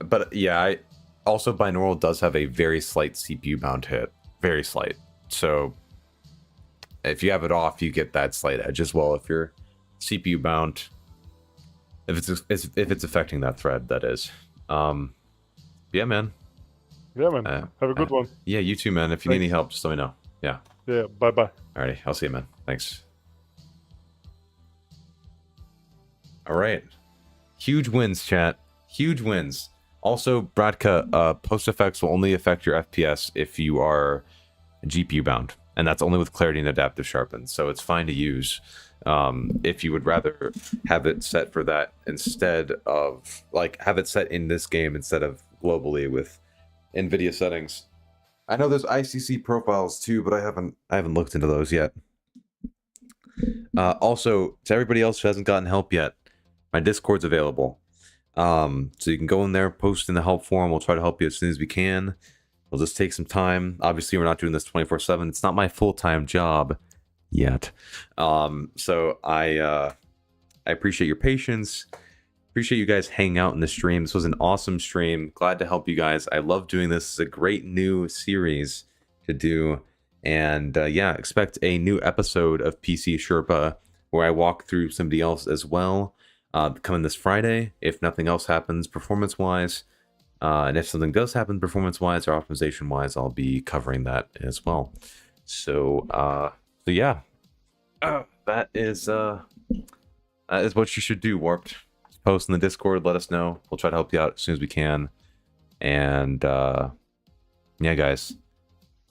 But yeah, I also binaural does have a very slight CPU bound hit. Very slight. So if you have it off, you get that slight edge as well if you're CPU bound. If it's affecting that thread, that is. Yeah, man. Yeah, man. Have a good one. Yeah, you too, man. If you need any help, just let me know. Yeah. Yeah, bye-bye. Alrighty, I'll see you, man. Thanks. Alright. Huge wins, chat. Huge wins. Also, Bradka, post effects will only affect your FPS if you are GPU bound. And that's only with clarity and adaptive sharpen. So it's fine to use. If you would rather have it set for that instead of, like, have it set in this game instead of globally with Nvidia settings. I know there's ICC profiles too, but I haven't looked into those yet. Also, to everybody else who hasn't gotten help yet, my Discord's available. So you can go in there, post in the help forum. We'll try to help you as soon as we can. We'll just take some time. Obviously, we're not doing this 24/7. It's not my full-time job yet. So I appreciate your patience. Appreciate you guys hanging out in the stream. This was an awesome stream. Glad to help you guys. I love doing this. It's a great new series to do. And yeah, expect a new episode of PC Sherpa where I walk through somebody else as well. Coming this Friday, if nothing else happens performance-wise. And if something does happen performance-wise or optimization-wise, I'll be covering that as well. So yeah. That is what you should do, Warped. Post in the Discord, let us know. We'll try to help you out as soon as we can. And yeah, guys.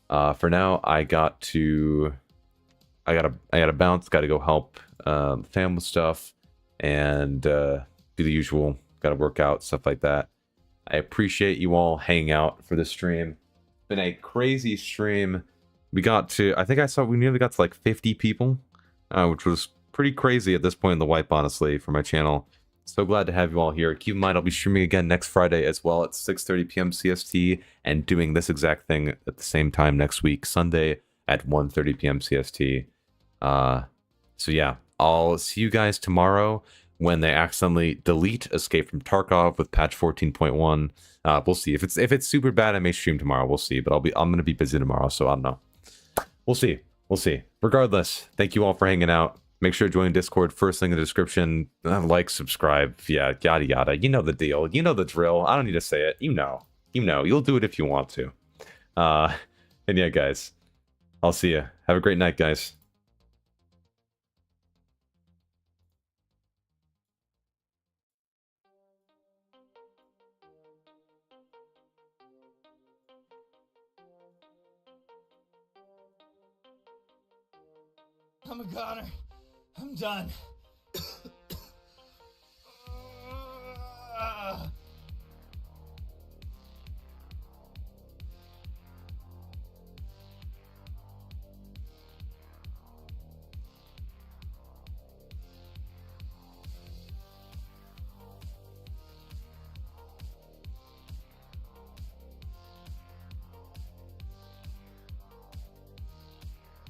For now, I gotta bounce. Got to go help fam with stuff and do the usual. Got to work out, stuff like that. I appreciate you all hanging out for this stream. It's been a crazy stream. We got to, I think we nearly got to like 50 people, which was pretty crazy at this point in the wipe, honestly, for my channel. So glad to have you all here. Keep in mind, I'll be streaming again next Friday as well at 6:30 p.m. CST and doing this exact thing at the same time next week, Sunday at 1:30 p.m. CST. So yeah, I'll see you guys tomorrow. when they accidentally delete Escape from Tarkov with patch 14.1. We'll see. If it's super bad, I may stream tomorrow. We'll see. But I'm gonna be busy tomorrow, so I don't know. We'll see. We'll see. Regardless, thank you all for hanging out. Make sure to join Discord. First link in the description. Like, subscribe. Yeah, yada yada. You know the deal. You know the drill. I don't need to say it. You know. You know. You'll do it if you want to. And yeah, guys. I'll see you. Have a great night, guys. I'm a goner. I'm done.